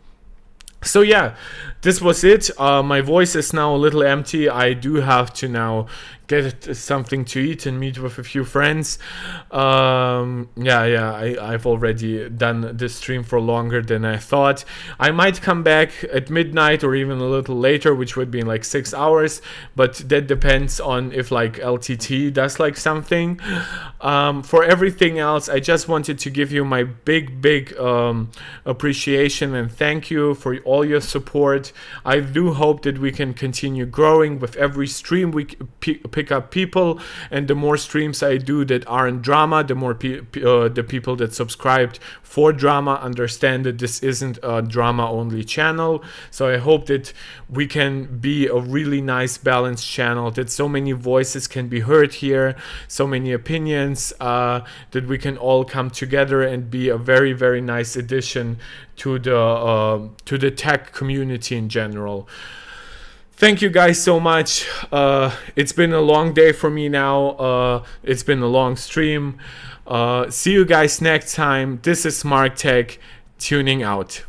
So yeah, this was it. My voice is now a little empty. I do have to now get something to eat and meet with a few friends. I've already done this stream for longer than I thought. I might come back at midnight or even a little later, which would be in like 6 hours, but that depends on if like LTT does like something. For everything else, I just wanted to give you my big appreciation and thank you for all your support. I do hope that we can continue growing. With every stream we pick up people, and the more streams I do that aren't drama, the more the people that subscribed for drama understand that this isn't a drama only channel. So I hope that we can be a really nice balanced channel, that so many voices can be heard here, so many opinions, that we can all come together and be a very, very nice addition to the tech community in general. Thank you guys so much. It's been a long day for me now. It's been a long stream. See you guys next time. This is Mark Tech, tuning out.